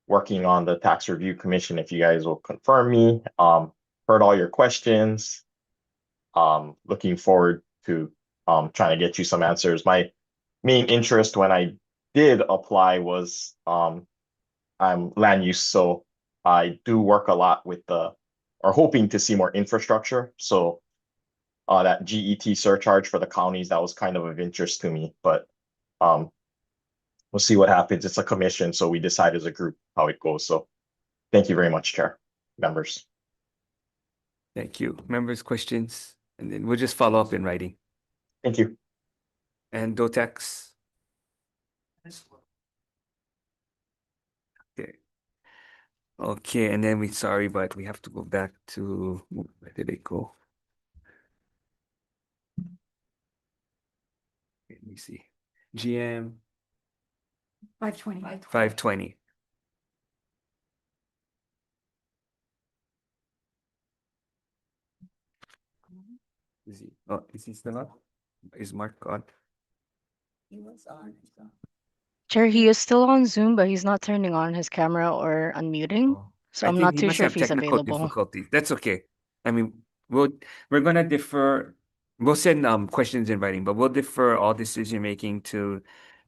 working on the Tax Review Commission if you guys will confirm me. Heard all your questions. Looking forward to trying to get you some answers. My main interest when I did apply was I'm land use, so I do work a lot with hoping to see more infrastructure. So that GET surcharge for the counties, that was kind of interest to me, but we'll see what happens. It's a commission, so we decide as a group how it goes. So thank you very much, Chair, members. Thank you. Members, questions? And then we'll just follow up in writing. Thank you. And Dotex. Okay. Okay, and then sorry, but we have to go back to, where did it go? Let me see. GM 520. 520. Is he still on? Is Mark on? He was on. Chair, he is still on Zoom, but he's not turning on his camera or unmuting. So I I'm think not he too must sure have if he's technical available. difficulties. That's okay. I mean, we're gonna defer. We'll send questions in writing, but we'll defer all decision making to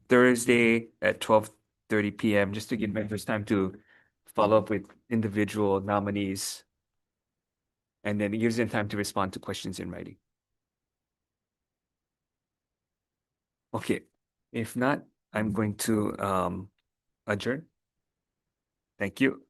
Thursday at 12:30 p.m. just to give members time to follow up with individual nominees. And then it gives them time to respond to questions in writing. Okay, if not, I'm going to adjourn. Thank you.